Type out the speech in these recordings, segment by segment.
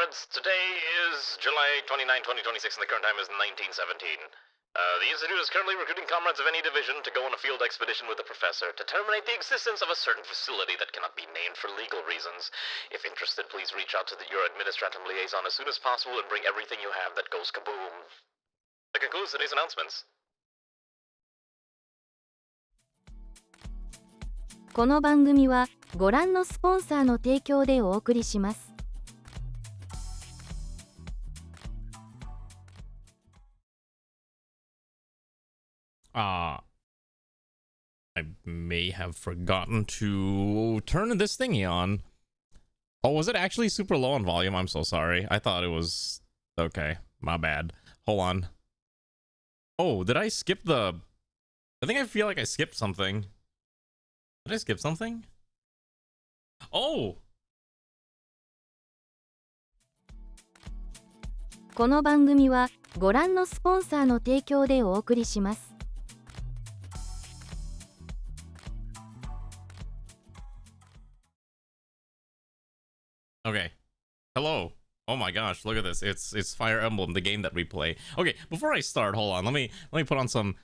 comrades. Today is July 29, 2026, and the current time is 1917. The Institute is currently recruiting comrades of any division to go on a field expedition with the professor to terminate the existence of a certain facility that cannot be named for legal reasons. If interested, please reach out to your administrative liaison as soon as possible and bring everything you have that goes kaboom. That concludes today's announcements. この番組はご覧のスポンサーの提供でお送りします。I may have forgotten to turn this thingy on. Oh, was it actually super low on volume? I'm so sorry. I thought it was... Okay, my bad. Hold on. Oh, did I skip the... I feel like I skipped something. Did I skip something? Oh! この番組はご覧のスポンサーの提供でお送りします。Okay. Hello. Oh my gosh, look at this. It's Fire Emblem, the game that we play. Okay, before I start, hold on. Let me put on some...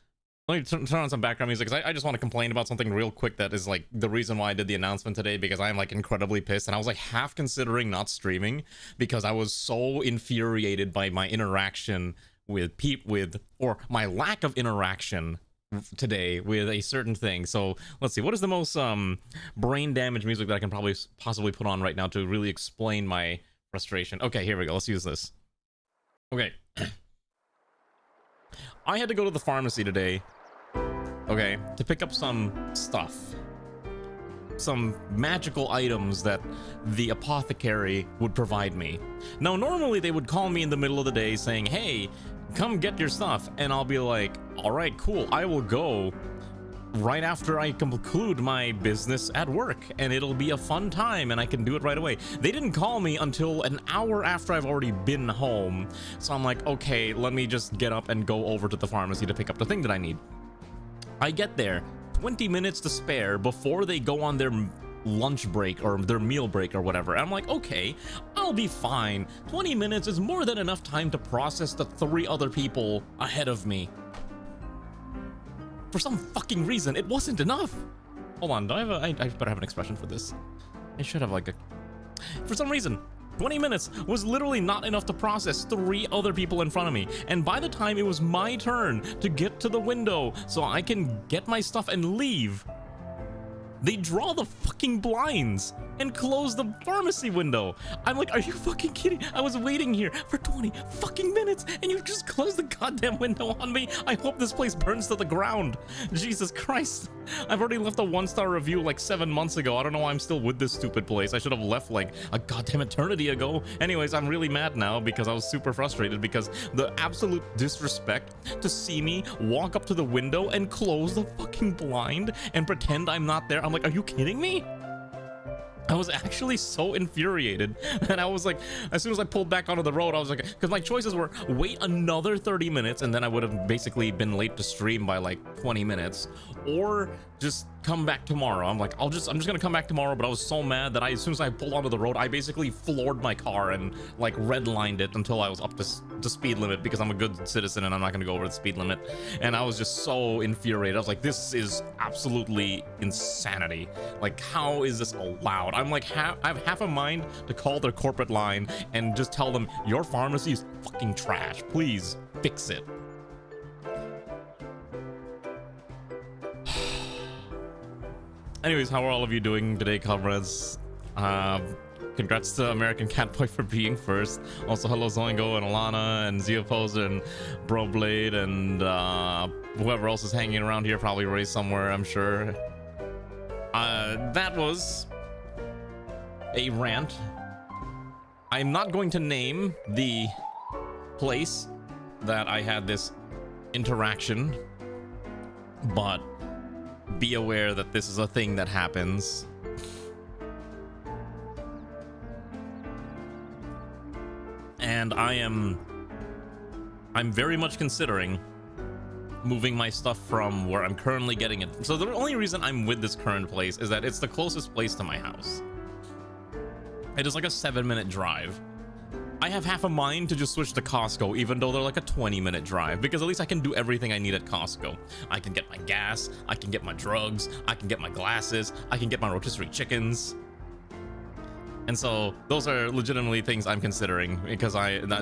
Let me turn on some background music, because I just want to complain about something real quick that is, like, the reason why I did the announcement today, because I'm, like, incredibly pissed, and I was, like, half considering not streaming, because I was so infuriated by my interaction with or my lack of interaction today with a certain thing. So, let's see, what is the most, brain damage music that I can possibly put on right now to really explain my frustration? Okay, here we go, let's use this. Okay. I had to go to the pharmacy today, okay, to pick up some stuff. Some magical items that the apothecary would provide me. Now, normally they would call me in the middle of the day saying, hey, come get your stuff. And I'll be like, all right, cool, I will go right after I conclude my business at work, and it'll be a fun time and I can do it right away. They didn't call me until an hour after I've already been home. So I'm like, okay, let me just get up and go over to the pharmacy to pick up the thing that I need. I get there, 20 minutes to spare before they go on their lunch break or their meal break or whatever. And I'm like, okay, I'll be fine. 20 minutes is more than enough time to process the 3 other people ahead of me. For some fucking reason, it wasn't enough. Hold on, do I better have an expression for this. I should have like a... For some reason, 20 minutes was literally not enough to process 3 other people in front of me. And by the time it was my turn to get to the window so I can get my stuff and leave, they draw the fucking blinds and close the pharmacy window. I'm like, are you fucking kidding? I was waiting here for 20 fucking minutes and you just closed the goddamn window on me. I hope this place burns to the ground. Jesus Christ. I've already left a 1-star review like 7 months ago. I don't know why I'm still with this stupid place. I should have left like a goddamn eternity ago. Anyways, I'm really mad now because I was super frustrated because the absolute disrespect to see me walk up to the window and close the fucking blind and pretend I'm not there. I'm like, are you kidding me? I was actually so infuriated, and I was like, as soon as I pulled back onto the road, I was like, because my choices were wait another 30 minutes and then I would have basically been late to stream by like 20 minutes, or just come back tomorrow. I'm like, I'm just gonna come back tomorrow. But I was so mad that as soon as I pulled onto the road, I basically floored my car and like redlined it until I was up to speed limit, because I'm a good citizen and I'm not gonna go over the speed limit. And I was just so infuriated. I was like, this is absolutely insanity. Like, how is this allowed? I'm like, I have half a mind to call their corporate line and just tell them, your pharmacy is fucking trash, please fix it. Anyways, how are all of you doing today, comrades? Congrats to American Catboy for being first. Also, hello Zoingo and Alana and Zeopose and Broblade and whoever else is hanging around here, probably raised somewhere, I'm sure. That was a rant. I'm not going to name the place that I had this interaction, but be aware that this is a thing that happens. And I'm very much considering moving my stuff from where I'm currently getting it. So the only reason I'm with this current place is that it's the closest place to my house. It is like a 7-minute drive. I have half a mind to just switch to Costco, even though they're like a 20-minute drive, because at least I can do everything I need at Costco. I can get my gas, I can get my drugs, I can get my glasses, I can get my rotisserie chickens. And so those are legitimately things I'm considering, because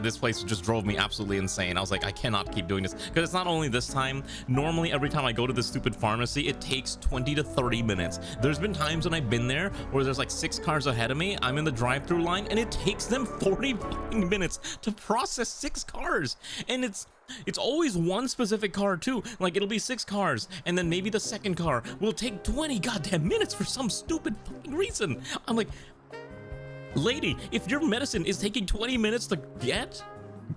this place just drove me absolutely insane. I was like, I cannot keep doing this, because it's not only this time. Normally, every time I go to this stupid pharmacy, it takes 20 to 30 minutes. There's been times when I've been there where there's like 6 cars ahead of me. I'm in the drive-through line, and it takes them 40 fucking minutes to process 6 cars. And it's always one specific car too. Like, it'll be 6 cars, and then maybe the second car will take 20 goddamn minutes for some stupid fucking reason. I'm like, lady, if your medicine is taking 20 minutes to get,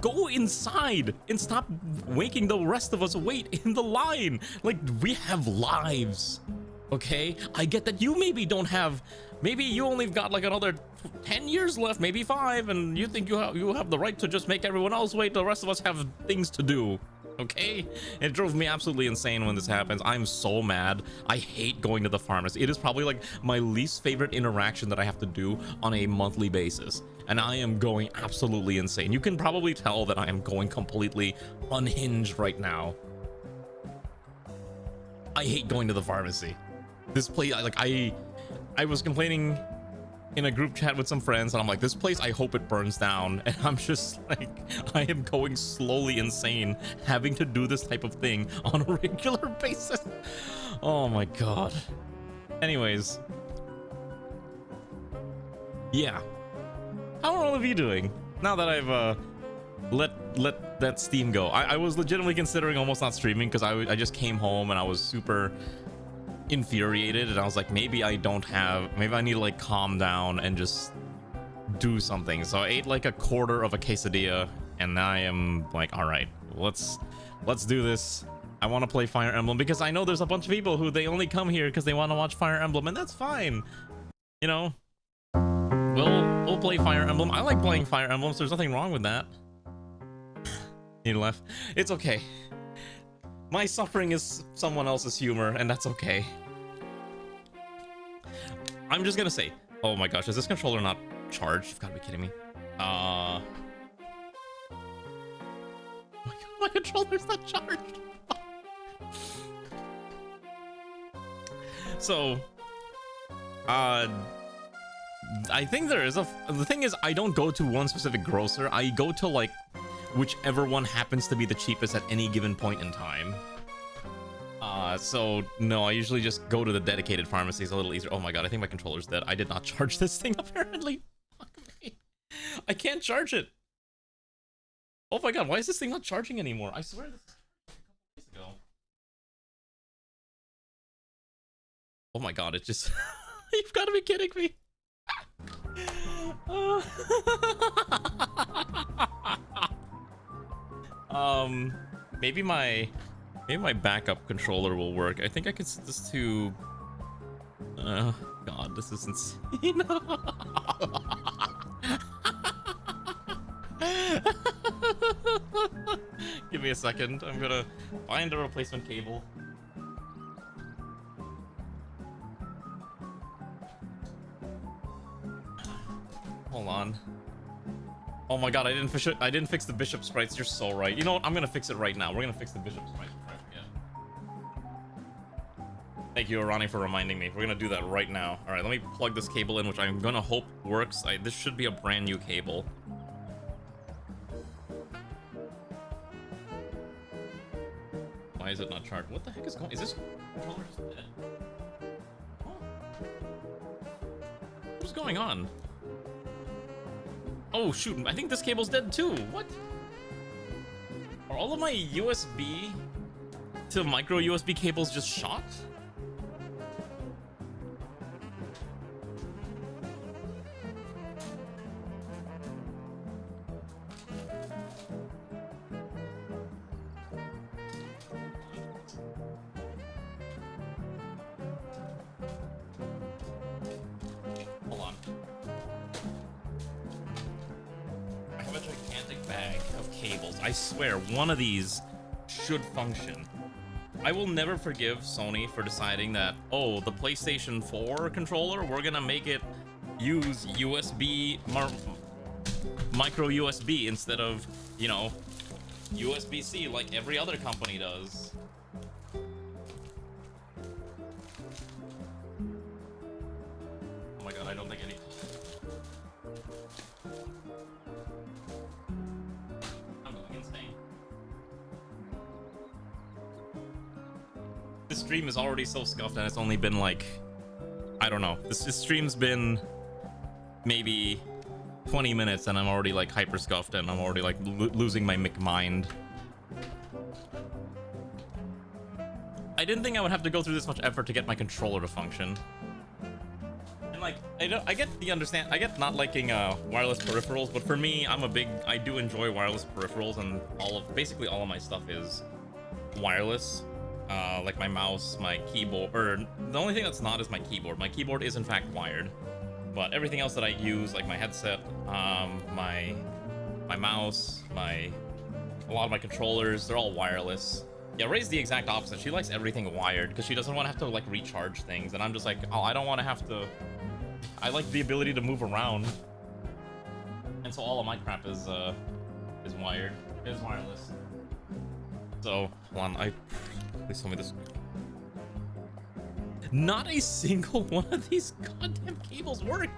go inside and stop making the rest of us wait in the line. Like, we have lives, okay? I get that you maybe don't have, maybe you only got like another 10 years left, maybe 5, and you think you have the right to just make everyone else wait. The rest of us have things to do. Okay, it drove me absolutely insane when this happens. I'm so mad. I hate going to the pharmacy. It is probably like my least favorite interaction that I have to do on a monthly basis, and I am going absolutely insane. You can probably tell that I am going completely unhinged right now. I hate going to the pharmacy. This place, like, I was complaining in a group chat with some friends, and I'm like, this place, I hope it burns down. And I'm just like, I am going slowly insane having to do this type of thing on a regular basis. Oh my god. Anyways, yeah, how are all of you doing now that I've let that steam go? I was legitimately considering almost not streaming, because I just came home and I was super infuriated, and I was like, maybe I need to like calm down and just do something. So I ate like a quarter of a quesadilla, and now I am like, all right, let's do this. I want to play Fire Emblem, because I know there's a bunch of people who they only come here because they want to watch Fire Emblem, and that's fine, you know. We'll play Fire Emblem. I like playing Fire Emblem, so there's nothing wrong with that. He left. It's okay. My suffering is someone else's humor, and that's okay. I'm just gonna say, oh my gosh, is this controller not charged? You've gotta be kidding me. Oh my god, my controller's not charged. So, I think there is the thing is, I don't go to one specific grocer. I go to like whichever one happens to be the cheapest at any given point in time. So no, I usually just go to the dedicated pharmacy. It's a little easier. Oh my god, I think my controller's dead. I did not charge this thing, apparently. Fuck me. I can't charge it. Oh my god, why is this thing not charging anymore? I swear this was a couple days ago. Oh my god, it just... You've got to be kidding me. Maybe my backup controller will work. I think I can set this to... God, this is insane. Give me a second. I'm gonna find a replacement cable. Hold on. Oh my god, I didn't fix the bishop sprites. You're so right. You know what? I'm gonna fix it right now. We're gonna fix the bishop sprites before I forget. Thank you, Arani, for reminding me. We're gonna do that right now. All right, let me plug this cable in, which I'm gonna hope works. This should be a brand new cable. Why is it not charged? What the heck is going? Is this controller just dead? Oh. What's going on? Oh shoot, I think this cable's dead too. What? Are all of my USB to micro USB cables just shot? Hold on. I have a gigantic bag of cables. I swear, one of these should function. I will never forgive Sony for deciding that, oh, the PlayStation 4 controller, we're gonna make it use USB micro USB instead of, you know, USB-C like every other company does. Oh my god, I don't think any... I'm going insane. This stream is already so scuffed and it's only been like, I don't know. This stream's been maybe 20 minutes and I'm already like hyper scuffed and I'm already like losing my mind. I didn't think I would have to go through this much effort to get my controller to function. And like, I get not liking wireless peripherals, but for me, I do enjoy wireless peripherals, and basically all of my stuff is wireless. Like my mouse, my keyboard, or the only thing that's not is my keyboard. My keyboard is in fact wired, but everything else that I use, like my headset, my mouse, a lot of my controllers, they're all wireless. Yeah, Ray's the exact opposite. She likes everything wired because she doesn't want to have to like recharge things, and I'm just like, oh, I don't want to have to. I like the ability to move around, and so all of my crap is wired, is wireless. So hold on, please tell me this. Not a single one of these goddamn cables work.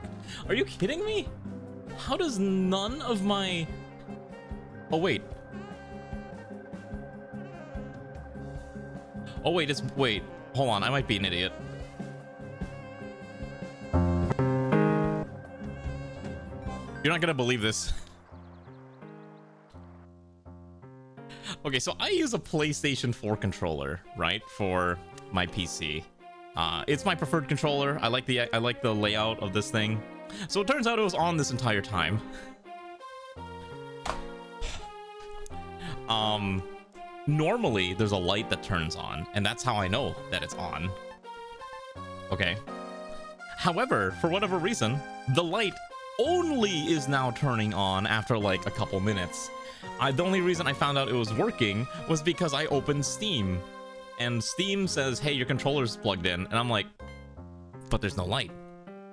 Are you kidding me? How does none of my... Oh wait. Oh wait, wait. Hold on, I might be an idiot. You're not gonna believe this. Okay, so I use a PlayStation 4 controller, right, for my PC. It's my preferred controller. I like the layout of this thing. So it turns out it was on this entire time. Normally there's a light that turns on, and that's how I know that it's on. Okay. However, for whatever reason, the light only is now turning on after like a couple minutes. The only reason I found out it was working was because I opened Steam, and Steam says, hey, your controller's plugged in, and I'm like, but there's no light.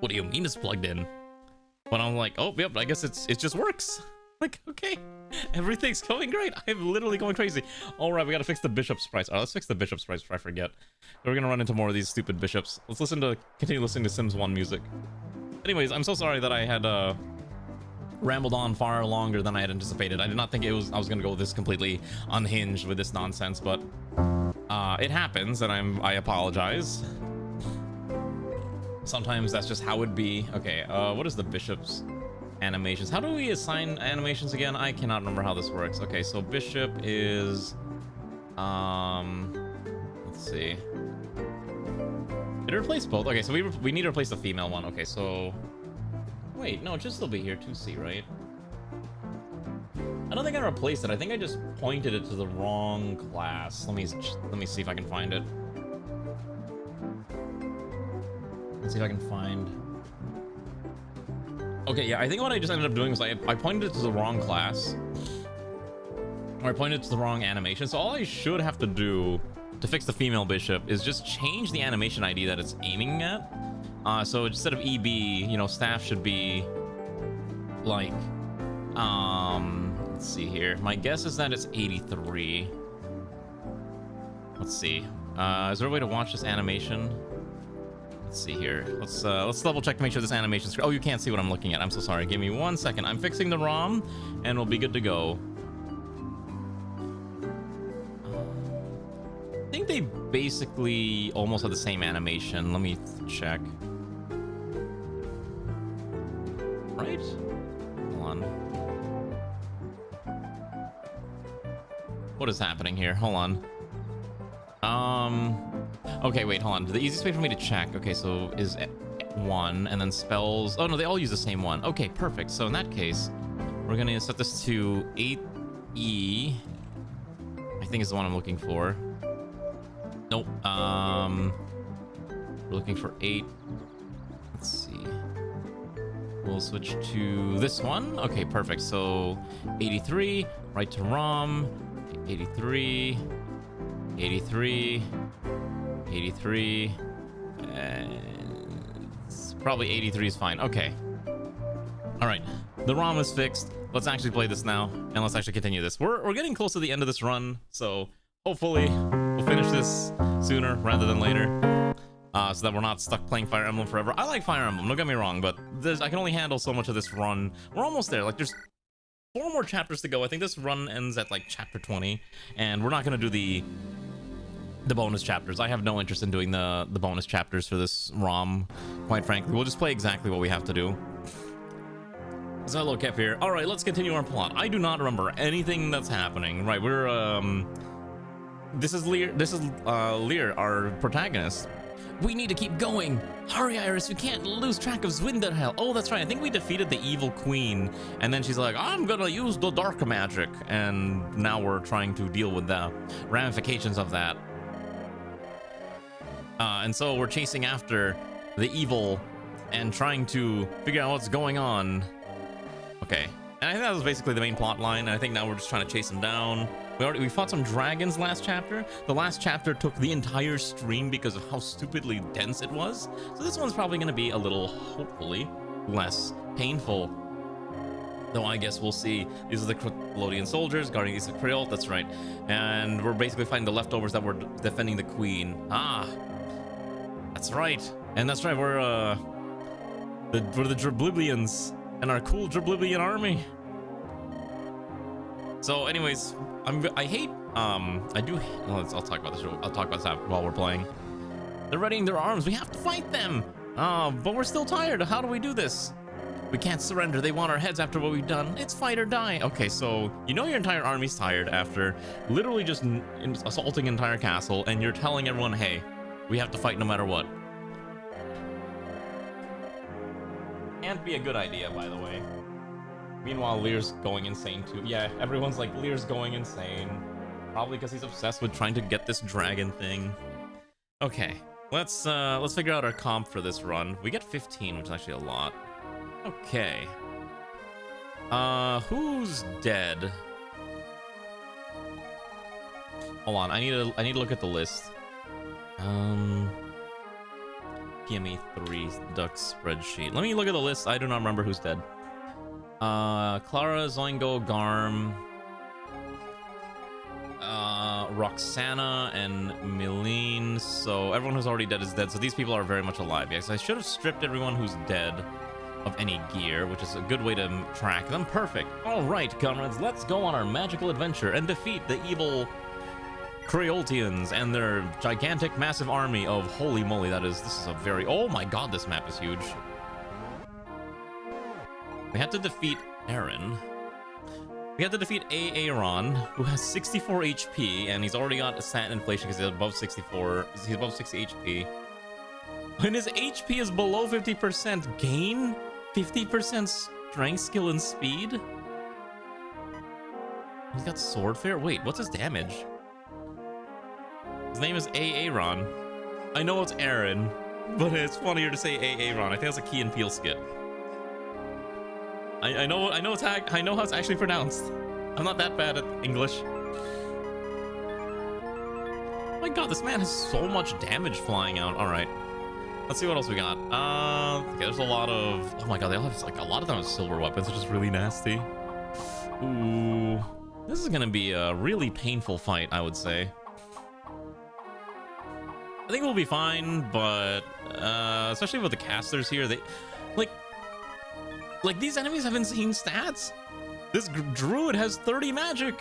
What do you mean it's plugged in? But I'm like, oh, yep, I guess it just works. Like, okay, everything's going great. I'm literally going crazy. All right, we gotta fix the bishop's price. All right, let's fix the bishop's price before I forget. We're gonna run into more of these stupid bishops. Let's continue listening to Sims 1 music. Anyways, I'm so sorry that I had rambled on far longer than I had anticipated. I did not think I was gonna go this completely unhinged with this nonsense, but it happens, and I apologize. Sometimes that's just how it be. Okay, what is the bishop's animations? How do we assign animations again? I cannot remember how this works. Okay, so bishop is let's see. Did it replace both? Okay, so we need to replace the female one. Okay, so wait, no, it should still be here. 2C, right? I don't think I replaced it. I think I just pointed it to the wrong class. Let me see if I can find it. Let's see if I can find. Okay, yeah, I think what I just ended up doing was I pointed it to the wrong class, or I pointed it to the wrong animation. So all I should have to do to fix the female bishop is just change the animation ID that it's aiming at. So instead of EB, you know, staff should be like, let's see here. My guess is that it's 83. Let's see. Is there a way to watch this animation? Let's see here. Let's double check to make sure this animation's... Oh, you can't see what I'm looking at. I'm so sorry. Give me 1 second. I'm fixing the ROM, and we'll be good to go. I think they basically almost have the same animation. Let me check. Right? Hold on. What is happening here? Hold on. Okay, wait, hold on. The easiest way for me to check, okay, so is 1, and then spells... Oh, no, they all use the same one. Okay, perfect. So in that case, we're going to set this to 8E. I think is the one I'm looking for. Nope. We're looking for 8. Let's see. We'll switch to this one. Okay, perfect. So 83, right to ROM, 83, 83, 83, and probably 83 is fine. Okay. All right. The ROM is fixed. let's actually play this now, and let's actually continue this. We're getting close to the end of this run, so hopefully we'll finish this sooner rather than later, so that we're not stuck playing Fire Emblem forever. I like Fire Emblem, don't get me wrong, but I can only handle so much of this run. We're almost there. Like, there's 4 more chapters to go. I think this run ends at like chapter 20, and we're not gonna do the bonus chapters. I have no interest in doing the bonus chapters for this ROM, quite frankly. We'll just play exactly what we have to do. Is that a little Kev here? All right, let's continue our plot. I do not remember anything that's happening. Right, we're this is Lear. This is Lear, our protagonist. We need to keep going. Hurry, Iris. We can't lose track of Zwinderhell. Oh, that's right. I think we defeated the evil queen, and then she's like, "I'm gonna use the dark magic," and now we're trying to deal with the ramifications of that. And so we're chasing after the evil and trying to figure out what's going on. Okay, and I think that was basically the main plot line, and I think now we're just trying to chase him down. We fought some dragons last chapter. The last chapter took the entire stream because of how stupidly dense it was. So this one's probably going to be a little, hopefully, less painful. Though I guess we'll see. These are the Crotolodian soldiers guarding the Creole, that's right. And we're basically fighting the leftovers that were defending the queen. Ah, that's right. And that's right, we're the Drabliblians and our cool Drabliblian army. So anyways, I hate, I'll talk about this. I'll talk about that while we're playing. They're readying their arms. We have to fight them. But we're still tired. How do we do this? We can't surrender. They want our heads after what we've done. It's fight or die. Okay, so you know your entire army's tired after literally just assaulting an entire castle, and you're telling everyone, hey, we have to fight no matter what. Can't be a good idea, by the way. Meanwhile, Lear's going insane too. Yeah, everyone's like, Lear's going insane. Probably because he's obsessed with trying to get this dragon thing. Okay, let's figure out our comp for this run. We get 15, which is actually a lot. Okay. Who's dead? Hold on, I need to look at the list. PME3 duck spreadsheet. Let me look at the list. I do not remember who's dead. Clara, Zoingo, Garm, Roxana, and Milene. So everyone who's already dead is dead. So these people are very much alive. Yes, I should have stripped everyone who's dead of any gear, which is a good way to track them. Perfect. All right, comrades, let's go on our magical adventure and defeat the evil Creoltians and their gigantic, massive army of holy moly. This is a very, oh my god, this map is huge. We had to defeat Aaron. We had to defeat Aaron, who has 64 HP, and he's already got a stat inflation because he's above 64. He's above 60 HP. When his HP is below 50%, gain 50% strength, skill, and speed. He's got sword fair. Wait, what's his damage? His name is Aaron. I know it's Aaron, but it's funnier to say Aaron. I think that's a Key and Peele skit. I know how it's actually pronounced. I'm not that bad at English. Oh my god, this man has so much damage flying out. All right, let's see what else we got. Okay, there's a lot of, oh my god, they all have like a lot of them have silver weapons, which is really nasty. Ooh, this is gonna be a really painful fight, I would say. I think we'll be fine, but especially with the casters here, they like these enemies have insane stats. This druid has 30 magic.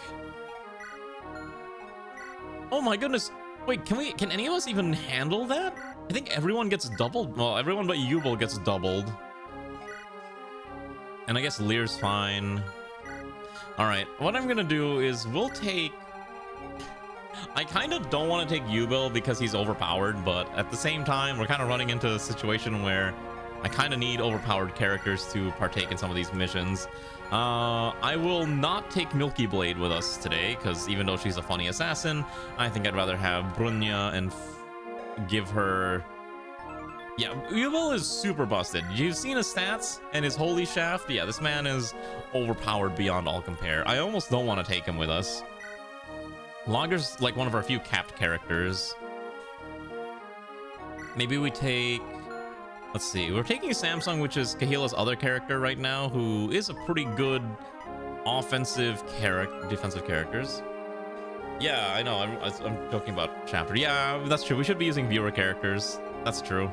Oh my goodness. Wait, can any of us even handle that? I think everyone gets doubled. Well, everyone but Yubel gets doubled. And I guess Lear's fine. All right, what I'm gonna do is we'll take, I kind of don't want to take Yubel because he's overpowered, but at the same time, we're kind of running into a situation where I kind of need overpowered characters to partake in some of these missions. I will not take Milky Blade with us today, because even though she's a funny assassin, I think I'd rather have Brunya and give her... Yeah, Yubel is super busted. You've seen his stats and his holy shaft? Yeah, this man is overpowered beyond all compare. I almost don't want to take him with us. Logger's like one of our few capped characters. Maybe we take... Let's see, we're taking Samsung, which is Kahila's other character right now, who is a pretty good offensive defensive characters. Yeah, I know. I'm joking about chapter. Yeah, that's true. We should be using viewer characters. That's true.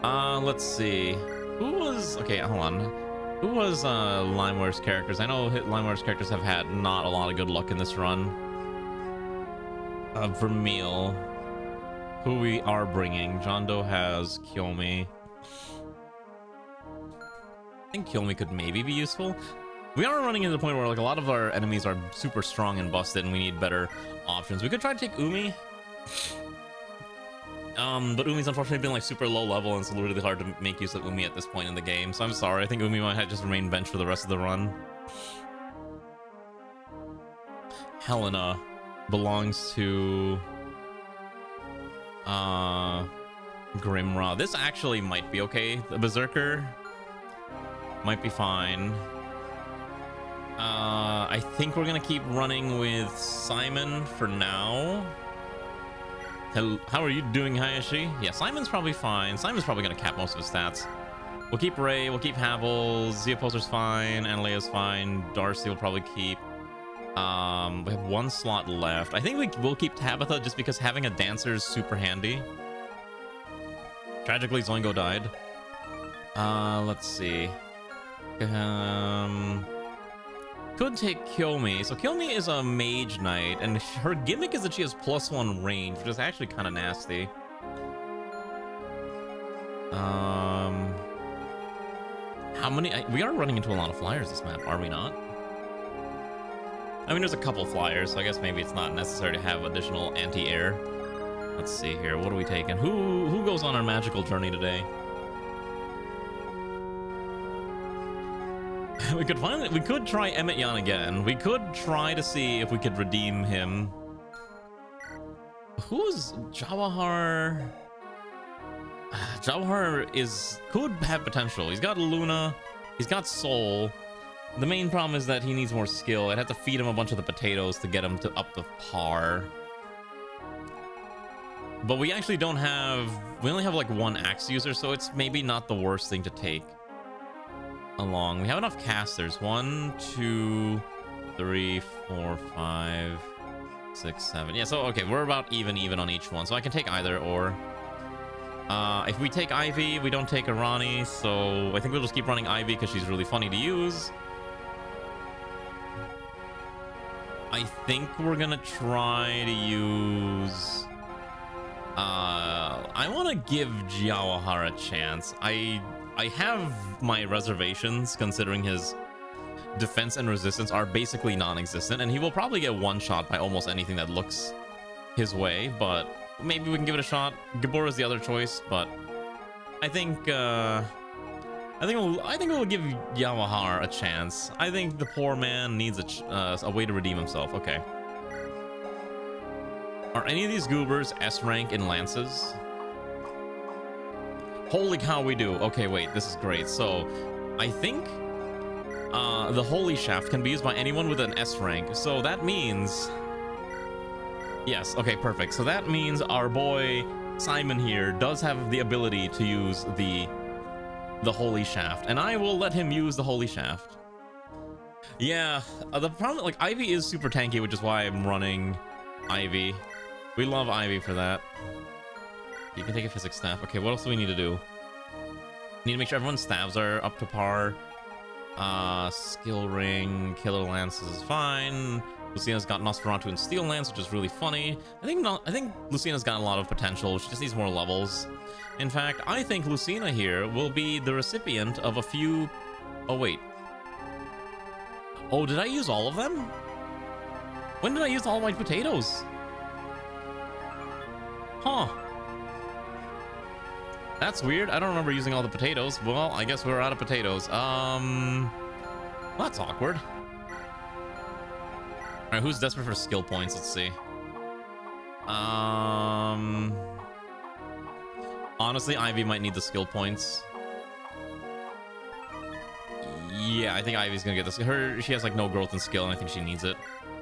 Let's see. Who was... Okay, hold on. Who was Limeware's characters? I know Limeware's characters have had not a lot of good luck in this run. Vermeil. Who we are bringing. John Doe has Kyomi. I think Kyomi could maybe be useful. We are running into the point where like a lot of our enemies are super strong and busted and we need better options. We could try to take Umi. But Umi's unfortunately been like super low level and it's really hard to make use of Umi at this point in the game. So I'm sorry, I think Umi might have just remain bench for the rest of the run. Helena belongs to Grimra. This actually might be okay. The Berserker might be fine. I think we're gonna keep running with Simon for now. How are you doing, Hayashi? Yeah, Simon's probably fine. Simon's probably gonna cap most of his stats. We'll keep Ray, we'll keep Havel, Zeoposter's fine, Analea's fine, Darcy will probably keep. We have one slot left. I think we'll keep Tabitha just because having a dancer is super handy. Tragically, Zoingo died. Let's see. Could take Kyomi. So Kyomi is a mage knight, and her gimmick is that she has +1 range, which is actually kind of nasty. How many? We are running into a lot of flyers this map, are we not? I mean, there's a couple flyers, so I guess maybe it's not necessary to have additional anti-air. Let's see here. What are we taking? Who goes on our magical journey today? We could try Emmett Yan again. We could try to see if we could redeem him. Who's Jawahar? Jawahar could have potential. He's got Luna, he's got Soul. The main problem is that he needs more skill. I'd have to feed him a bunch of the potatoes to get him to up the par. But we actually don't have... We only have like one axe user, so it's maybe not the worst thing to take along. We have enough casters. 1, 2, 3, 4, 5, 6, 7. Yeah, so okay, we're about even on each one. So I can take either or. If we take Ivy, we don't take Arani, so I think we'll just keep running Ivy because she's really funny to use. I think we're gonna try to use... I want to give Jawahar a chance. I have my reservations considering his defense and resistance are basically non-existent, and he will probably get one-shot by almost anything that looks his way, but maybe we can give it a shot. Gabor is the other choice, but I think we'll give Jawahar a chance. I think the poor man needs a way to redeem himself. Okay. Are any of these goobers S rank in lances? Holy cow, we do. Okay, wait, this is great. So I think the Holy Shaft can be used by anyone with an S rank. So that means... Yes, okay, perfect. So that means our boy Simon here does have the ability to use the Holy Shaft, and I will let him use the Holy Shaft. Yeah, the problem, like, Ivy is super tanky, which is why I'm running Ivy. We love Ivy for that. You can take a physics staff. Okay, what else do we need to do? Need to make sure everyone's staves are up to par. Skill ring, killer lances is fine. Lucina's got Nosferatu and Steel Lance, which is really funny. I think Lucina's got a lot of potential. She just needs more levels. In fact, I think Lucina here will be the recipient of a few... Oh, wait. Oh, did I use all of them? When did I use all my potatoes? Huh. That's weird. I don't remember using all the potatoes. Well, I guess we're out of potatoes. That's awkward. Alright, who's desperate for skill points? Let's see. Honestly, Ivy might need the skill points. Yeah, I think Ivy's gonna get this. She has like no growth in skill, and I think she needs it.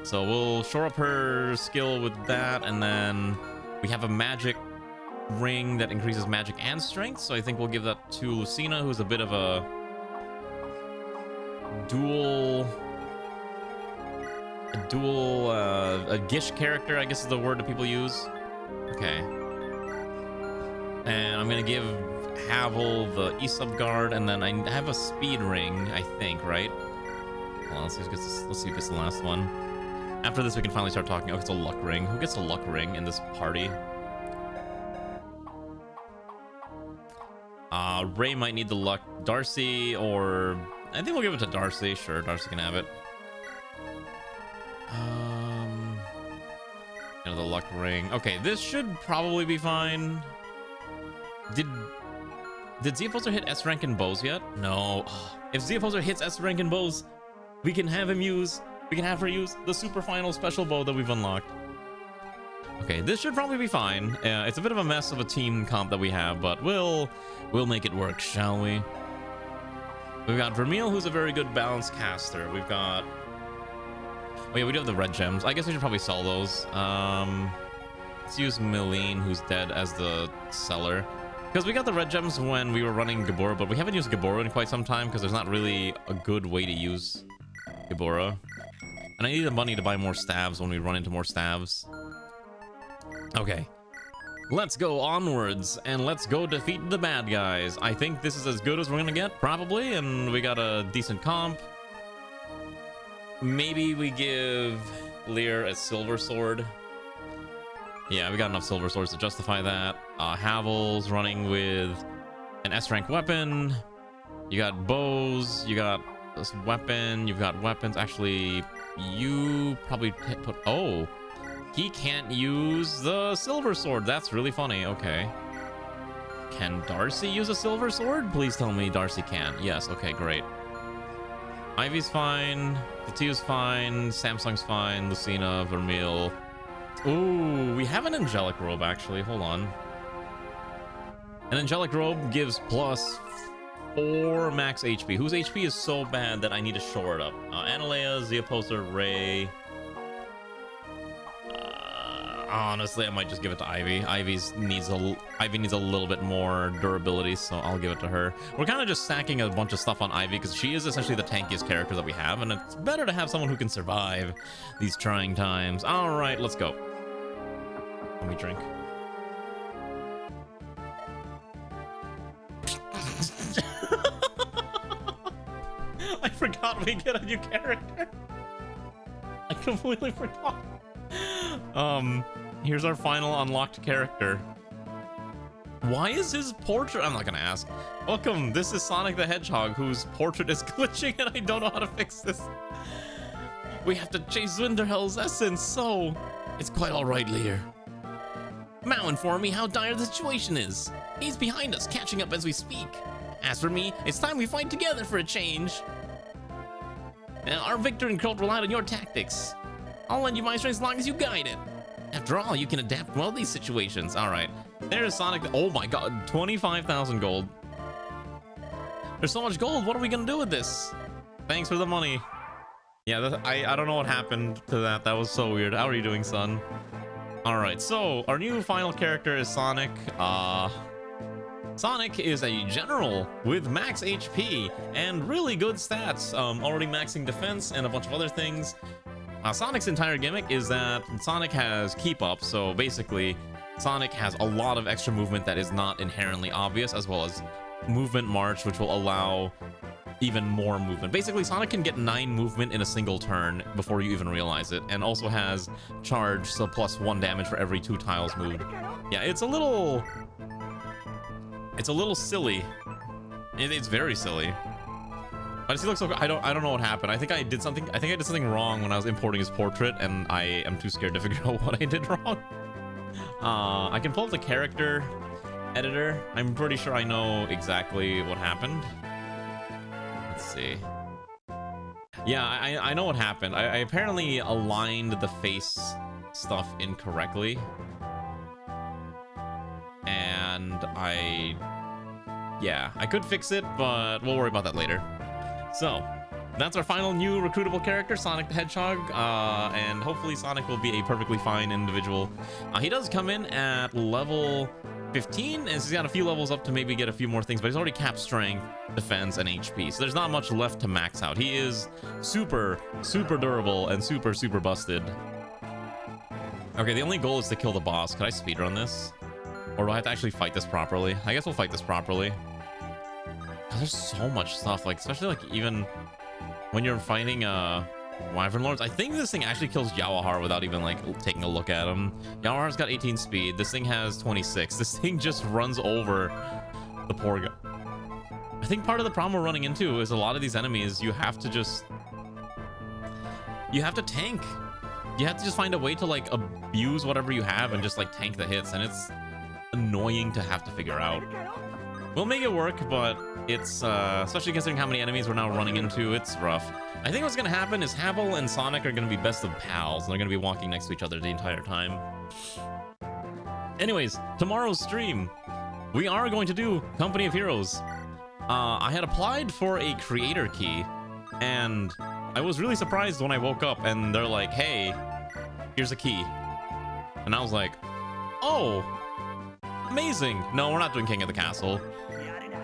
So we'll shore up her skill with that, and then we have a magic ring that increases magic and strength. So I think we'll give that to Lucina, who's a bit of a a Gish character, I guess is the word that people use. Okay. And I'm gonna give Havel the E-sub guard, and then I have a speed ring, I think, right? Hold on, let's see if it's the last one. After this, we can finally start talking. Oh, it's a luck ring. Who gets a luck ring in this party? Ray might need the luck. Darcy, or I think we'll give it to Darcy. Sure, Darcy can have it. The luck ring. Okay, this should probably be fine. Did Zeoposer hit S rank in bows yet? No. If Zeoposer hits S rank in bows, we can have her use the super final special bow that we've unlocked. Okay, this should probably be fine. It's a bit of a mess of a team comp that we have, but we'll make it work, shall we? We've got Vermeil, who's a very good balanced caster. We've got... Oh yeah, we do have the red gems. I guess we should probably sell those. Let's use Milene, who's dead, as the seller. Because we got the red gems when we were running Gabora, but we haven't used Gabora in quite some time because there's not really a good way to use Gabora. And I need the money to buy more stabs when we run into more stabs. Okay. Let's go onwards, and let's go defeat the bad guys. I think this is as good as we're gonna get, probably, and we got a decent comp. Maybe we give Lear a silver sword. Yeah, we got enough silver swords to justify that. Havel's running with an S-rank weapon. You got bows, you got this weapon, you've got weapons. Actually, you probably put... Oh, he can't use the silver sword. That's really funny. Okay. Can Darcy use a silver sword? Please tell me Darcy can. Yes, okay, great. Ivy's fine, Fatia's fine, Samsung's fine, Lucina, Vermeil. Ooh, we have an angelic robe, actually. Hold on. An angelic robe gives plus 4 max HP. Whose HP is so bad that I need to shore it up? Analea, Zeoposer, Ray. Honestly, I might just give it to Ivy. Ivy needs a little bit more durability, so I'll give it to her. We're kind of just stacking a bunch of stuff on Ivy because she is essentially the tankiest character that we have, and it's better to have someone who can survive these trying times. All right, let's go. Let me drink. I forgot we get a new character. I completely forgot. Here's our final unlocked character. Why is his portrait? I'm not gonna ask. Welcome, this is Sonic the Hedgehog, whose portrait is glitching and I don't know how to fix this. We have to chase Zwinderhell's essence, so it's quite alright, Lear. Mao informed me how dire the situation is. He's behind us, catching up as we speak. As for me, it's time we fight together for a change. Now, our victor and cult relied on your tactics. I'll lend you my strength as long as you guide it. After all, you can adapt well to these situations. All right, there's Sonic. Oh my god, 25,000 gold. There's so much gold. What are we gonna do with this? Thanks for the money. Yeah, I don't know what happened to that. That was so weird. How are you doing, son? All right, so our new final character is Sonic. Sonic is a general with max HP and really good stats. Already maxing defense and a bunch of other things. Sonic's entire gimmick is that Sonic has keep up, so basically Sonic has a lot of extra movement that is not inherently obvious, as well as movement march, which will allow even more movement. Basically, Sonic can get 9 movement in a single turn before you even realize it, and also has charge, so plus 1 damage for every 2 tiles moved. Yeah, it's a little silly. It's very silly. But he looks so. I don't know what happened. I think I did something wrong when I was importing his portrait, and I am too scared to figure out what I did wrong. I can pull up the character editor. I'm pretty sure I know exactly what happened. Let's see. Yeah, I know what happened. I apparently aligned the face stuff incorrectly, and I could fix it, but we'll worry about that later. So, that's our final new recruitable character, Sonic the Hedgehog, and hopefully Sonic will be a perfectly fine individual. He does come in at level 15, and he's got a few levels up to maybe get a few more things, but he's already capped strength, defense, and HP. So there's not much left to max out. He is super, super durable and super, super busted. Okay, the only goal is to kill the boss. Could I speedrun this? Or do I have to actually fight this properly? I guess we'll fight this properly. There's so much stuff, like, especially like even when you're fighting Wyvern Lords. I think this thing actually kills Yawahar without even like taking a look at him. Yawahar's got 18 speed. This thing has 26. This thing just runs over the poor guy. I think part of the problem we're running into is a lot of these enemies, you have to tank. You have to just find a way to like abuse whatever you have and just like tank the hits, and it's annoying to have to figure out. We'll make it work, but it's especially considering how many enemies we're now running into, it's rough. I think what's gonna happen is Havel and Sonic are gonna be best of pals, and they're gonna be walking next to each other the entire time. Anyways, tomorrow's stream, we are going to do Company of Heroes. I had applied for a creator key, and I was really surprised when I woke up and they're like, hey, here's a key. And I was like, oh, amazing. No, we're not doing King of the Castle.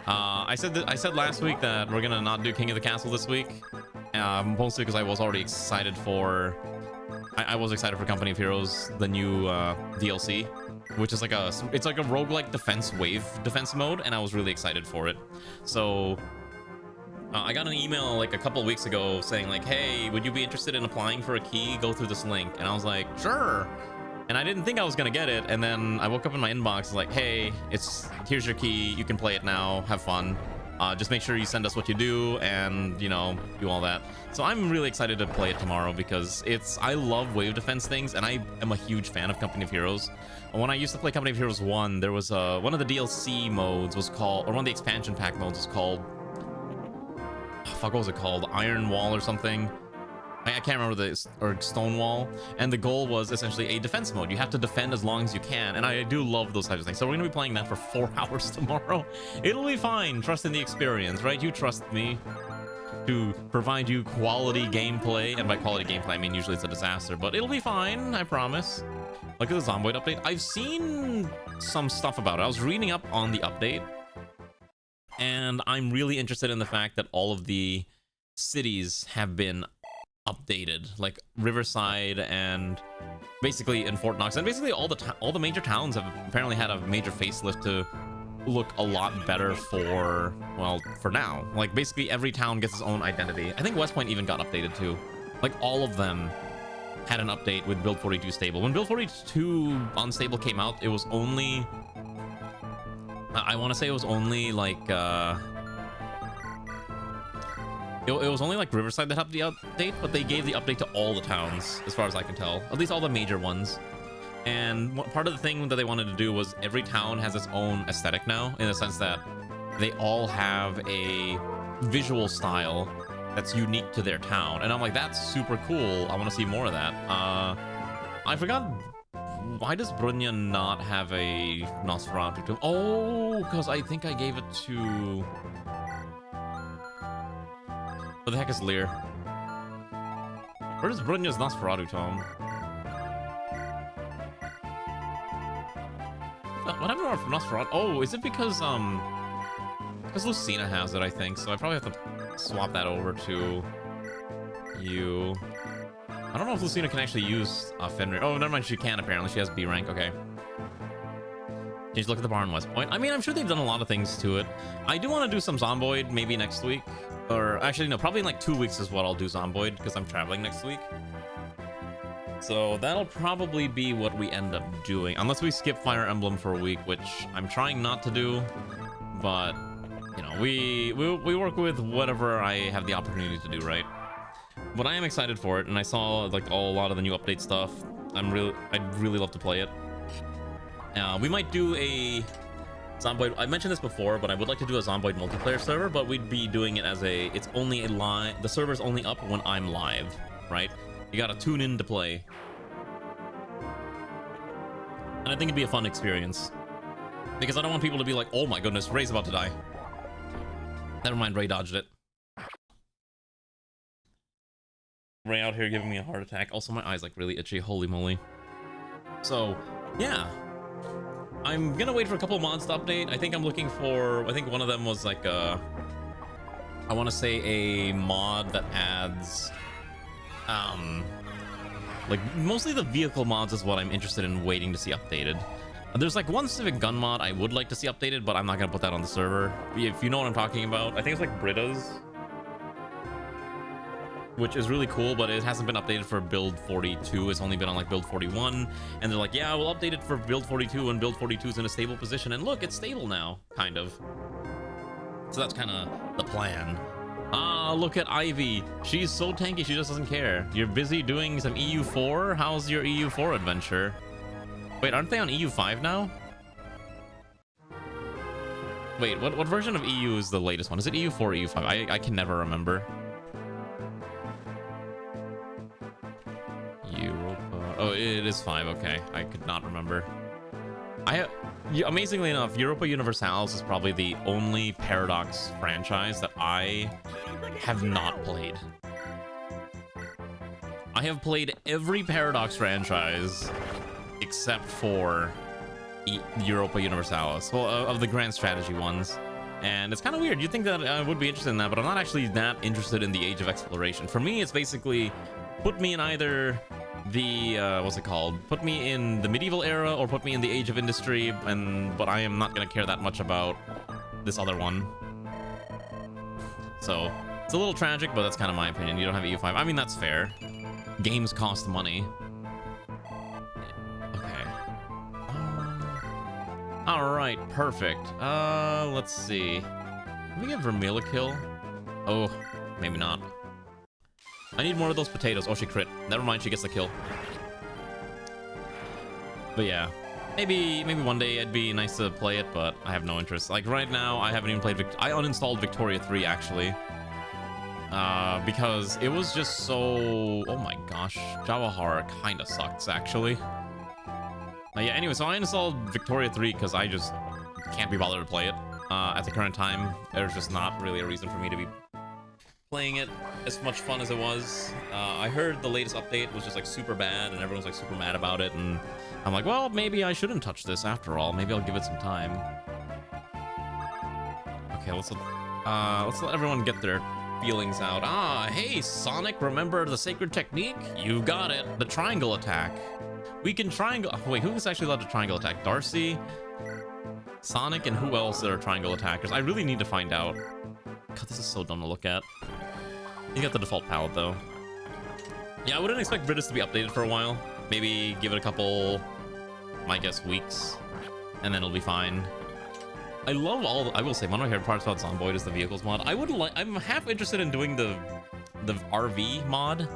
I said last week that we're gonna not do King of the Castle this week, mostly because I was already excited for I was excited for Company of Heroes, the new DLC, which is like a roguelike defense mode, and I was really excited for it. So I got an email like a couple weeks ago saying like, hey, would you be interested in applying for a key? Go through this link. And I was like, sure. And I didn't think I was gonna get it, and then I woke up in my inbox like, hey, here's your key, you can play it now, have fun, just make sure you send us what you do, and you know, do all that. So I'm really excited to play it tomorrow because I love wave defense things, and I am a huge fan of Company of Heroes. When I used to play Company of Heroes 1, there was one of the DLC modes was called, or one of the expansion pack modes was called, fuck, what was it called, Iron Wall or something. I can't remember this, or Stonewall, and the goal was essentially a defense mode. You have to defend as long as you can, and I do love those types of things. So we're gonna be playing that for 4 hours tomorrow. It'll be fine. Trust in the experience, right? You trust me to provide you quality gameplay, and by quality gameplay I mean usually it's a disaster, but it'll be fine, I promise. Look at the Zomboid update. I've seen some stuff about it. I was reading up on the update, and I'm really interested in the fact that all of the cities have been updated, like Riverside and basically in Fort Knox, and basically all the major towns have apparently had a major facelift to look a lot better for now. Like basically every town gets its own identity. I think West Point even got updated too. Like all of them had an update with Build 42 stable. When Build 42 unstable came out, it was only, I want to say it was only like it was only like Riverside that had the update, but they gave the update to all the towns, as far as I can tell. At least all the major ones. And part of the thing that they wanted to do was every town has its own aesthetic now, in the sense that they all have a visual style that's unique to their town. And I'm like, that's super cool. I want to see more of that. I forgot, why does Brunya not have a Nosferatu tomb? Oh, because I think I gave it to... What the heck is Lear? Where is Brunya's Nosferatu tome? What happened to Nosferatu? Oh, is it because Lucina has it, I think, so I probably have to swap that over to you. I don't know if Lucina can actually use Fenrir. Oh, never mind, she can apparently. She has B rank, okay. Can you look at the barn West Point? I mean, I'm sure they've done a lot of things to it. I do want to do some Zomboid maybe next week. Or actually, no, probably in like 2 weeks is what I'll do Zomboid, because I'm traveling next week. So that'll probably be what we end up doing, unless we skip Fire Emblem for a week, which I'm trying not to do. But you know, we work with whatever I have the opportunity to do, right? But I am excited for it, and I saw like a lot of the new update stuff. I'd really love to play it. We might do a Zomboid. I mentioned this before, but I would like to do a Zomboid multiplayer server, but we'd be doing it as it's only a live, the server's only up when I'm live, right? You gotta tune in to play. And I think it'd be a fun experience, because I don't want people to be like, oh my goodness, Ray's about to die. Never mind, Ray dodged it. Ray out here giving me a heart attack. Also, my eyes like really itchy, holy moly. So, yeah. I'm gonna wait for a couple mods to update. I think I'm looking for, I think one of them was like I want to say a mod that adds, like mostly the vehicle mods is what I'm interested in waiting to see updated. There's like one specific gun mod I would like to see updated, but I'm not gonna put that on the server. If you know what I'm talking about, I think it's like Britta's, which is really cool, but it hasn't been updated for build 42. It's only been on like build 41, and they're like, yeah, we'll update it for build 42, and build 42 is in a stable position, and look, it's stable now, kind of. So that's kind of the plan. Ah, look at Ivy. She's so tanky, she just doesn't care. You're busy doing some EU4? How's your EU4 adventure? Wait, aren't they on EU5 now? Wait, what version of EU is the latest one? Is it EU4 or EU5? I can never remember. Europa. Oh, it is 5. Okay, I could not remember. Amazingly enough, Europa Universalis is probably the only Paradox franchise that I have not played. I have played every Paradox franchise except for Europa Universalis, well, of the grand strategy ones. And it's kind of weird. You'd think that I would be interested in that, but I'm not actually that interested in the Age of Exploration. For me, it's basically put me in either the what's it called, put me in the medieval era or put me in the Age of Industry, but I am not going to care that much about this other one. So it's a little tragic, but that's kind of my opinion. You don't have EU5. I mean, that's fair. Games cost money. Okay. All right, perfect. Let's see. Can we get Vermeil a kill? Oh, maybe not. I need more of those potatoes. Oh, she crit. Never mind, she gets the kill. But yeah, maybe one day it'd be nice to play it, but I have no interest. Like right now, I haven't even played I uninstalled Victoria 3 actually. Because it was just so... Oh my gosh, Jawahar kinda sucks actually. Yeah, anyway, so I installed Victoria 3 because I just can't be bothered to play it. At the current time, there's just not really a reason for me to be playing it as much fun as it was. I heard the latest update was just like super bad and everyone's like super mad about it, and I'm like, well, maybe I shouldn't touch this after all. Maybe I'll give it some time. Okay, let's let everyone get their feelings out. Ah, hey, Sonic, remember the sacred technique? You got it. The triangle attack. We can triangle... Wait, who is actually allowed to triangle attack? Darcy, Sonic, and who else are triangle attackers? I really need to find out. God, this is so dumb to look at. You got the default palette, though. Yeah, I wouldn't expect British to be updated for a while. Maybe give it a couple, I guess, weeks, and then it'll be fine. I love I will say, one of my favorite parts about Zomboid is the vehicles mod. I'm half interested in doing the RV mod,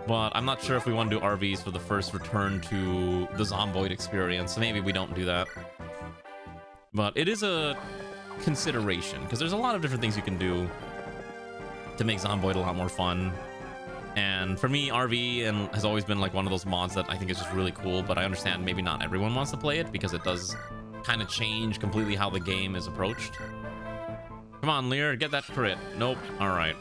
but I'm not sure if we want to do RVs for the first return to the Zomboid experience. So maybe we don't do that. But it is a consideration, because there's a lot of different things you can do to make Zomboid a lot more fun. And for me, RV has always been like one of those mods that I think is just really cool, but I understand maybe not everyone wants to play it because it does kind of change completely how the game is approached. Come on, Lear, get that crit. Nope. All right.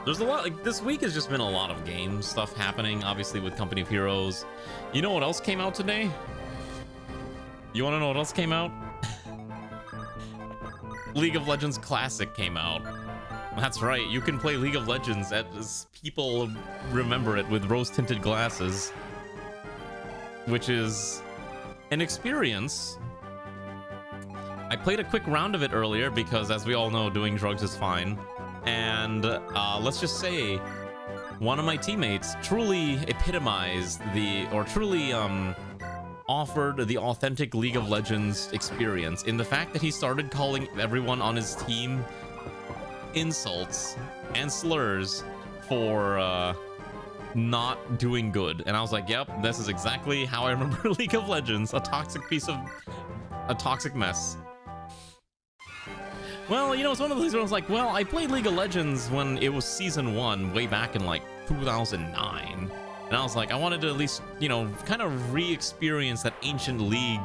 There's a lot, like, this week has just been a lot of game stuff happening, obviously, with Company of Heroes. You know what else came out today? You want to know what else came out? League of Legends Classic came out. That's right, you can play League of Legends as people remember it with rose-tinted glasses, which is an experience. I played a quick round of it earlier because, as we all know, doing drugs is fine. And let's just say one of my teammates truly epitomized truly offered the authentic League of Legends experience in the fact that he started calling everyone on his team insults and slurs for not doing good. And I was like, yep, this is exactly how I remember League of Legends, a toxic mess. Well, you know, it's one of those things where I was like, well, I played League of Legends when it was Season 1 way back in, like, 2009. And I was like, I wanted to at least, you know, kind of re-experience that ancient League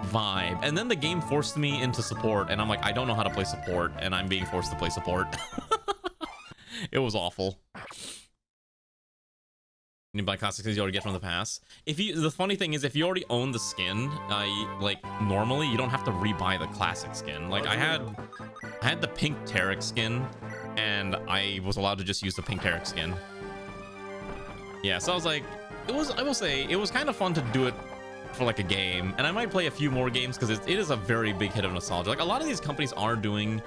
vibe. And then the game forced me into support, and I'm like, I don't know how to play support, and I'm being forced to play support. It was awful. You buy classic skins you already get from the pass. The funny thing is, if you already own the skin, like normally you don't have to rebuy the classic skin. Like I had the pink Tarek skin, and I was allowed to just use the pink Tarek skin. Yeah, so I was like, I will say, it was kind of fun to do it for like a game, and I might play a few more games because it is a very big hit of nostalgia. Like a lot of these companies are doing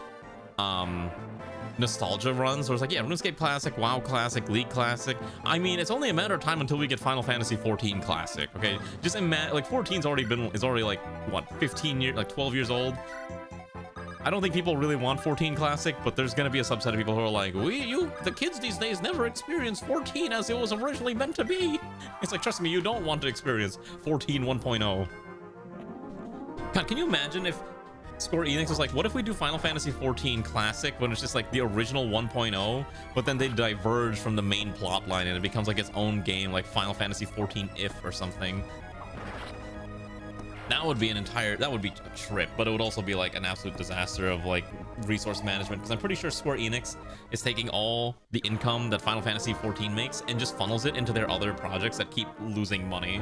nostalgia runs where it's like, yeah, RuneScape Classic, WoW Classic, League Classic. I mean, it's only a matter of time until we get Final Fantasy 14 Classic. Okay, just imagine, like 14's already like what, 15 years, like 12 years old. I don't think people really want 14 Classic, but there's gonna be a subset of people who are like, the kids these days never experienced 14 as it was originally meant to be. It's like, trust me, you don't want to experience 14 1.0. God, can you imagine if Square Enix was like, what if we do Final Fantasy 14 Classic when it's just like the original 1.0, but then they diverge from the main plot line and it becomes like its own game, like Final Fantasy 14 If or something. That would be a trip, but it would also be like an absolute disaster of like resource management, because I'm pretty sure Square Enix is taking all the income that Final Fantasy 14 makes and just funnels it into their other projects that keep losing money.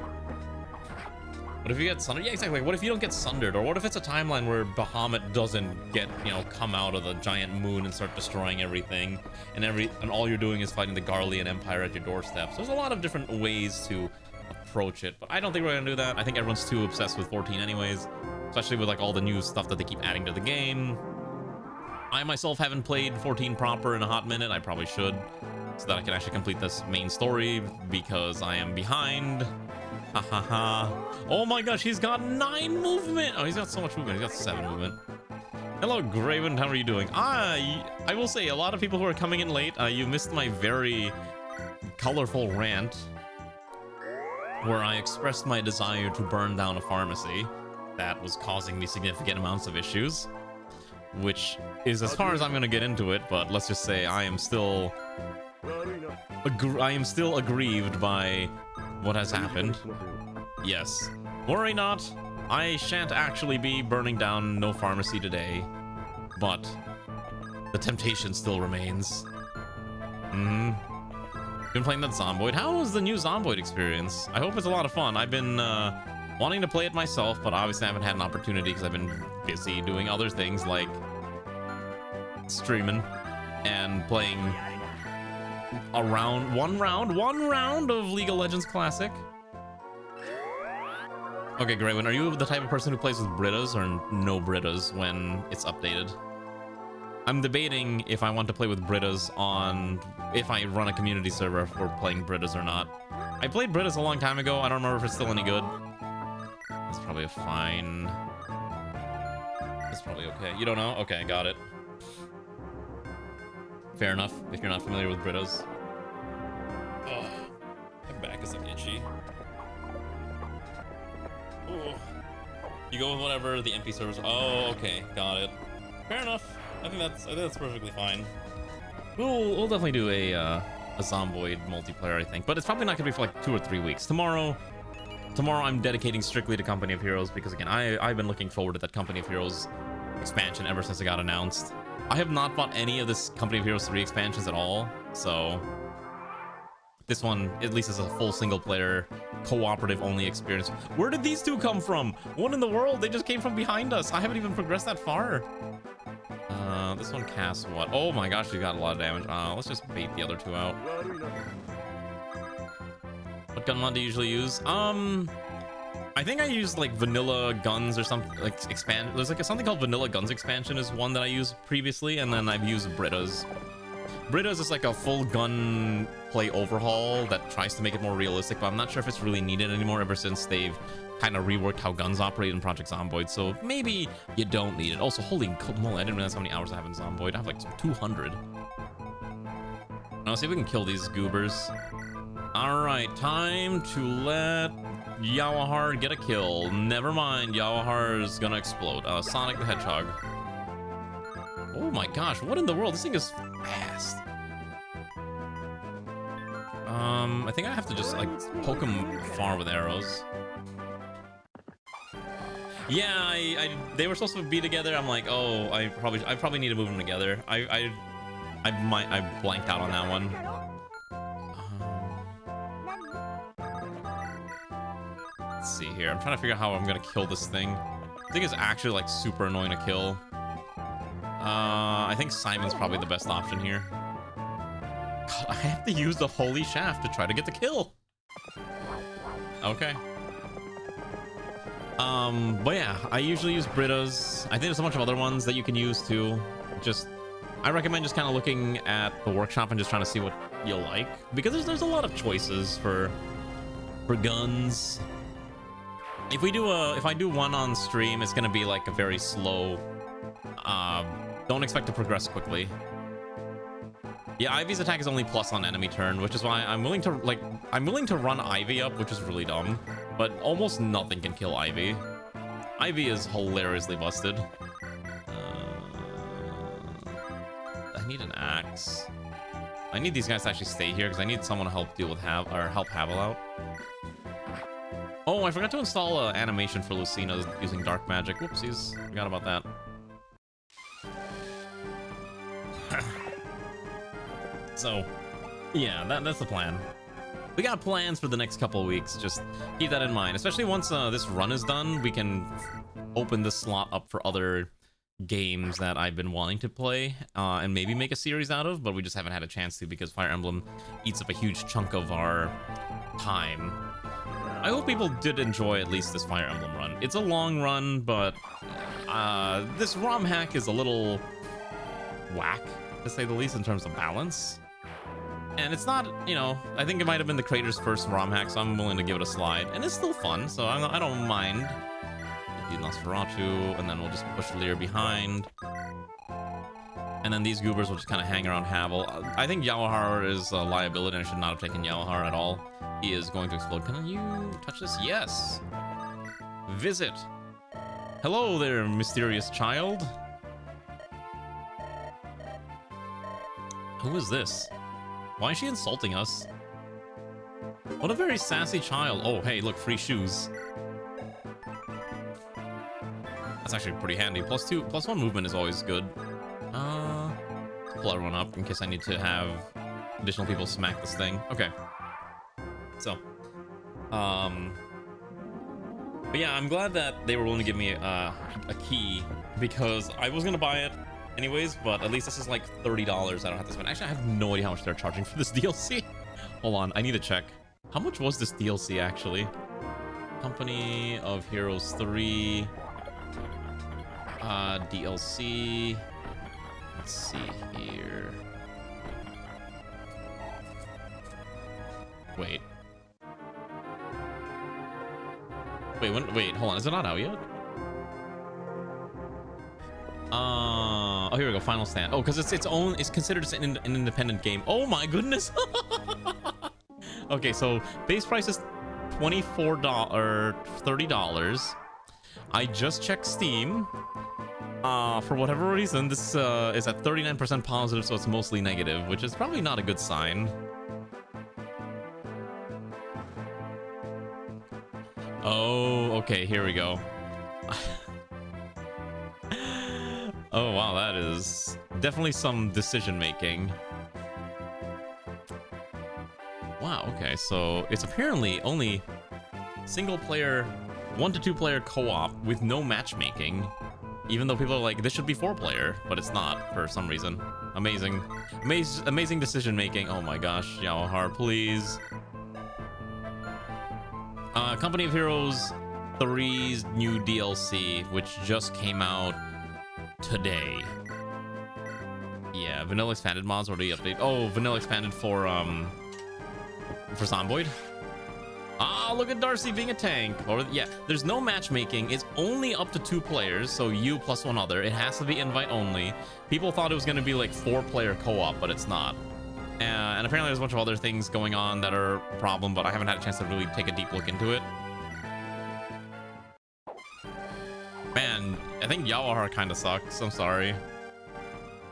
What if you get sundered? Yeah, exactly. What if you don't get sundered? Or what if it's a timeline where Bahamut doesn't get, come out of the giant moon and start destroying everything, and all you're doing is fighting the Garlean Empire at your doorstep? So there's a lot of different ways to approach it, but I don't think we're gonna do that. I think everyone's too obsessed with 14 anyways, especially with like all the new stuff that they keep adding to the game. I myself haven't played 14 proper in a hot minute. I probably should, so that I can actually complete this main story, because I am behind. Ha ha ha. Oh my gosh, he's got 9 movement. Oh, he's got so much movement. He's got 7 movement. Hello, Graven. How are you doing? I will say, a lot of people who are coming in late, you missed my very colorful rant where I expressed my desire to burn down a pharmacy that was causing me significant amounts of issues, which is as far as I'm going to get into it, but let's just say I am still aggrieved by what has happened. Yes. Worry not, I shan't actually be burning down no pharmacy today, but the temptation still remains. Been playing that Zomboid. How was the new Zomboid experience? I hope it's a lot of fun. I've been wanting to play it myself, but obviously I haven't had an opportunity because I've been busy doing other things like streaming and playing one round of League of Legends Classic. Okay, Graywin, are you the type of person who plays with Britas or no Britas when it's updated? I'm debating if I want to play with Britas if I run a community server for playing Britas or not. I played Britas a long time ago. I don't remember if it's still any good. That's probably fine. It's probably okay. You don't know? Okay, got it. Fair enough, if you're not familiar with Britas. Oh, my back is like itchy. Ooh. You go with whatever the MP servers. Oh, okay, got it. Fair enough. I think that's perfectly fine. We'll definitely do a Zomboid multiplayer, I think, but it's probably not gonna be for like 2 or 3 weeks. Tomorrow I'm dedicating strictly to Company of Heroes, because again, I've been looking forward to that Company of Heroes expansion ever since it got announced. I have not bought any of this Company of Heroes 3 expansions at all, so this one at least is a full single-player, cooperative-only experience. Where did these two come from? One in the world, they just came from behind us. I haven't even progressed that far. This one casts what? Oh my gosh, you got a lot of damage. Let's just bait the other two out. What gun mod do you usually use? I think I use like vanilla guns or something, like there's like something called vanilla guns expansion is one that I used previously, and then I've used Britas. Britas is like a full gun play overhaul that tries to make it more realistic, but I'm not sure if it's really needed anymore ever since they've kind of reworked how guns operate in Project Zomboid, so maybe you don't need it. Also, holy moly, I didn't realize how many hours I have in Zomboid. I have like 200. Now, let's see if we can kill these goobers. Alright, time to let Yawahar get a kill. Never mind, Yawahar's gonna explode. Sonic the Hedgehog. Oh my gosh, what in the world? This thing is fast. I think I have to just like poke him far with arrows. Yeah, they were supposed to be together. I'm like, oh, I probably need to move them together. I blanked out on that one. Let's see here. I'm trying to figure out how I'm gonna kill this thing. I think it's actually like super annoying to kill. I think Simon's probably the best option here. God, I have to use the holy shaft to try to get the kill. Okay. But yeah, I usually use Britta's. I think there's a bunch of other ones that you can use too. I recommend just kind of looking at the workshop and just trying to see what you like, because there's a lot of choices for guns. If I do one on stream, it's gonna be like a very slow. Don't expect to progress quickly. Yeah, Ivy's attack is only plus on enemy turn, which is why I'm willing to run Ivy up, which is really dumb. But almost nothing can kill Ivy. Ivy is hilariously busted. I need an axe. I need these guys to actually stay here because I need someone to help deal with help Havel out. Oh, I forgot to install an animation for Lucina using dark magic. Whoopsies, forgot about that. So, yeah, that's the plan. We got plans for the next couple of weeks. Just keep that in mind. Especially once this run is done, we can open this slot up for other games that I've been wanting to play and maybe make a series out of, but we just haven't had a chance to because Fire Emblem eats up a huge chunk of our time. I hope people did enjoy at least this Fire Emblem run. It's a long run, but this ROM hack is a little whack, to say the least, in terms of balance. And it's not, you know, I think it might have been the creator's first ROM hack, so I'm willing to give it a slide. And it's still fun, so I don't mind. Nosferatu, and then we'll just push Lear behind. And then these goobers will just kind of hang around Havel. I think Yawahar is a liability, and I should not have taken Yawahar at all. He is going to explode. Can you touch this? Yes. Visit. Hello there, mysterious child. Who is this? Why is she insulting us? What a very sassy child. Oh, hey, look, free shoes. That's actually pretty handy. +1 movement is always good. Pull everyone up in case I need to have additional people smack this thing. Okay. So, but yeah, I'm glad that they were willing to give me a key because I was gonna buy it anyways, but at least this is like $30 I don't have to spend. Actually, I have no idea how much they're charging for this DLC. Hold on, I need to check. How much was this DLC actually? Company of Heroes 3 DLC. Let's see here. Wait, hold on, is it not out yet? Oh, here we go. Final Stand. Oh, because it's considered an independent game. Oh my goodness. Okay, so base price is $24 or $30. I just checked Steam. For whatever reason, this is at 39% positive, so it's mostly negative, which is probably not a good sign. Oh, okay, here we go. Oh, wow, that is definitely some decision making. Wow, okay, so it's apparently only single player, 1 to 2 player co-op with no matchmaking. Even though people are like, this should be 4-player, but it's not for some reason. Amazing. Amazing decision making. Oh my gosh, Yawahar, please. Company of Heroes 3's new DLC, which just came out today. Yeah, Vanilla Expanded mods already updated. Oh, Vanilla Expanded for Zomboid. Ah, look at Darcy being a tank. Or yeah, there's no matchmaking. It's only up to 2 players, so you plus one other. It has to be invite only. People thought it was going to be like 4-player co-op, but it's not. And apparently there's a bunch of other things going on that are a problem, but I haven't had a chance to really take a deep look into it. Man, I think Yawahar kind of sucks. I'm sorry.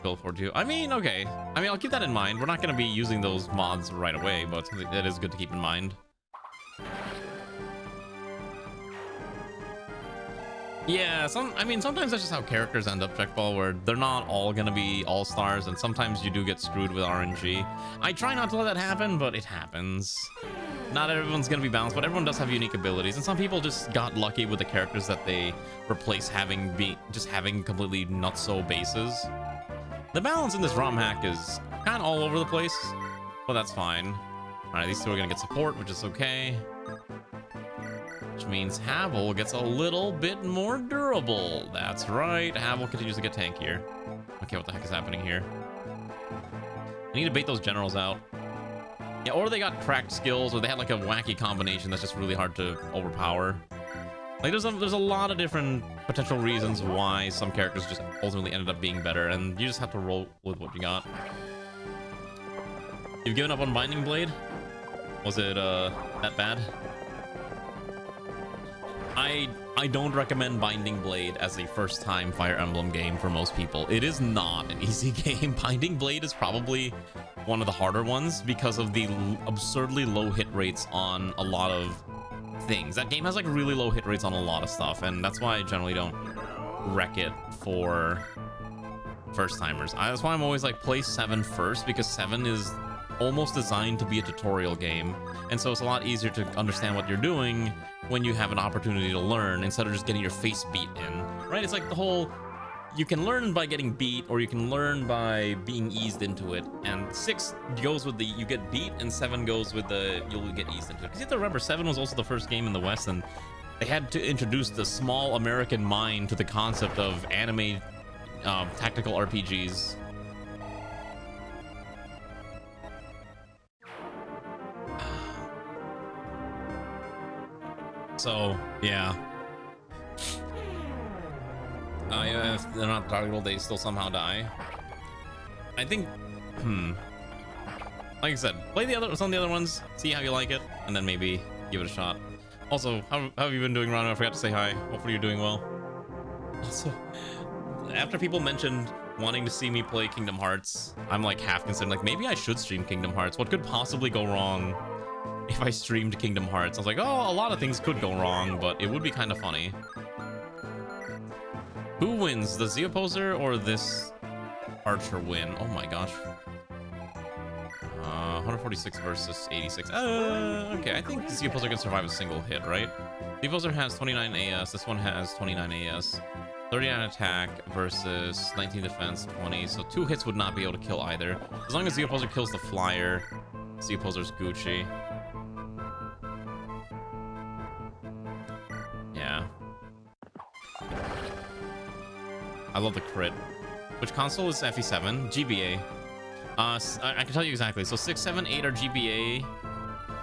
Build for 2. I mean, okay. I mean, I'll keep that in mind. We're not going to be using those mods right away, but it is good to keep in mind. Yeah, I mean, sometimes that's just how characters end up, Checkball, where they're not all gonna be all-stars, and sometimes you do get screwed with RNG. I try not to let that happen, but it happens. not everyone's gonna be balanced, but everyone does have unique abilities, and some people just got lucky with the characters that they replace having completely nutso bases. The balance in this ROM hack is kind of all over the place, but that's fine. All right, these two are gonna get support, which is okay. Which means Havel gets a little bit more durable. That's right, Havel continues to get tankier. Okay, what the heck is happening here? I need to bait those generals out. Yeah, or they got cracked skills, or they had like a wacky combination that's just really hard to overpower. Like there's a lot of different potential reasons why some characters just ultimately ended up being better, and you just have to roll with what you got. You've given up on Binding Blade? Was it that bad? I don't recommend Binding Blade as a first-time Fire Emblem game for most people. It is not an easy game. Binding Blade is probably one of the harder ones because of the absurdly low hit rates on a lot of things. That game has like really low hit rates on a lot of stuff, and that's why I generally don't wreck it for first-timers. That's why I'm always like play 7 first, because 7 is almost designed to be a tutorial game, and so it's a lot easier to understand what you're doing when you have an opportunity to learn instead of just getting your face beat in, right? It's like the whole, you can learn by getting beat, or you can learn by being eased into it, and 6 goes with the you get beat, and 7 goes with the you'll get eased into it. Because you have to remember, 7 was also the first game in the West, and they had to introduce the small American mind to the concept of anime tactical RPGs. So, yeah. Yeah, if they're not targetable, they still somehow die. I think, like I said, play some of the other ones, see how you like it, and then maybe give it a shot. Also, how have you been doing, Ron? I forgot to say hi. Hopefully you're doing well. Also, after people mentioned wanting to see me play Kingdom Hearts, I'm like half considering, like, maybe I should stream Kingdom Hearts. What could possibly go wrong if I streamed Kingdom Hearts? I was like, oh, a lot of things could go wrong, but it would be kind of funny. Who wins, the Z opposer or this archer win? Oh my gosh. 146 versus 86. Okay, I think the Z opposer can survive a single hit, right? The opposer has 29 AS, this one has 29 AS. 39 attack versus 19 defense, 20. So 2 hits would not be able to kill either. As long as the opposer kills the flyer, the opposer's Gucci. Yeah. I love the crit. Which console is FE7? GBA. I can tell you exactly. So 6, 7, 8 are GBA.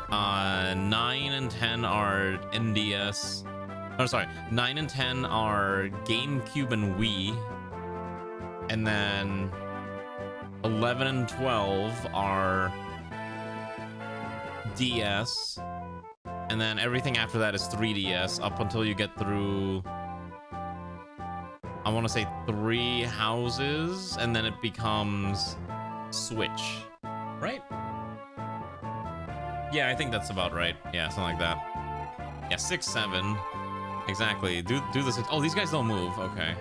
9 and 10 are NDS. Oh, sorry. 9 and 10 are GameCube and Wii. And then 11 and 12 are DS. And then everything after that is 3DS up until you get through, I want to say 3 houses, and then it becomes Switch, right? Yeah, I think that's about right. Yeah, something like that. Yeah, 6, 7. Exactly. Do this. Oh, these guys don't move. Okay.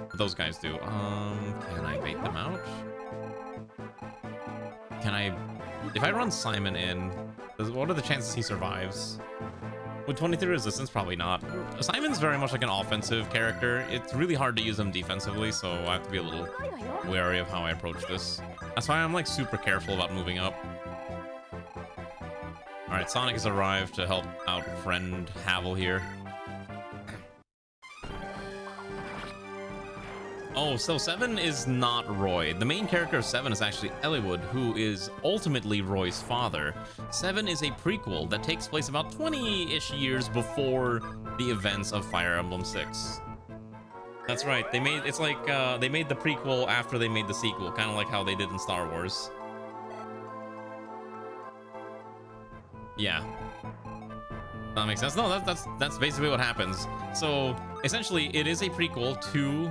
But those guys do. Can I bait them out? Can I... If I run Simon in, what are the chances he survives? With 23 resistance, probably not. Simon's very much like an offensive character. It's really hard to use him defensively, so I have to be a little wary of how I approach this. That's why I'm like super careful about moving up. Alright, Sonic has arrived to help out friend Havel here. Oh, so 7 is not Roy. The main character of 7 is actually Eliwood, who is ultimately Roy's father. 7 is a prequel that takes place about 20-ish years before the events of Fire Emblem 6. That's right. They made it's like they made the prequel after they made the sequel, kind of like how they did in Star Wars. Yeah. That makes sense. No, that's basically what happens. So essentially, it is a prequel to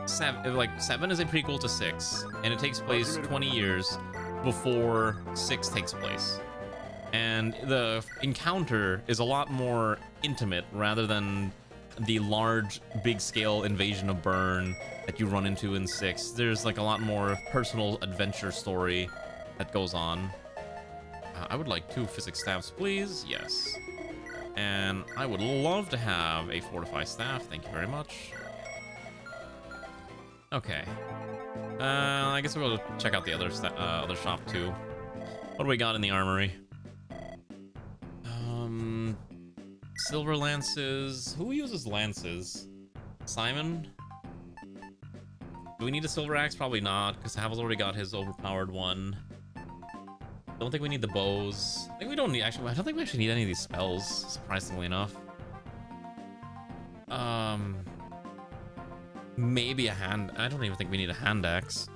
7. Like 7 is a prequel to 6, and it takes place 20 years before 6 takes place. And the encounter is a lot more intimate rather than the large, big-scale invasion of Bern that you run into in 6. There's like a lot more personal adventure story that goes on. I would like 2 physics staffs, please. Yes. And I would love to have a fortify staff. Thank you very much. Okay. I guess we'll go check out the other shop too. What do we got in the armory? Silver lances. Who uses lances? Simon? Do we need a silver axe? Probably not, because Havel's already got his overpowered one. Don't think we need the bows. I think we don't need, actually, I don't think we actually need any of these spells, surprisingly enough. Maybe a hand, I don't even think we need a hand axe.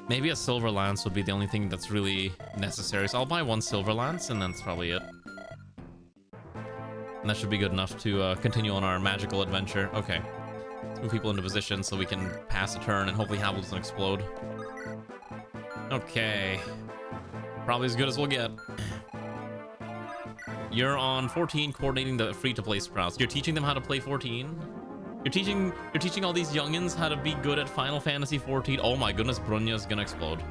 Maybe a silver lance would be the only thing that's really necessary. So I'll buy 1 silver lance and that's probably it. And that should be good enough to continue on our magical adventure. Okay. Let's move people into position so we can pass a turn and hopefully Havel doesn't explode. Okay. Probably as good as we'll get. You're on 14, coordinating the free-to-play sprouts. You're teaching them how to play 14? You're teaching all these youngins how to be good at Final Fantasy 14. Oh my goodness, Brunya's gonna explode.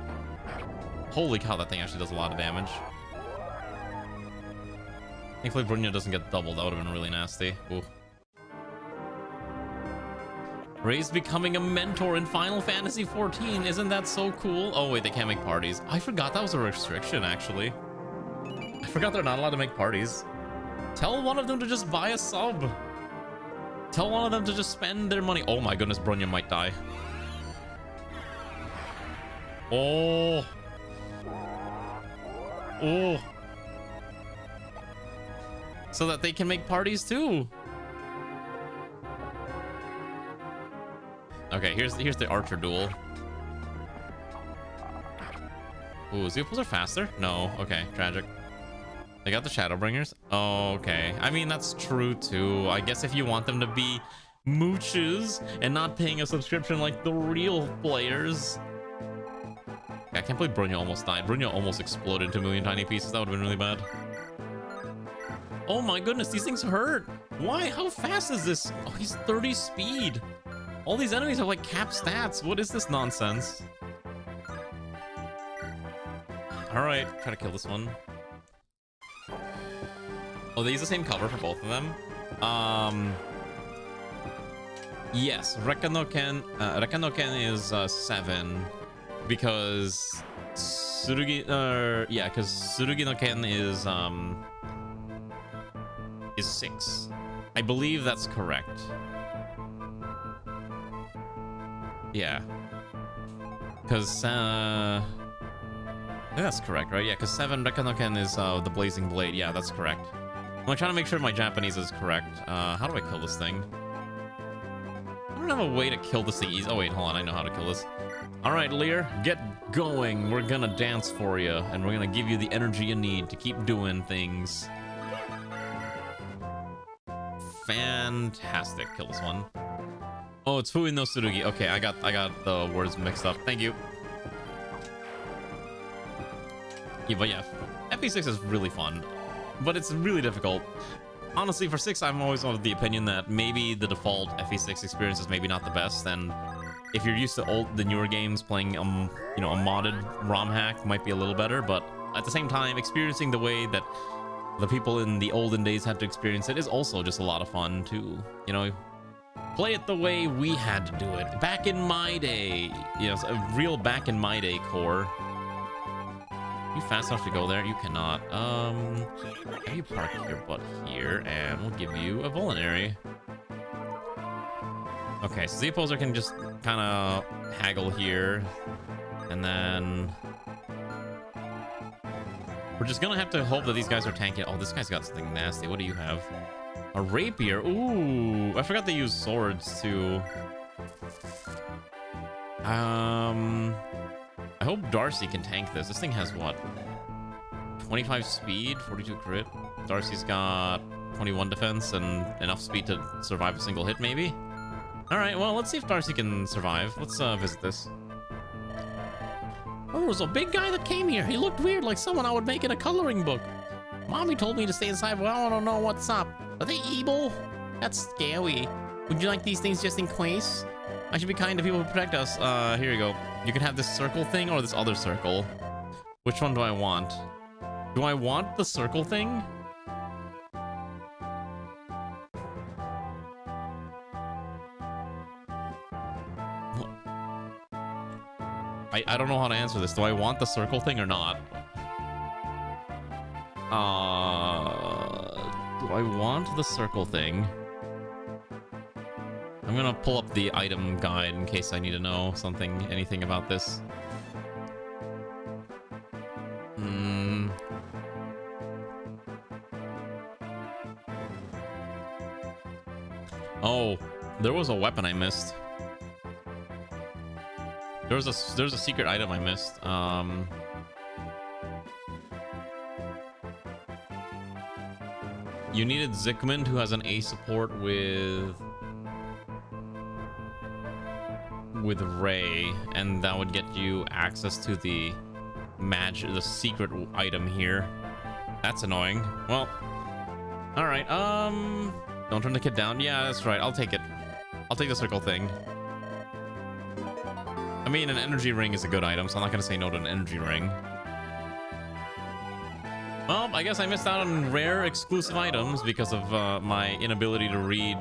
Holy cow, that thing actually does a lot of damage. Thankfully, Brunya doesn't get doubled. That would have been really nasty. Ooh. Ray's becoming a mentor in Final Fantasy 14. Isn't that so cool? Oh, wait, they can't make parties. I forgot that was a restriction, actually. I forgot they're not allowed to make parties. Tell one of them to just buy a sub. Tell one of them to just spend their money. Oh my goodness, Brunya might die. Oh. Oh. So that they can make parties too. Okay, here's the archer duel. Ooh, Zeoples are faster? No, okay, tragic. They got the Shadowbringers? Oh, okay. I mean, that's true too. I guess if you want them to be mooches and not paying a subscription like the real players. I can't believe Brunya almost died. Brunya almost exploded into a million tiny pieces. That would have been really bad. Oh my goodness, these things hurt. Why? How fast is this? Oh, he's 30 speed. All these enemies have like cap stats. What is this nonsense? All right, try to kill this one. Oh, they use the same cover for both of them. Yes, Rekanoken is 7 because Tsurugi, yeah, because Tsurugi no Ken is 6. I believe that's correct. Yeah, because I think that's correct, right? Yeah, because 7 Rekanoken is the Blazing Blade. Yeah, that's correct. I'm trying to make sure my Japanese is correct. How do I kill this thing? I don't have a way to kill this thing easy. Oh wait, hold on, I know how to kill this. All right, Lear, get going. We're gonna dance for you, and we're gonna give you the energy you need to keep doing things. Fantastic. Kill this one. Oh, it's Fui no Tsurugi. Okay, I got the words mixed up. Thank you. Yeah, but yeah, FE6 is really fun, but it's really difficult. Honestly, for 6, I'm always of the opinion that maybe the default FE6 experience is maybe not the best, and if you're used to the newer games, playing you know, a modded ROM hack might be a little better. But at the same time, experiencing the way that the people in the olden days had to experience it is also just a lot of fun too. You know, play it the way we had to do it back in my day. You know, a real back in my day core. You fast enough to go there? You cannot. Have you park your butt here, and we'll give you a Vulnerary. Okay, so the opposer can just kind of haggle here, and then we're just gonna have to hope that these guys are tanking. Oh, this guy's got something nasty. What do you have? A rapier. Ooh, I forgot they use swords too. I hope Darcy can tank this. This thing has what? 25 speed, 42 crit. Darcy's got 21 defense and enough speed to survive a single hit, maybe? Alright, well, let's see if Darcy can survive. Let's visit this. Oh, there's a big guy that came here. He looked weird, like someone I would make in a coloring book. Mommy told me to stay inside, but I don't know what's up. Are they evil? That's scary. Would you like these things just in case? I should be kind to people who protect us. Here you go. You can have this circle thing or this other circle. Which one do I want? Do I want the circle thing? I don't know how to answer this. Do I want the circle thing or not? Do I want the circle thing? I'm gonna pull up the item guide in case I need to know anything about this. Oh, there was a weapon I missed. There's a secret item I missed. You needed Zikmund, who has an A support with Ray, and that would get you access to the secret item here. That's annoying. Well, all right. Don't turn the kid down. Yeah, that's right. I'll take it. I'll take the circle thing. I mean, an energy ring is a good item, so I'm not gonna say no to an energy ring. Well, I guess I missed out on rare exclusive items because of my inability to read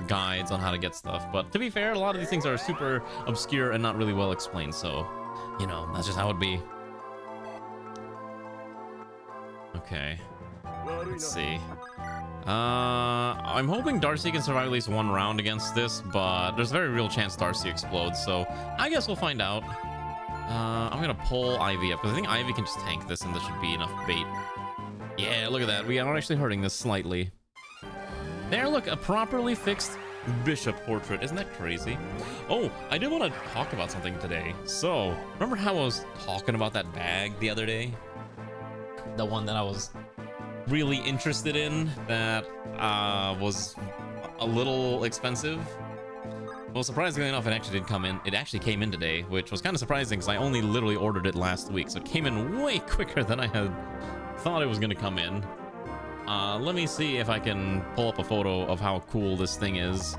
guides on how to get stuff. But to be fair, a lot of these things are super obscure and not really well explained, so, you know, that's just how it be. Okay. Let's see. I'm hoping Darcy can survive at least one round against this, but there's a very real chance Darcy explodes, so I guess we'll find out. I'm gonna pull Ivy up, because I think Ivy can just tank this and there should be enough bait. Yeah, look at that. We are actually hurting this slightly. There, look, a properly fixed bishop portrait. Isn't that crazy? Oh, I did want to talk about something today. So, remember how I was talking about that bag the other day? The one that I was really interested in that was a little expensive? Well, surprisingly enough, it actually did come in. It actually came in today, which was kind of surprising because I only literally ordered it last week. So it came in way quicker than I had thought it was going to come in. Let me see if I can pull up a photo of how cool this thing is.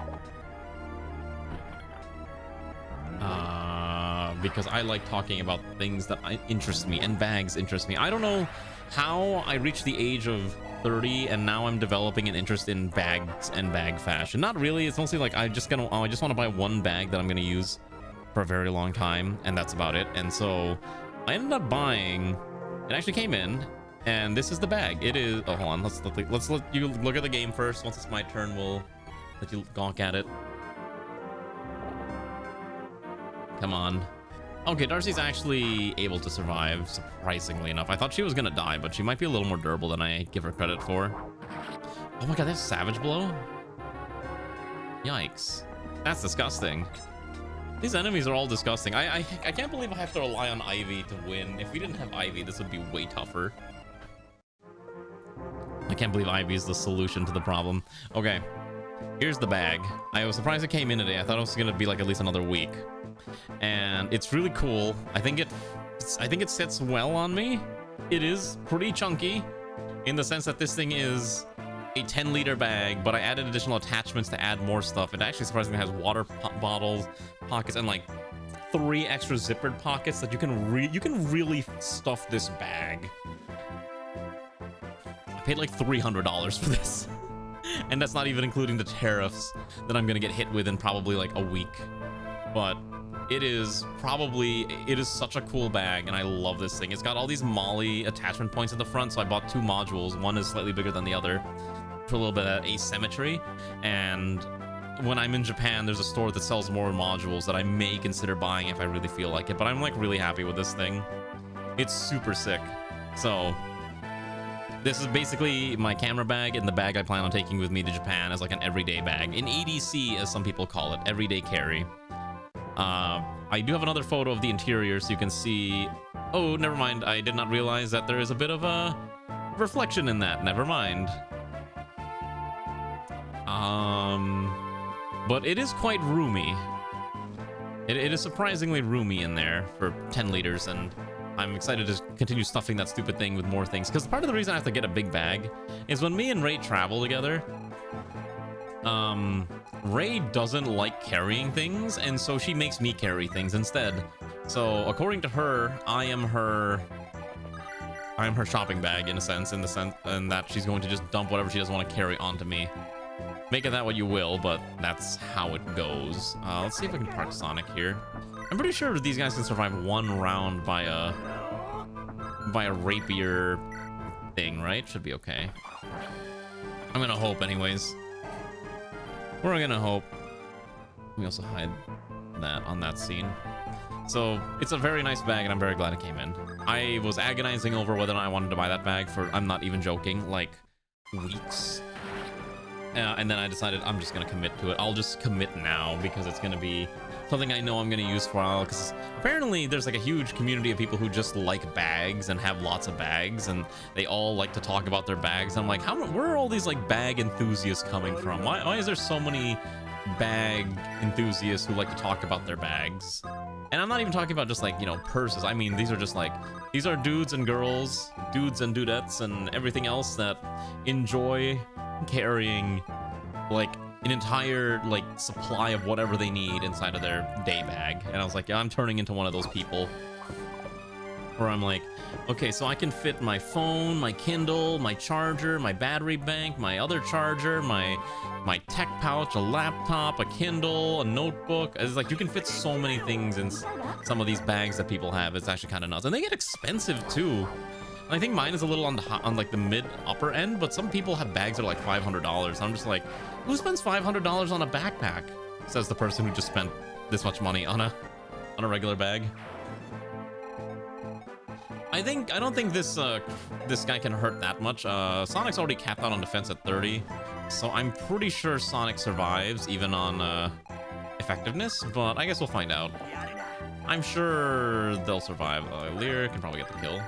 Because I like talking about things that interest me, and bags interest me. I don't know how I reached the age of 30 and now I'm developing an interest in bags and bag fashion. Not really. It's mostly like I just want to buy one bag that I'm going to use for a very long time, and that's about it. And so I ended up buying. It actually came in. And this is the bag. It is. Oh, hold on. Let's let you look at the game first. Once it's my turn, we'll let you gawk at it. Come on. Okay, Darcy's actually able to survive, surprisingly enough. I thought she was gonna die, but she might be a little more durable than I give her credit for. Oh my god, that's Savage Blow? Yikes. That's disgusting. These enemies are all disgusting. I can't believe I have to rely on Ivy to win. If we didn't have Ivy, this would be way tougher. I can't believe Ivy is the solution to the problem. Okay, here's the bag. I was surprised it came in today. I thought it was gonna be like at least another week. And it's really cool. I think it sits well on me. It is pretty chunky in the sense that this thing is a 10-liter bag, but I added additional attachments to add more stuff. It actually surprisingly has water bottles, pockets, and like 3 extra zippered pockets that you can really stuff this bag. I paid like $300 for this. And that's not even including the tariffs that I'm gonna get hit with in probably like a week. But it is such a cool bag, and I love this thing. It's got all these Molly attachment points in the front, so I bought 2 modules. One is slightly bigger than the other for a little bit of asymmetry. And when I'm in Japan, there's a store that sells more modules that I may consider buying if I really feel like it. But I'm like really happy with this thing. It's super sick. So this is basically my camera bag and the bag I plan on taking with me to Japan as like an everyday bag. An EDC, as some people call it, everyday carry. I do have another photo of the interior so you can see. Oh, never mind. I did not realize that there is a bit of a reflection in that. Never mind. But it is quite roomy. It is surprisingly roomy in there for 10 liters, and I'm excited to continue stuffing that stupid thing with more things. Because part of the reason I have to get a big bag is when me and Ray travel together, Ray doesn't like carrying things, and so she makes me carry things instead. So according to her, I am her I'm her shopping bag in a sense, in that she's going to just dump whatever she doesn't want to carry onto me. Make it that what you will, but that's how it goes. Let's see if I can park Sonic here. I'm pretty sure these guys can survive one round by a rapier thing, right? Should be okay. I'm gonna hope anyways. We're gonna hope. We also hide that on that scene. So it's a very nice bag and I'm very glad it came in. I was agonizing over whether or not I wanted to buy that bag for, I'm not even joking, like weeks. And then I decided I'm just gonna commit to it. I'll just commit now because it's gonna be something I know I'm gonna use for a while, because apparently there's like a huge community of people who just like bags and have lots of bags, and they all like to talk about their bags. I'm like, where are all these like bag enthusiasts coming from? Why is there so many bag enthusiasts who like to talk about their bags? And I'm not even talking about just like, you know, purses. I mean, these are just like, these are dudes and girls, dudes and dudettes, and everything else that enjoy carrying like an entire like supply of whatever they need inside of their day bag. And I was like, yeah, I'm turning into one of those people where I'm like, okay, so I can fit my phone, my Kindle, my charger, my battery bank, my other charger, my tech pouch, a laptop, a Kindle, a notebook. It's like you can fit so many things in some of these bags that people have. It's actually kind of nuts, and they get expensive too. I think mine is a little on like the mid upper end, but some people have bags that are like $500. I'm just like, who spends $500 on a backpack? Says the person who just spent this much money on a regular bag. I don't think this guy can hurt that much. Sonic's already capped out on defense at 30, so I'm pretty sure Sonic survives even on effectiveness, but I guess we'll find out. I'm sure they'll survive. Lear can probably get the kill.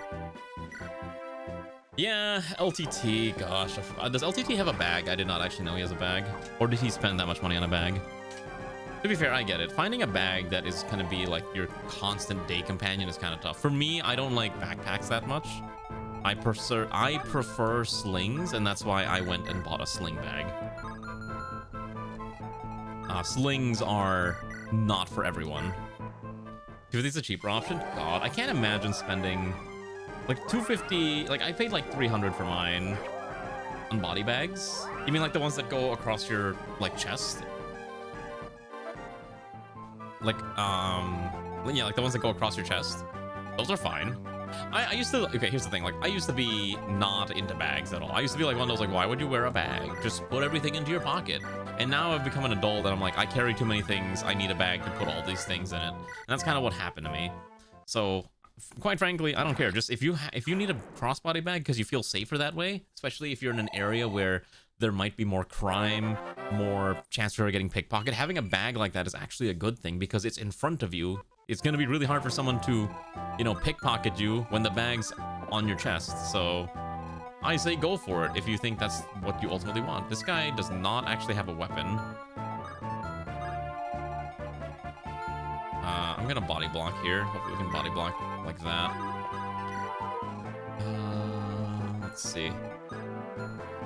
Yeah, LTT, gosh. Does LTT have a bag? I did not actually know he has a bag. Or did he spend that much money on a bag? To be fair, I get it. Finding a bag that is going to be like your constant day companion is kind of tough. For me, I don't like backpacks that much. I prefer slings, and that's why I went and bought a sling bag. Slings are not for everyone. If it's a cheaper option, God, I can't imagine spending like $250. Like I paid like $300 for mine on body bags. You mean like the ones that go across your like chest? Like yeah, like the ones that go across your chest. Those are fine. I used to, okay, here's the thing, like I used to be not into bags at all. I used to be like one of those like, why would you wear a bag? Just put everything into your pocket. And now I've become an adult and I'm like, I carry too many things. I need a bag to put all these things in it. And that's kind of what happened to me. So quite frankly, I don't care. Just if you need a crossbody bag because you feel safer that way, especially if you're in an area where there might be more crime, more chance for getting pickpocketed, having a bag like that is actually a good thing because it's in front of you. It's going to be really hard for someone to, you know, pickpocket you when the bag's on your chest. So I say go for it if you think that's what you ultimately want. This guy does not actually have a weapon. I'm going to body block here. Hopefully we can body block like that. Let's see.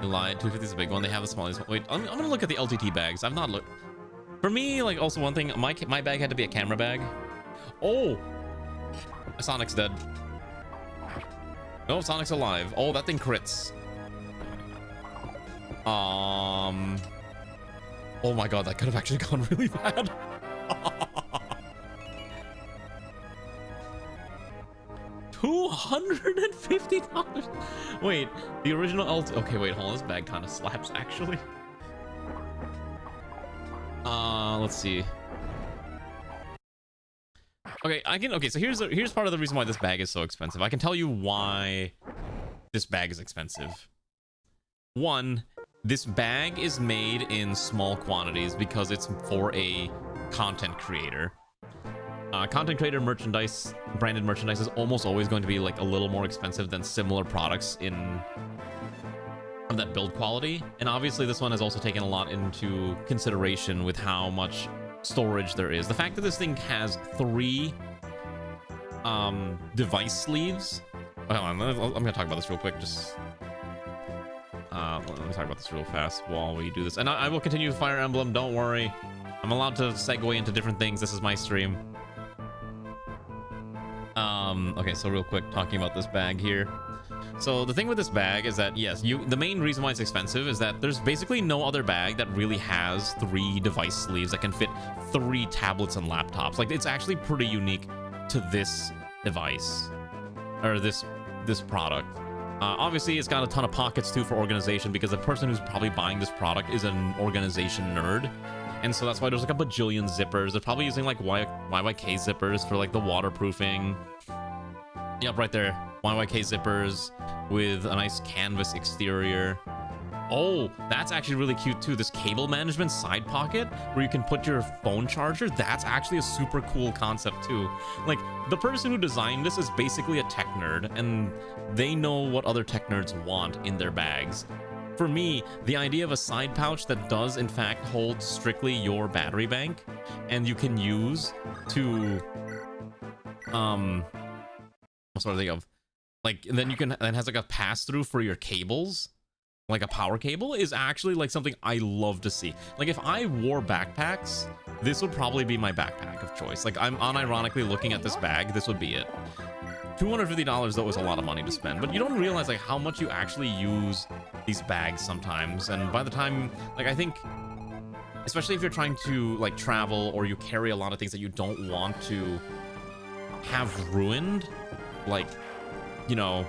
You lied. 250 is a big one. They have the smallest one. Wait, I'm going to look at the LTT bags. I've not looked. For me, like, also one thing, my bag had to be a camera bag. Oh! Sonic's dead. No, Sonic's alive. Oh, that thing crits. Oh my god, that could have actually gone really bad. $250? Wait, the original LT. Okay, wait, hold on. This bag kind of slaps, actually. Let's see. Okay, so here's part of the reason why this bag is so expensive. I can tell you why this bag is expensive. One, this bag is made in small quantities because it's for a content creator. Content creator merchandise, branded merchandise, is almost always going to be like a little more expensive than similar products of that build quality. And obviously this one has also taken a lot into consideration with how much storage there is. The fact that this thing has 3 device sleeves. Hold on, I'm gonna talk about this real quick. Just let me talk about this real fast while we do this. And I will continue Fire Emblem, don't worry. I'm allowed to segue into different things. This is my stream. Okay, so real quick, talking about this bag here. So the thing with this bag is that, yes, the main reason why it's expensive is that there's basically no other bag that really has 3 device sleeves that can fit 3 tablets and laptops. Like, it's actually pretty unique to this device, or this product. Obviously, it's got a ton of pockets too for organization, because the person who's probably buying this product is an organization nerd. And so that's why there's like a bajillion zippers. They're probably using like YYK zippers for like the waterproofing. Yep, right there. YYK zippers with a nice canvas exterior. Oh, that's actually really cute too. This cable management side pocket where you can put your phone charger. That's actually a super cool concept too. Like, the person who designed this is basically a tech nerd, and they know what other tech nerds want in their bags. For me, the idea of a side pouch that does in fact hold strictly your battery bank, and you can use to what sort of thing of, like, and then you can, and has like a pass through for your cables, like a power cable, is actually like something I love to see. Like, if I wore backpacks, this would probably be my backpack of choice. Like, I'm unironically looking at this bag, this would be it. $250 though is a lot of money to spend, but you don't realize like how much you actually use these bags sometimes. And by the time, like, I think, especially if you're trying to like travel, or you carry a lot of things that you don't want to have ruined, like, you know,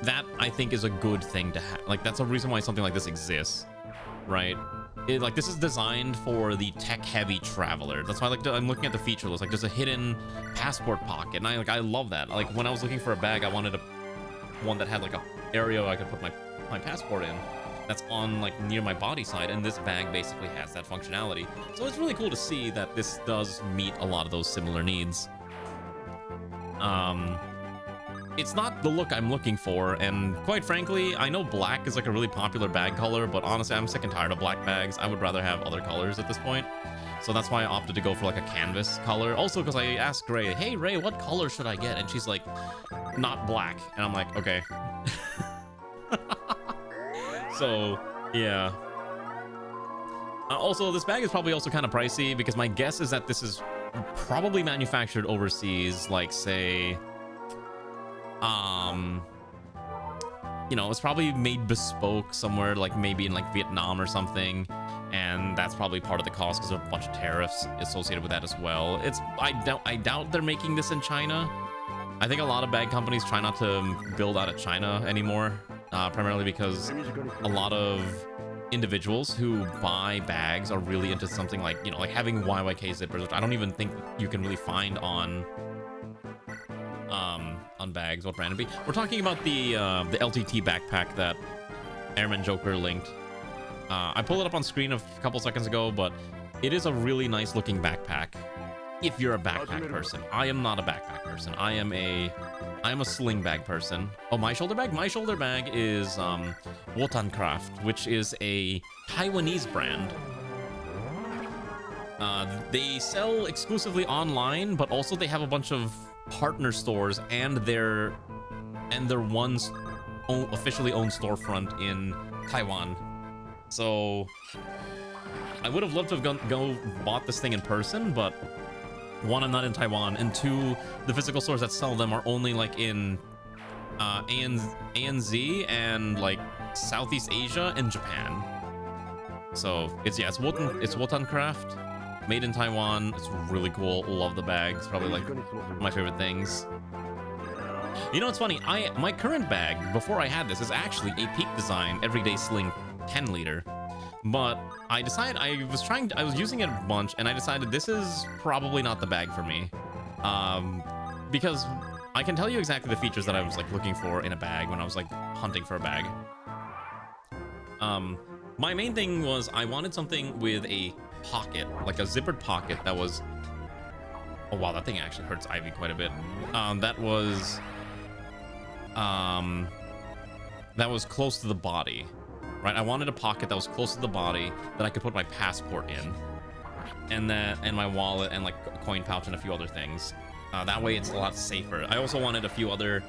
that I think is a good thing to have. Like, that's a reason why something like this exists, right? Like, this is designed for the tech-heavy traveler. That's why I'm looking at the feature list. Like, there's a hidden passport pocket, and I love that. Like, when I was looking for a bag, I wanted one that had like a area I could put my passport in. That's on like near my body side, and this bag basically has that functionality. So it's really cool to see that this does meet a lot of those similar needs. It's not the look I'm looking for, and quite frankly, I know black is like a really popular bag color, but honestly, I'm sick and tired of black bags. I would rather have other colors at this point. So that's why I opted to go for like a canvas color. Also, because I asked Ray, hey Ray, what color should I get? And she's like, not black. And I'm like, okay. So, yeah. Also, this bag is probably also kind of pricey, because my guess is that this is probably manufactured overseas, like, say, you know, it's probably made bespoke somewhere, like maybe in like Vietnam or something, and that's probably part of the cost because there's a bunch of tariffs associated with that as well. I doubt they're making this in China. I think a lot of bag companies try not to build out of China anymore, primarily because a lot of individuals who buy bags are really into something like, you know, like having YYK zippers, which I don't even think you can really find on bags. What brand it be? We're talking about the LTT backpack that Airman Joker linked. I pulled it up on screen a couple seconds ago, but it is a really nice looking backpack if you're a backpack person. I am not a backpack person. I am a sling bag person. Oh, my shoulder bag? My shoulder bag is Wotancraft, which is a Taiwanese brand. They sell exclusively online, but also they have a bunch of partner stores and their one officially owned storefront in Taiwan. So I would have loved to have bought this thing in person, but one, I'm not in Taiwan, and two, the physical stores that sell them are only like in ANZ and like Southeast Asia and Japan. So it's Wotancraft, made in Taiwan. It's really cool. Love the bag. It's probably like my favorite things. You know, it's funny, my current bag before I had this is actually a Peak Design Everyday Sling 10 liter. But I decided I was using it a bunch, and I decided this is probably not the bag for me. Because I can tell you exactly the features that I was like looking for in a bag when I was like hunting for a bag. My main thing was I wanted something with a pocket, like a zippered pocket that was, oh wow, that thing actually hurts Ivy quite a bit. That was close to the body. Right, I wanted a pocket that was close to the body that I could put my passport in, and my wallet and like a coin pouch and a few other things. That way it's a lot safer. I also wanted a few other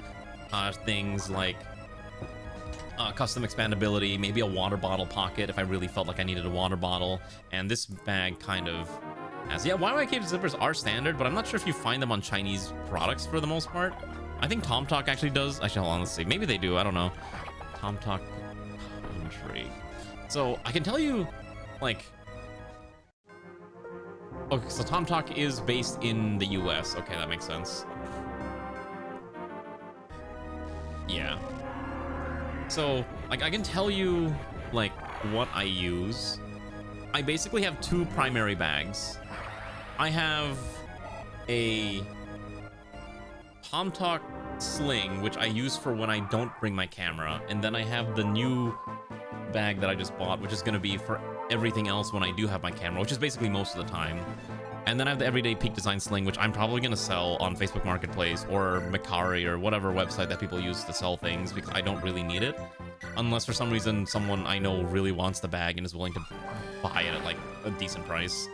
things like custom expandability, maybe a water bottle pocket if I really felt like I needed a water bottle. And this bag kind of has, yeah, YYK zippers are standard, but I'm not sure if you find them on Chinese products for the most part. I think TomTalk actually does. Actually, hold on, let's see. Maybe they do. I don't know. TomTalk country. So I can tell you, like, okay, so TomTalk is based in the US. Okay, that makes sense. Yeah. So, like, I can tell you, like, what I use. I basically have two primary bags. I have a TomTalk sling, which I use for when I don't bring my camera, and then I have the new bag that I just bought, which is going to be for everything else when I do have my camera, which is basically most of the time. And then I have the everyday Peak Design sling, which I'm probably going to sell on Facebook Marketplace or Mercari or whatever website that people use to sell things, because I don't really need it. Unless for some reason someone I know really wants the bag and is willing to buy it at like a decent price.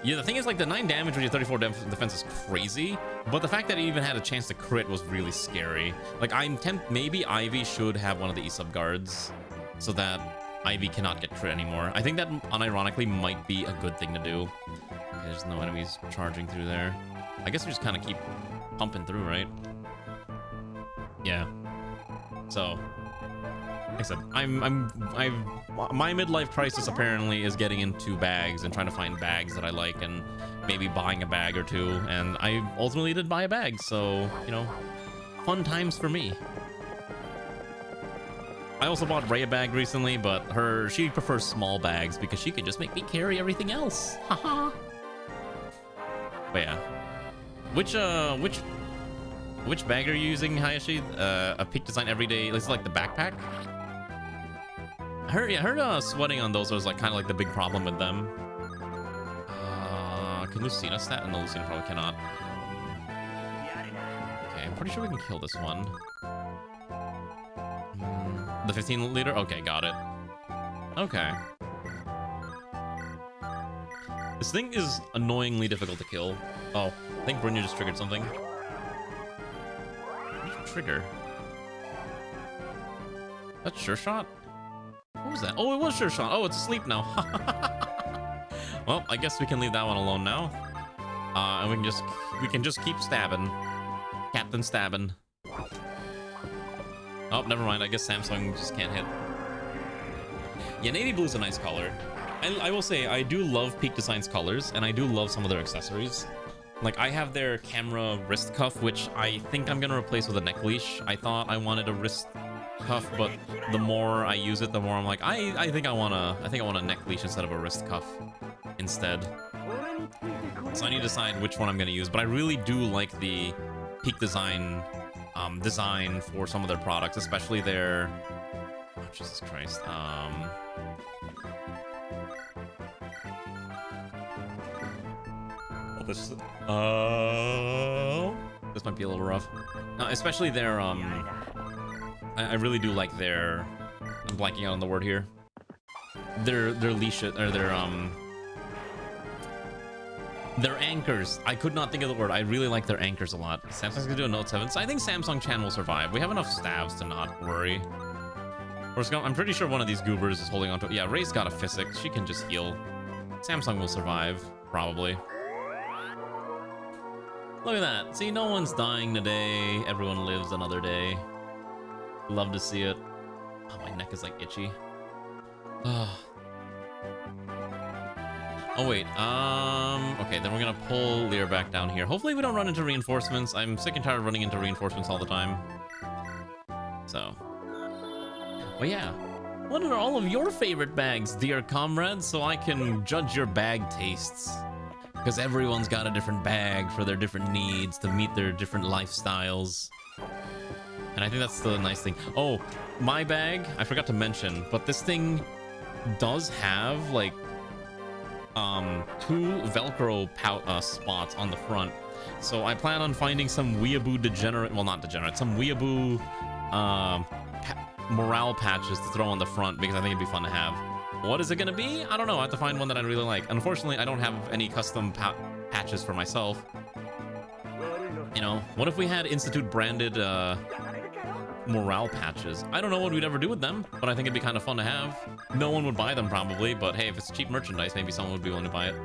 Yeah, the thing is, like, the 9 damage with your 34 defense is crazy, but the fact that it even had a chance to crit was really scary. Like, I'm tempted, maybe Ivy should have one of the E-sub guards so that Ivy cannot get crit anymore. I think that unironically might be a good thing to do. Okay, there's no enemies charging through there. I guess we just kind of keep pumping through, right? Yeah. So, like I said, my midlife crisis apparently is getting into bags and trying to find bags that I like and maybe buying a bag or two. And I ultimately did buy a bag, so, you know, fun times for me. I also bought Ray a bag recently, but she prefers small bags because she can just make me carry everything else. Haha. But yeah, which bag are you using, Hayashi? A Peak Design Everyday. It's like the backpack. I heard sweating on those was like kind of like the big problem with them. Can Lucina stat? No, Lucina probably cannot. Okay, I'm pretty sure we can kill this one. The 15 liter? Okay, got it. Okay. This thing is annoyingly difficult to kill. Oh, I think Brynja just triggered something. What did you trigger? That's Sure Shot? What was that? Oh, it was Sure Shot. Oh, it's asleep now. Well, I guess we can leave that one alone now. And we can just keep stabbing. Captain stabbing. Oh, never mind. I guess Samsung just can't hit. Yeah, navy blue is a nice color. I will say, I do love Peak Design's colors, and I do love some of their accessories. Like, I have their camera wrist cuff, which I think I'm gonna replace with a neck leash. I thought I wanted a wrist cuff, but the more I use it, the more I'm like, I think I want a neck leash instead of a wrist cuff instead. So I need to decide which one I'm gonna use, but I really do like the Peak Design design for some of their products, especially their, oh, Jesus Christ, this might be a little rough. Especially their I really do like their, I'm blanking out on the word here, their leash, or their anchors. I could not think of the word. I really like their anchors a lot. Samsung's gonna do a Note 7, so I think Samsung Chan will survive. We have enough stabs to not worry. I'm pretty sure one of these goobers is holding on to it. Yeah, Ray's got a physics. She can just heal. Samsung will survive, probably. Look at that. See, no one's dying today. Everyone lives another day. Love to see it. Oh, my neck is like itchy. Oh wait, okay, then we're gonna pull Lear back down here. Hopefully we don't run into reinforcements. I'm sick and tired of running into reinforcements all the time. So, well, yeah. What are all of your favorite bags, dear comrades, so I can judge your bag tastes? Because everyone's got a different bag for their different needs to meet their different lifestyles. And I think that's the nice thing. Oh, my bag, I forgot to mention, but this thing does have, like, 2 Velcro spots on the front. So I plan on finding some weeaboo degenerate, well, not degenerate, some weeaboo morale patches to throw on the front, because I think it'd be fun to have. What is it gonna be? I don't know. I have to find one that I really like. Unfortunately, I don't have any custom patches for myself. You know, what if we had Institute branded morale patches? I don't know what we'd ever do with them, but I think it'd be kind of fun to have. No one would buy them probably, but hey, if it's cheap merchandise, maybe someone would be willing to buy it.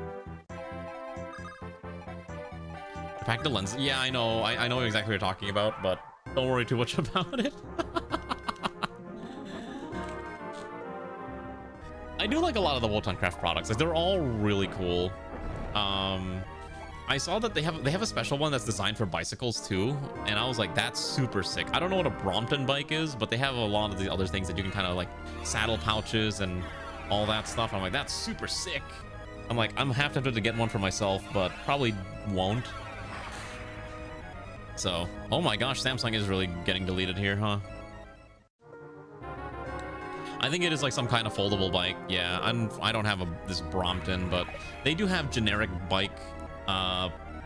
backpack the lens. Yeah, I know. I know exactly what you're talking about, but don't worry too much about it. I do like a lot of the Wotan Craft products. Like, they're all really cool. I saw that they have a special one that's designed for bicycles too, and I was like, that's super sick. I don't know what a Brompton bike is, but they have a lot of the other things that you can kind of like saddle pouches and all that stuff. I'm like, that's super sick. I'm like, I'm half tempted to get one for myself, but probably won't. So, oh my gosh, Samsung is really getting deleted here, huh? I think it is like some kind of foldable bike. Yeah, I don't have this Brompton, but they do have generic bike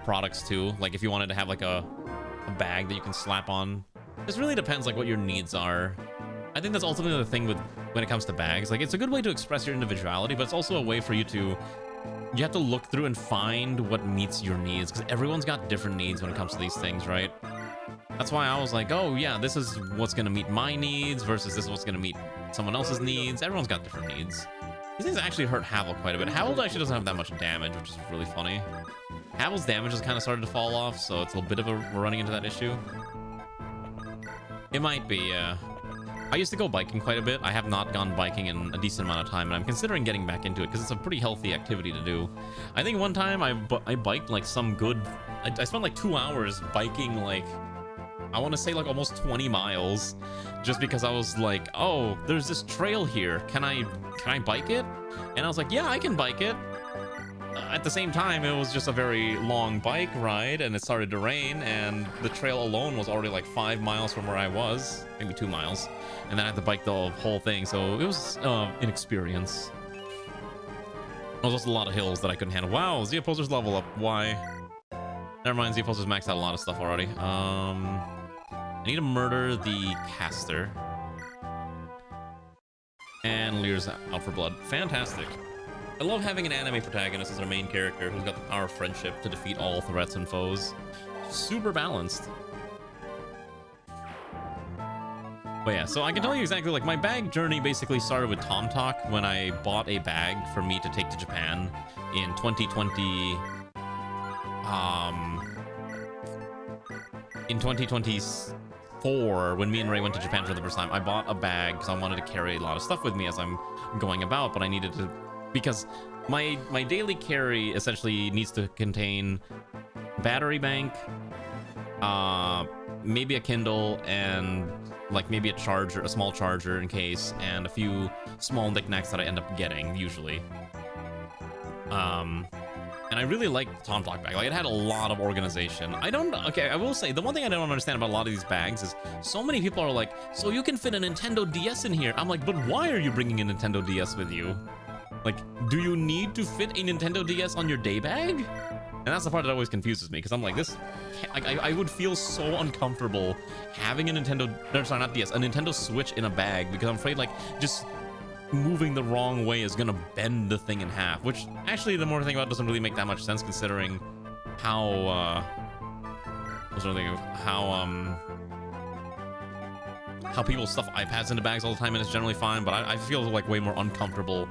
products too. Like if you wanted to have like a bag that you can slap on. This really depends like what your needs are. I think that's ultimately the thing with when it comes to bags. Like it's a good way to express your individuality, but it's also a way for you to have to look through and find what meets your needs, because everyone's got different needs when it comes to these things, right? That's why I was like, oh yeah, this is what's gonna meet my needs versus this is what's gonna meet someone else's needs. Everyone's got different needs. These things actually hurt Havel quite a bit. Havel actually doesn't have that much damage, which is really funny. Havel's damage has kind of started to fall off, so it's a little bit of we're running into that issue. It might be, yeah. I used to go biking quite a bit. I have not gone biking in a decent amount of time, and I'm considering getting back into it because it's a pretty healthy activity to do. I think one time I biked like some good... I spent like 2 hours biking like... I want to say like almost 20 miles just because I was like, oh, there's this trail here. Can I bike it? And I was like, yeah, I can bike it. At the same time, it was just a very long bike ride and it started to rain and the trail alone was already like 5 miles from where I was, maybe 2 miles. And then I had to bike the whole thing. So it was an experience. There was also a lot of hills that I couldn't handle. Wow, Z Opposer's level up. Why? Never mind, Z Opposer's maxed out a lot of stuff already. I need to murder the caster. And Lear's out for blood. Fantastic. I love having an anime protagonist as our main character who's got the power of friendship to defeat all threats and foes. Super balanced. But yeah, so I can tell you exactly, like, my bag journey basically started with TomTalk when I bought a bag for me to take to Japan in 2020. In 2024, when me and Ray went to Japan for the first time, I bought a bag because I wanted to carry a lot of stuff with me as I'm going about, but I needed to, because my daily carry essentially needs to contain battery bank, maybe a Kindle, and like maybe a charger, a small charger in case, and a few small knickknacks that I end up getting usually. And I really like the TomTalk bag. Like, it had a lot of organization. Okay, I will say, the one thing I don't understand about a lot of these bags is so many people are like, so you can fit a Nintendo DS in here. I'm like, but why are you bringing a Nintendo DS with you? Like, do you need to fit a Nintendo DS on your day bag? And that's the part that always confuses me, because I'm like, this... I would feel so uncomfortable having a Nintendo... No, sorry, not DS. A Nintendo Switch in a bag, because I'm afraid, like, just moving the wrong way is gonna bend the thing in half, which actually the more I think about it doesn't really make that much sense considering how how people stuff iPads into bags all the time and it's generally fine, but I feel like way more uncomfortable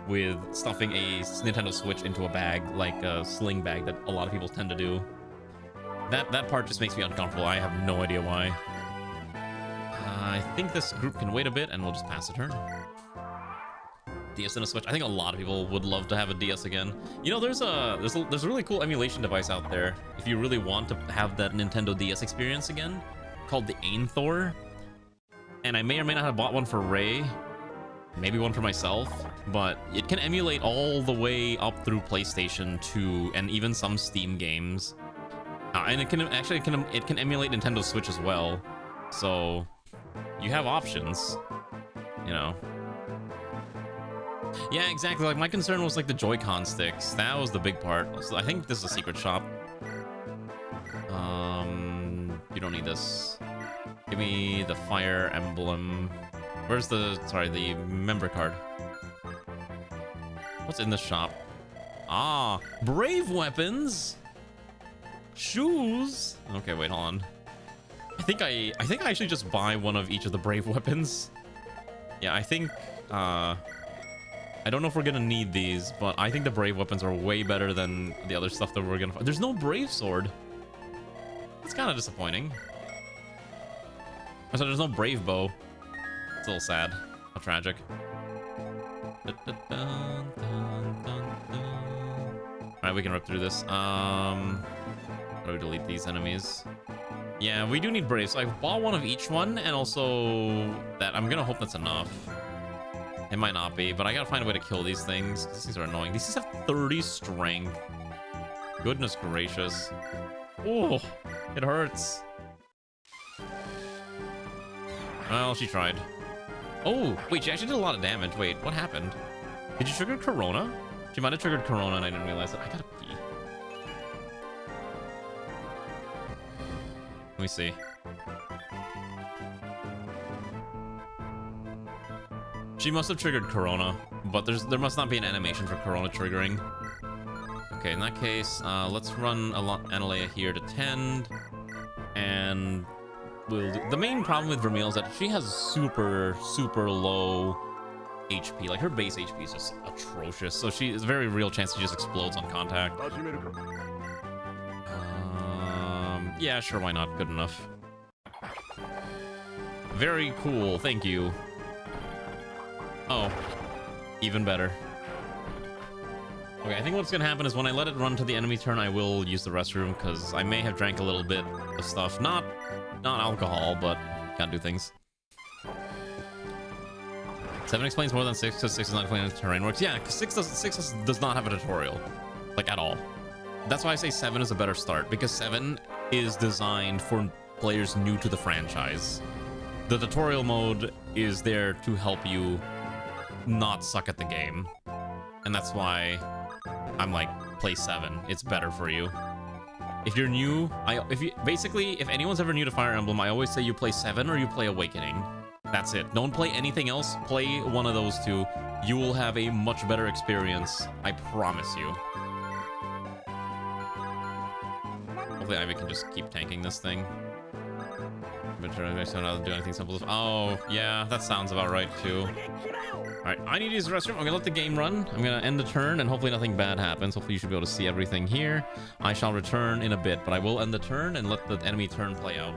with stuffing a Nintendo Switch into a bag like a sling bag that a lot of people tend to do. That part just makes me uncomfortable. I have no idea why. I think this group can wait a bit and we'll just pass a turn. DS and a Switch. I think a lot of people would love to have a DS again. You know, there's a really cool emulation device out there if you really want to have that Nintendo DS experience again, called the Ainthor. And I may or may not have bought one for Ray, maybe one for myself, but it can emulate all the way up through PlayStation 2 and even some Steam games. And it can emulate Nintendo Switch as well. So you have options, you know. Yeah, exactly. Like, my concern was like the Joy-Con sticks. That was the big part. So I think this is a secret shop. You don't need this. Give me the fire emblem. Where's the member card? What's in the shop? Ah, brave weapons. Shoes. Okay, wait, hold on. I think I actually just buy one of each of the brave weapons. Yeah, I think I don't know if we're gonna need these, but I think the brave weapons are way better than the other stuff that we're gonna find. There's no brave sword. It's kind of disappointing. So there's no brave bow. It's a little sad. How tragic. Alright, we can rip through this. How do we delete these enemies? Yeah, we do need braves. So I bought one of each one, and also that. I'm gonna hope that's enough. It might not be, but I gotta find a way to kill these things. These things are annoying. These things have 30 strength. Goodness gracious. Oh, it hurts. Well, she tried. Oh, wait, she actually did a lot of damage. Wait, what happened? Did you trigger Corona? She might have triggered Corona and I didn't realize it. I gotta pee. Let me see. She must have triggered Corona, but there must not be an animation for Corona triggering. Okay, in that case, let's run Analea here to tend, and we'll do. The main problem with Vermeil is that she has super low HP. Like, her base HP is just atrocious, so there's a very real chance she just explodes on contact. Yeah, sure, why not? Good enough. Very cool, thank you. Oh, even better. Okay, I think what's gonna happen is when I let it run to the enemy turn, I will use the restroom, because I may have drank a little bit of stuff. Not alcohol, but gotta do things. 7 explains more than 6, because 6 is not explaining how the terrain works. Yeah, because 6 does not have a tutorial. Like, at all. That's why I say 7 is a better start, because 7 is designed for players new to the franchise. The tutorial mode is there to help you not suck at the game. And that's why I'm like, play 7. It's better for you. If you're new, if anyone's ever new to Fire Emblem, I always say you play 7 or you play Awakening. That's it. Don't play anything else. Play one of those two. You will have a much better experience. I promise you. Hopefully Ivy can just keep tanking this thing. But I don't do anything simple. Oh, yeah, that sounds about right, too. Alright, I need to use the restroom. I'm gonna let the game run. I'm gonna end the turn, and hopefully nothing bad happens. Hopefully you should be able to see everything here. I shall return in a bit, but I will end the turn and let the enemy turn play out.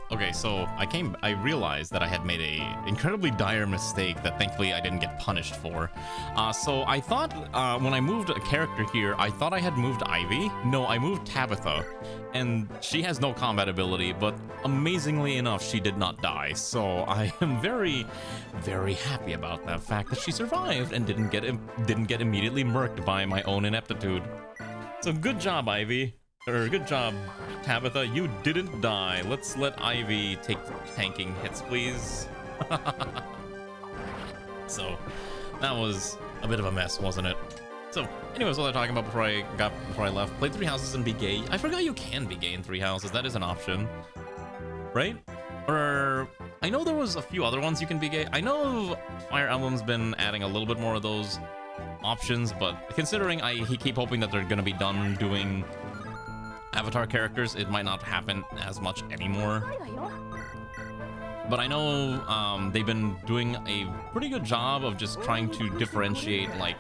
Okay, so I realized that I had made a incredibly dire mistake that thankfully I didn't get punished for. So I thought when I moved a character here, I thought I had moved Ivy. No, I moved Tabitha, and she has no combat ability, but amazingly enough, she did not die. So I am very, very happy about that fact that she survived and didn't get immediately murked by my own ineptitude. So good job, Ivy. Or good job, Tabitha. You didn't die. Let's let Ivy take tanking hits, please. So that was a bit of a mess, wasn't it? So, anyways, what was I talking about before I left? Played 3 houses and be gay. I forgot you can be gay in 3 houses. That is an option, right? Or I know there was a few other ones you can be gay. I know Fire Emblem's been adding a little bit more of those options, but considering he keep hoping that they're gonna be done doing Avatar characters, it might not happen as much anymore. But I know they've been doing a pretty good job of just trying to differentiate, like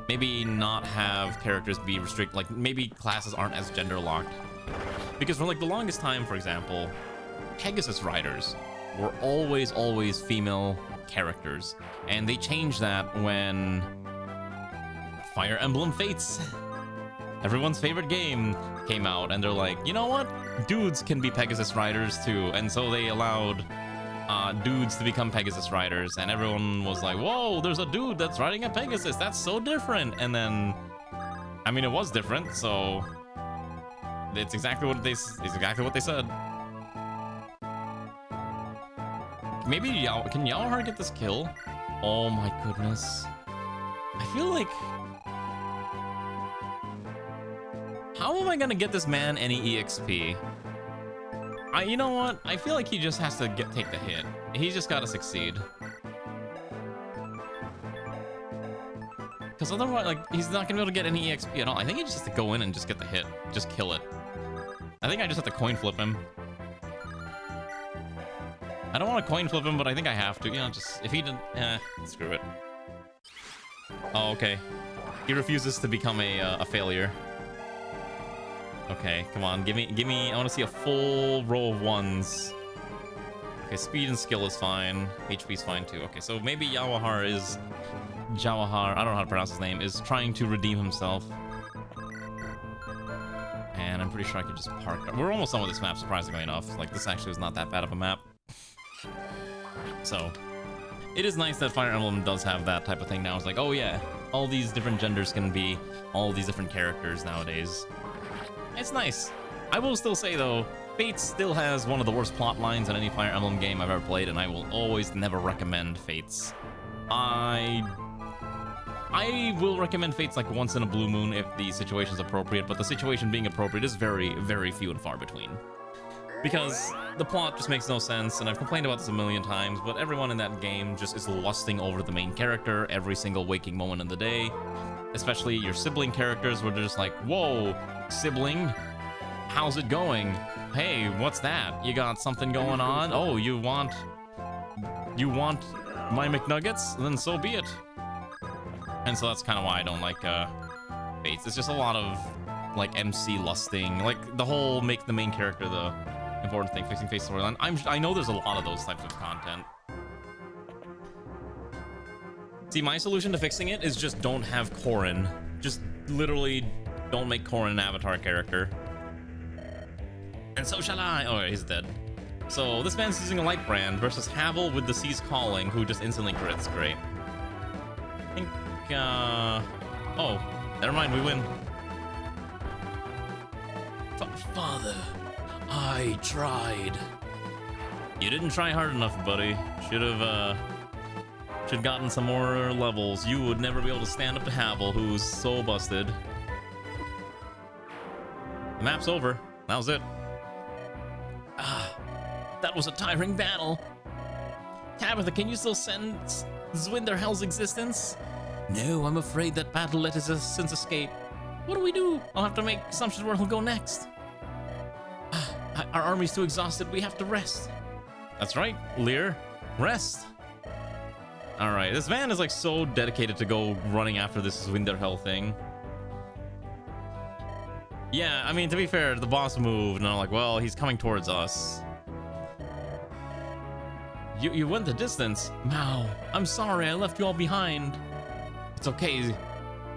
maybe not have characters be restricted, like maybe classes aren't as gender locked. Because for like the longest time, for example, Pegasus riders were always female characters, and they changed that when Fire Emblem Fates, everyone's favorite game, came out, and they're like, you know what? Dudes can be Pegasus riders too, and so they allowed dudes to become Pegasus riders, and everyone was like, whoa, there's a dude that's riding a Pegasus, that's so different. And then, I mean, it was different, so it's exactly what they said. Maybe can Yawahar get this kill? Oh my goodness. I feel like, how am I gonna get this man any EXP? You know what? I feel like he just has to take the hit. He's just gotta succeed. Because otherwise, like, he's not gonna be able to get any EXP at all. I think he just has to go in and just get the hit. Just kill it. I think I just have to coin flip him. I don't want to coin flip him, but I think I have to. You know, just, if he didn't, screw it. Oh, okay. He refuses to become a failure. Okay, come on, give me, I want to see a full row of 1s. Okay, speed and skill is fine. HP's fine too. Okay, so maybe Jawahar, I don't know how to pronounce his name, is trying to redeem himself. And I'm pretty sure I could just park. We're almost done with this map, surprisingly enough. Like, this actually was not that bad of a map. So, it is nice that Fire Emblem does have that type of thing now. It's like, oh yeah, all these different genders can be all these different characters nowadays. It's nice. I will still say though, Fates still has one of the worst plot lines in any Fire Emblem game I've ever played, and I will always never recommend Fates. I will recommend Fates like once in a blue moon if the situation is appropriate, but the situation being appropriate is very, very few and far between. Because the plot just makes no sense, and I've complained about this a million times, but everyone in that game just is lusting over the main character every single waking moment of the day. Especially your sibling characters, where they're just like, whoa, sibling, how's it going? Hey, what's that? You got something going on? Oh, you want my McNuggets? Then so be it. And so that's kind of why I don't like Fates. It's just a lot of like MC lusting, like the whole make the main character the important thing, fixing Fates storyline. I know there's a lot of those types of content. See, my solution to fixing it is just don't have Corrin. Just literally don't make Corrin an Avatar character. And so shall I. Oh, he's dead. So this man's using a light brand versus Havel with the Sea's Calling, who just instantly crits. Great. I think, oh, never mind, we win. Father, I tried. You didn't try hard enough, buddy. Should gotten some more levels. You would never be able to stand up to Havel, who's so busted. The map's over. That was it. Ah, that was a tiring battle. Tabitha, can you still sense Zwinderhell's existence? No, I'm afraid that battle let his essence escape. What do we do? I'll have to make assumptions where he'll go next. Our army's too exhausted. We have to rest. That's right, Lear. Rest. All right, this man is like so dedicated to go running after this Zwinderhell thing. Yeah, I mean, to be fair, the boss moved, and I'm like, well, he's coming towards us. You went the distance. Mao, I'm sorry I left you all behind. It's okay.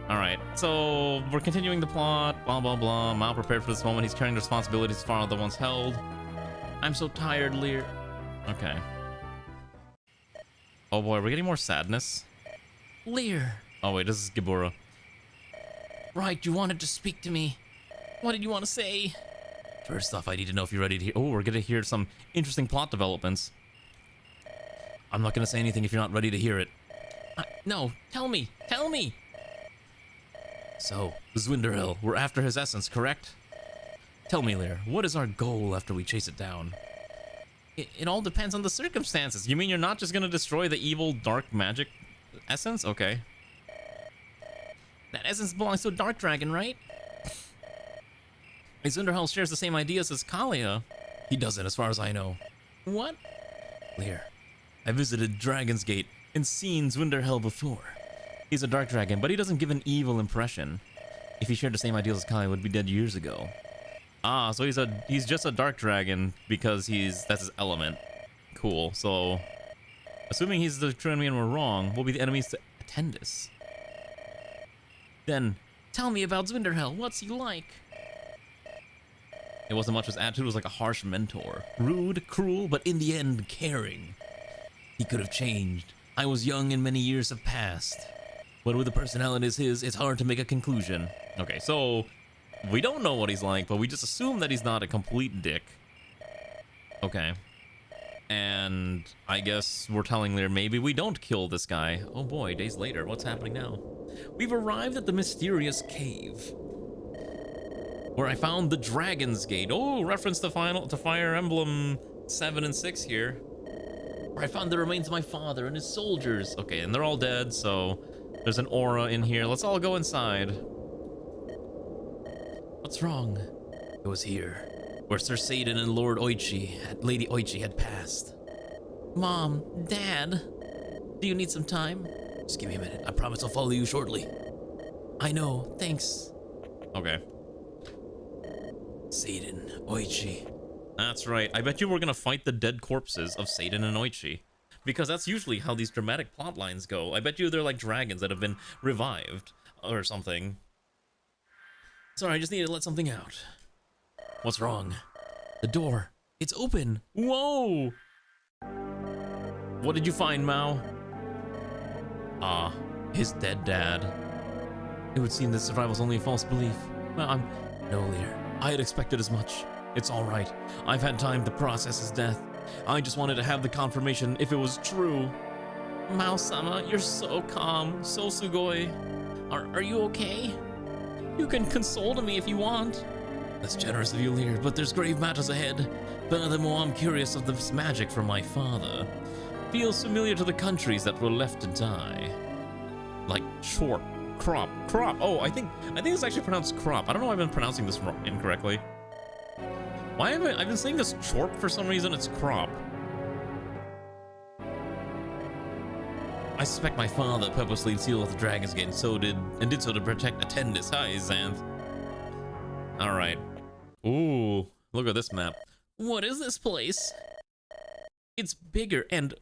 Alright, so we're continuing the plot, blah blah blah. Mao prepared for this moment. He's carrying the responsibilities far out the ones held. I'm so tired, Lear. Okay. Oh boy, are we getting more sadness? Lear. Oh wait, this is Gibora. Right, you wanted to speak to me. What did you want to say? First off, I need to know if you're ready to hear. Oh, we're gonna hear some interesting plot developments. I'm not gonna say anything if you're not ready to hear it. No, tell me, tell me. So, Zwinderhill, we're after his essence, correct? Tell me, Lear, what is our goal after we chase it down? It all depends on the circumstances. You mean you're not just gonna destroy the evil dark magic essence? Okay. That essence belongs to a dark dragon, right? Zwinderhill shares the same ideas as Kalia. He doesn't, as far as I know. What? Lear, I visited Dragon's Gate and seen Zwinderhill before. He's a dark dragon, but he doesn't give an evil impression. If he shared the same ideals as Kalia, would be dead years ago. Ah, so he's just a dark dragon because that's his element. Cool. So, assuming he's the true enemy and we're wrong, we'll be the enemies to Attendus. Then, tell me about Zwinderhill. What's he like? It wasn't much. His attitude was like a harsh mentor. Rude, cruel, but in the end, caring. He could have changed. I was young and many years have passed. But with a personality as his, it's hard to make a conclusion. Okay, so we don't know what he's like, but we just assume that he's not a complete dick. Okay. And I guess we're telling Lear maybe we don't kill this guy. Oh boy, days later, what's happening now? We've arrived at the mysterious cave, where I found the Dragon's Gate. Oh, reference to Fire Emblem 7 and 6 here. Where I found the remains of my father and his soldiers. Okay, and they're all dead, so there's an aura in here. Let's all go inside. What's wrong? It was here, where Sir Satan and Lord Lady Oichi had passed. Mom, Dad, do you need some time? Just give me a minute. I promise I'll follow you shortly. I know, thanks. Okay. Satan, Oichi. That's right. I bet you we're gonna fight the dead corpses of Satan and Oichi, because that's usually how these dramatic plot lines go. I bet you they're like dragons that have been revived or something. Sorry, I just needed to let something out. What's wrong? The door. It's open. Whoa! What did you find, Mao? Ah, his dead dad. It would seem that survival's only a false belief. Well, no, Lear. I had expected as much. It's all right. I've had time to process his death. I just wanted to have the confirmation if it was true. Mao-sama, you're so calm, so sugoi. Are you okay? You can console me if you want. That's generous of you, Lear, but there's grave matters ahead. Furthermore, I'm curious of this magic from my father. Feels familiar to the countries that were left to die. Like crop. Oh, I think it's actually pronounced crop. I don't know why I've been pronouncing this incorrectly. Why have I've been saying this chorp for some reason? It's crop. I suspect my father purposely sealed off the Dragon's Gate and did so to protect Attendus. Hi, Xanth. All right. Ooh, look at this map. What is this place? It's bigger and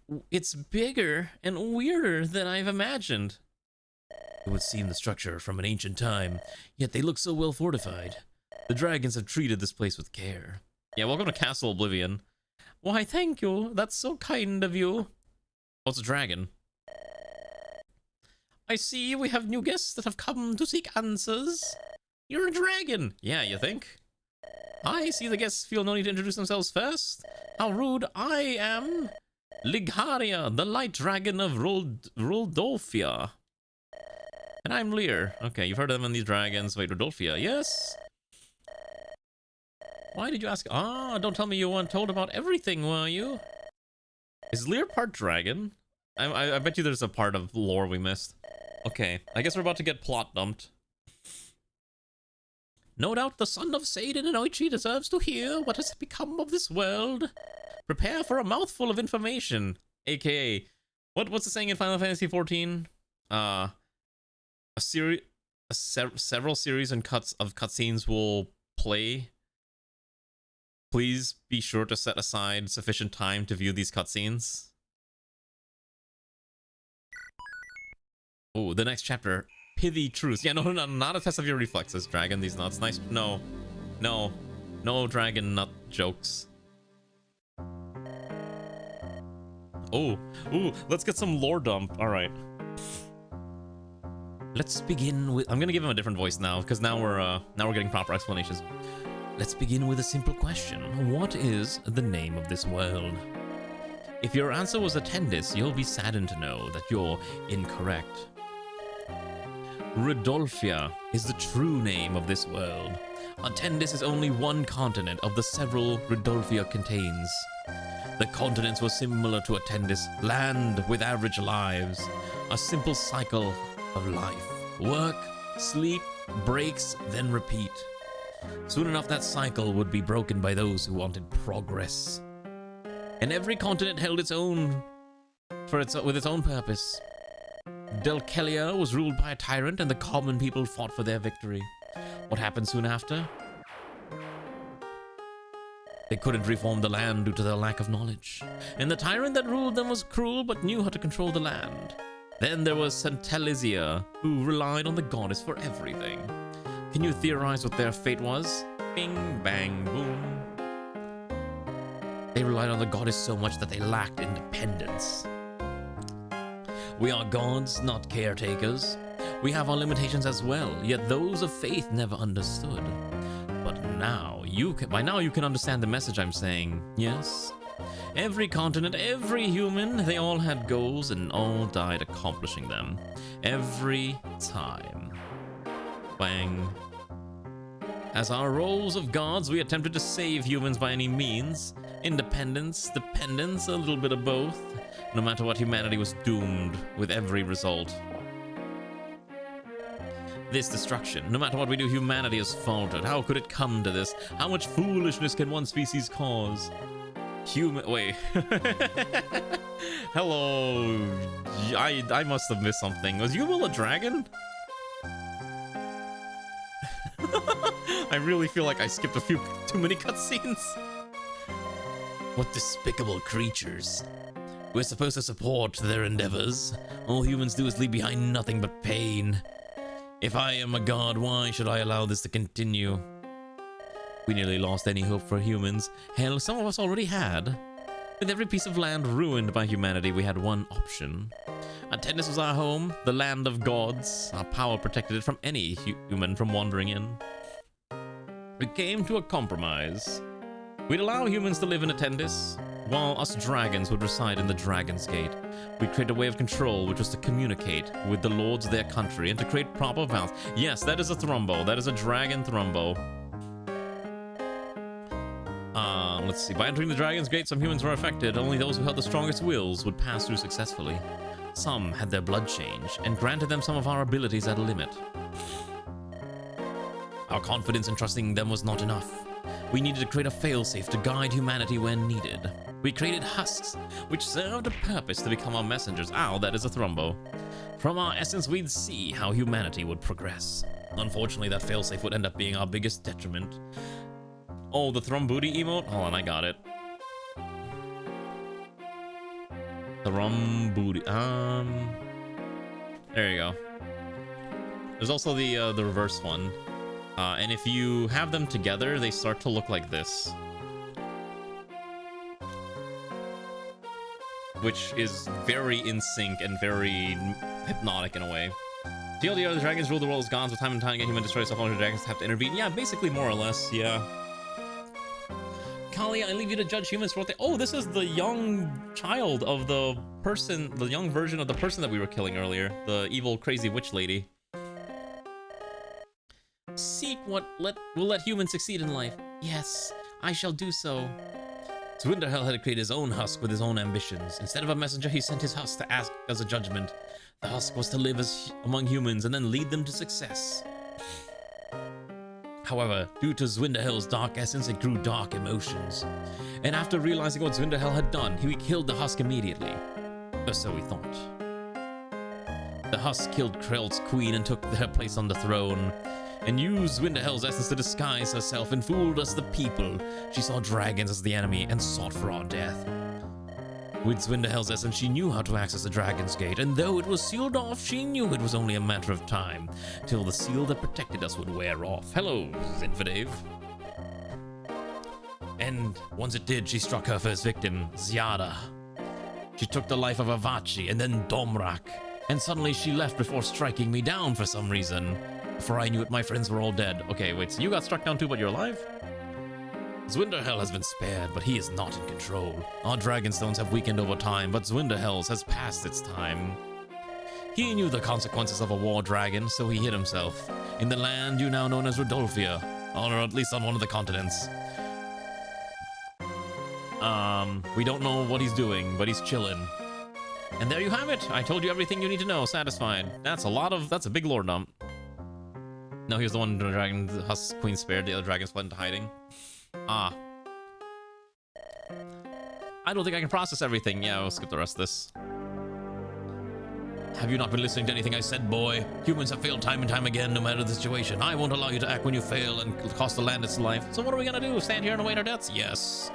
weirder than I've imagined. It would seem the structure from an ancient time, yet they look so well fortified. The dragons have treated this place with care. Yeah, welcome to Castle Oblivion. Why, thank you. That's so kind of you. What's a dragon? I see we have new guests that have come to seek answers. You're a dragon. Yeah, you think? I see the guests feel no need to introduce themselves first. How rude I am. Ligharia, the light dragon of Rodolphia. And I'm Lear. Okay, you've heard of them in these dragons. Wait, Rodolphia, yes? Why did you ask? Ah, don't tell me you weren't told about everything, were you? Is Lear part dragon? I bet you there's a part of lore we missed. Okay, I guess we're about to get plot dumped. No doubt the son of Satan and Oichi deserves to hear what has become of this world. Prepare for a mouthful of information. AKA, what's the saying in Final Fantasy XIV? Several series and cutscenes will play. Please be sure to set aside sufficient time to view these cutscenes. Oh, the next chapter. Pithy truths. Yeah, no, not a test of your reflexes, dragon. These nuts. Nice. No, dragon nut jokes. Oh, ooh, let's get some lore dump. All right. Let's begin with. I'm gonna give him a different voice now because now we're getting proper explanations. Let's begin with a simple question. What is the name of this world? If your answer was Attendis, you'll be saddened to know that you're incorrect. Rudolphia is the true name of this world. Attendis is only one continent of the several Rudolphia contains. The continents were similar to Attendis, land with average lives, a simple cycle of life. Work, sleep, breaks, then repeat. Soon enough that cycle would be broken by those who wanted progress. And every continent held its own with its own purpose. Delkelia was ruled by a tyrant and the common people fought for their victory. What happened soon after? They couldn't reform the land due to their lack of knowledge. And the tyrant that ruled them was cruel but knew how to control the land. Then there was Centelizia, who relied on the goddess for everything. Can you theorize what their fate was? Bing, bang, boom. They relied on the goddess so much that they lacked independence. We are gods, not caretakers. We have our limitations as well, yet those of faith never understood. But by now you can understand the message I'm saying, yes? Every continent, every human, they all had goals and all died accomplishing them. Every time. Bang. As our roles of gods, we attempted to save humans by any means. Independence, dependence, a little bit of both. No matter what, humanity was doomed with every result. This destruction, no matter what we do, humanity has faltered. How could it come to this? How much foolishness can one species cause? Wait. Hello. I must have missed something. Was Yubel a dragon? I really feel like I skipped a few too many cutscenes. What despicable creatures. We're supposed to support their endeavors. All humans do is leave behind nothing but pain. If I am a god, why should I allow this to continue? We nearly lost any hope for humans. Hell, some of us already had. With every piece of land ruined by humanity, we had one option. Attendis was our home, the land of gods. Our power protected it from any human from wandering in. We came to a compromise. We'd allow humans to live in Attendis, while us dragons would reside in the Dragon's Gate. We'd create a way of control, which was to communicate with the lords of their country and to create proper balance. Yes, that is a Thrumbo. That is a dragon Thrumbo. Let's see. By entering the Dragon's Gate, some humans were affected. Only those who held the strongest wills would pass through successfully. Some had their blood changed, and granted them some of our abilities at a limit. Our confidence in trusting them was not enough. We needed to create a failsafe to guide humanity when needed. We created husks, which served a purpose to become our messengers. Ow, that is a Thrumbo. From our essence, we'd see how humanity would progress. Unfortunately, that failsafe would end up being our biggest detriment. Oh, the Thrumbooty emote? Hold on, I got it. Thrumbooty. There you go. There's also the reverse one. And if you have them together, they start to look like this. Which is very in sync and very hypnotic in a way. TLDR, the dragons rule the world as gods, with time and time again, human destroy self-owner dragons have to intervene. Yeah, basically more or less, yeah. Kali, I leave you to judge humans for what they— Oh, this is the young child of the person, the young version of the person that we were killing earlier. The evil, crazy witch lady. Seek what will let humans succeed in life. Yes, I shall do so. Zwinderhell had created his own husk with his own ambitions. Instead of a messenger, he sent his husk to act as a judgment. The husk was to live among humans and then lead them to success. However, due to Zwinderhell's dark essence, it grew dark emotions. And after realizing what Zwinderhell had done, he killed the husk immediately. Or so he thought. The husk killed Krell's queen and took her place on the throne, and used Zwinderhell's essence to disguise herself and fooled us the people. She saw dragons as the enemy and sought for our death. With Zwindahel's essence, she knew how to access the Dragon's Gate, and though it was sealed off, she knew it was only a matter of time till the seal that protected us would wear off. Hello, Zinfadave. And once it did, she struck her first victim, Ziada. She took the life of Avachi and then Domrak, and suddenly she left before striking me down for some reason. Before I knew it, my friends were all dead. Okay, wait, so you got struck down too, but you're alive? Zwinderhell has been spared, but he is not in control. Our Dragonstones have weakened over time, but Zwinderhell's has passed its time. He knew the consequences of a war dragon, so he hid himself in the land you now known as Rodolphia, or at least on one of the continents. We don't know what he's doing, but he's chilling. And there you have it. I told you everything you need to know. Satisfied. That's a big lore dump. No, he was the one the dragon, the Husk Queen spared. The other dragons fled into hiding. Ah. I don't think I can process everything. Yeah, we'll skip the rest of this. Have you not been listening to anything I said, boy? Humans have failed time and time again, no matter the situation. I won't allow you to act when you fail and cost the land its life. So what are we gonna do? Stand here and await our deaths? Yes.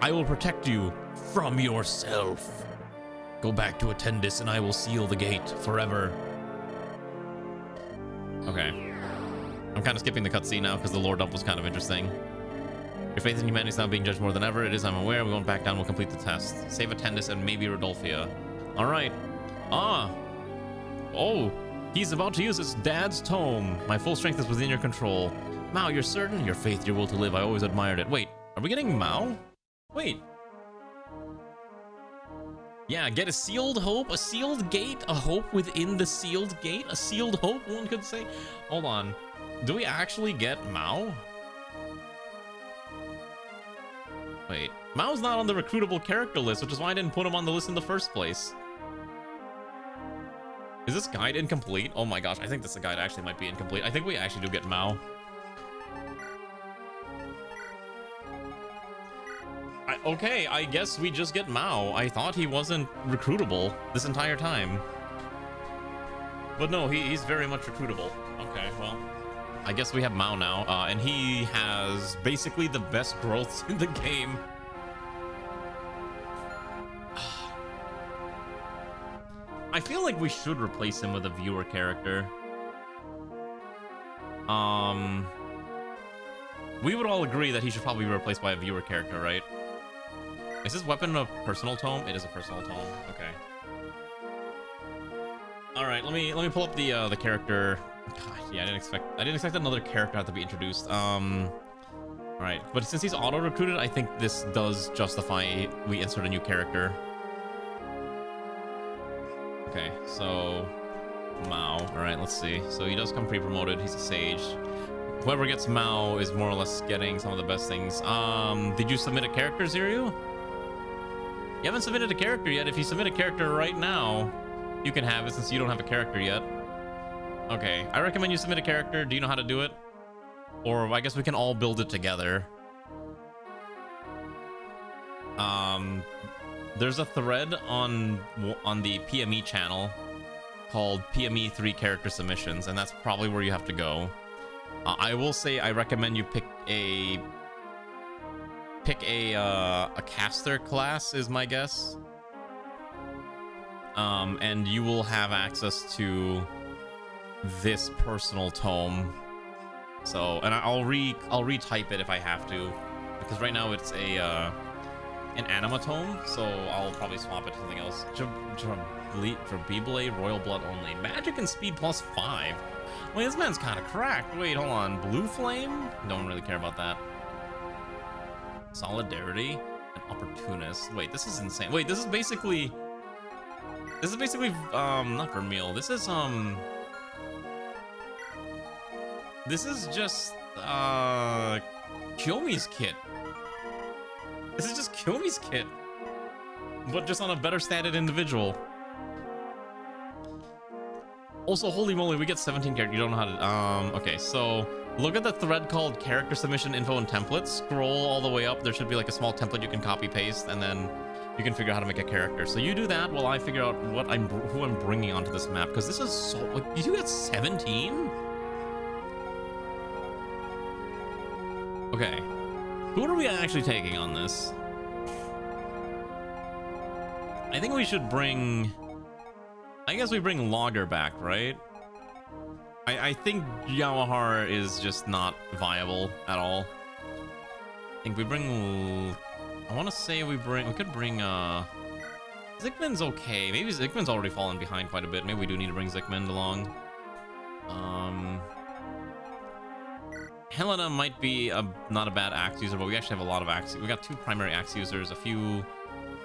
I will protect you from yourself. Go back to Attendis and I will seal the gate forever. Okay. I'm kind of skipping the cutscene now because the lore dump was kind of interesting. Your faith in humanity is now being judged more than ever. It is, I'm aware. We won't back down. We'll complete the test. Save Attendis and maybe Rodolphia. All right. Ah. Oh. He's about to use his dad's tome. My full strength is within your control. Mao, you're certain? Your faith, your will to live. I always admired it. Wait. Are we getting Mao? Wait. Yeah, get a sealed hope, a sealed gate, a hope within the sealed gate, a sealed hope, one could say. Hold on. Do we actually get Mao? Wait, Mao's not on the recruitable character list, which is why I didn't put him on the list in the first place. Is this guide incomplete? Oh my gosh, I think this guide actually might be incomplete. I think we actually do get Mao. Okay, I guess we just get Mao. I thought he wasn't recruitable this entire time. But no, he's very much recruitable. Okay, well, I guess we have Mao now. And he has basically the best growths in the game. I feel like we should replace him with a viewer character. We would all agree that he should probably be replaced by a viewer character, right? Is this weapon a personal tome? It is a personal tome. Okay. All right, let me pull up the character. God, yeah, I didn't expect another character to have to be introduced. All right, but since he's auto recruited, I think this does justify we insert a new character. Okay, so Mao. All right, let's see. So he does come pre-promoted. He's a sage. Whoever gets Mao is more or less getting some of the best things. Did you submit a character, Ziryu? You haven't submitted a character yet. If you submit a character right now, you can have it since you don't have a character yet. Okay, I recommend you submit a character. Do you know how to do it? Or I guess we can all build it together. There's a thread on the PME channel called PME3 character submissions, and that's probably where you have to go. I will say I recommend you pick a caster class is my guess. And you will have access to this personal tome. So, and I'll retype it if I have to, because right now it's an anima tome, so I'll probably swap it to something else. Drabible, Royal Blood only. Magic and speed plus 5. Wait, this man's kind of cracked. Wait, hold on. Blue Flame? Don't really care about that. Solidarity and Opportunist. Wait, this is insane. Wait, this is basically not Vermeil. This is just Kyomi's kit. This is just Kyomi's kit, but just on a better standard individual. Also, holy moly, we get 17 characters. You don't know how to. Okay, so look at the thread called character submission info and templates. Scroll all the way up. There should be like a small template you can copy paste, and then you can figure out how to make a character. So you do that while I figure out who I'm bringing onto this map, because this is so. Like, did you get 17? Okay, who are we actually taking on this? I think we should bring... I guess we bring Logger back, right? I think Yawahar is just not viable at all. I think we bring... I want to say we could bring... Zickman's okay. Maybe Zickman's already fallen behind quite a bit. Maybe we do need to bring Zickman along. Helena might be not a bad axe user, but we actually have a lot of axe. We got 2 primary axe users, a few...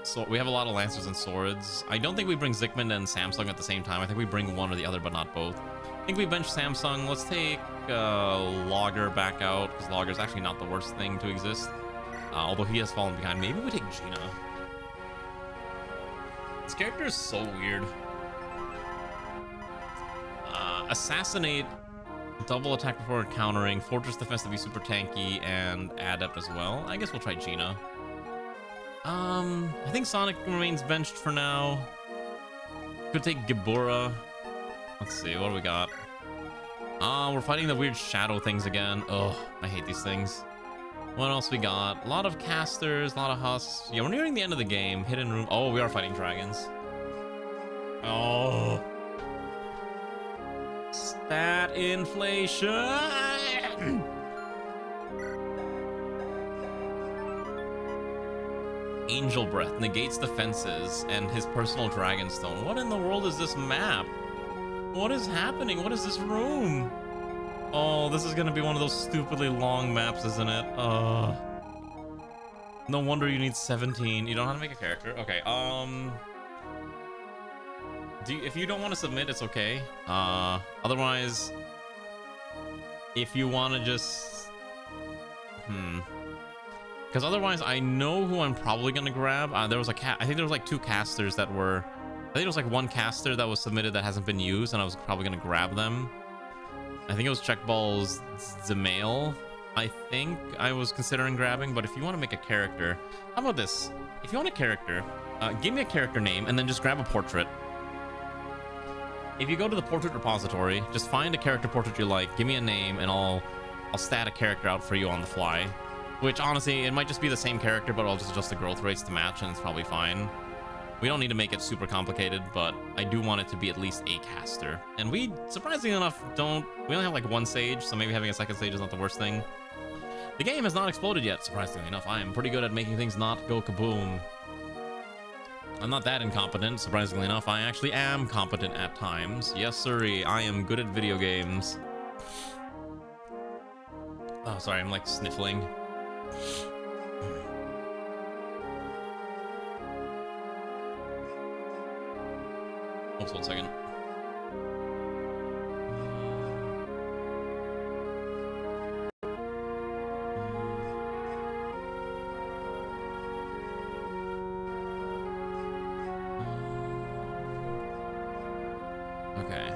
So we have a lot of lancers and swords. I don't think we bring Zickman and Samsung at the same time. I think we bring one or the other, but not both. I think we bench Samsung. Let's take Logger back out, because Logger's actually not the worst thing to exist. Although he has fallen behind. Maybe we take Gina. This character is so weird. Assassinate, double attack before countering, Fortress Defense to be super tanky, and Adept as well. I guess we'll try Gina. I think Sonic remains benched for now. Could take Gibora. Let's see, what do we got? We're fighting the weird shadow things again. Ugh, I hate these things. What else we got? A lot of casters, a lot of husks. Yeah, we're nearing the end of the game. Hidden room. Oh, we are fighting dragons. Oh. Stat inflation. Angel Breath negates defenses and his personal Dragonstone. What in the world is this map? What is happening? What is this room? Oh, this is gonna be one of those stupidly long maps, isn't it? No wonder you need 17. You don't know how to make a character? Okay, if you don't want to submit, it's okay. Otherwise, if you want to just... Because otherwise, I know who I'm probably gonna grab. There was I think there was like 2 casters that were... I think there was like 1 caster that was submitted that hasn't been used, and I was probably gonna grab them. I think it was Checkball's Zemail. I think I was considering grabbing, but if you want to make a character... How about this? If you want a character, give me a character name, and then just grab a portrait. If you go to the portrait repository, just find a character portrait you like, give me a name, and I'll stat a character out for you on the fly. Which, honestly, it might just be the same character, but I'll just adjust the growth rates to match, and it's probably fine. We don't need to make it super complicated, but I do want it to be at least a caster. And we, surprisingly enough, we only have like 1 sage, so maybe having a 2nd sage is not the worst thing. The game has not exploded yet, surprisingly enough. I am pretty good at making things not go kaboom. I'm not that incompetent, surprisingly enough. I actually am competent at times. Yes, sirree, I am good at video games. Oh, sorry, I'm like sniffling. Oops, 1 second. Okay.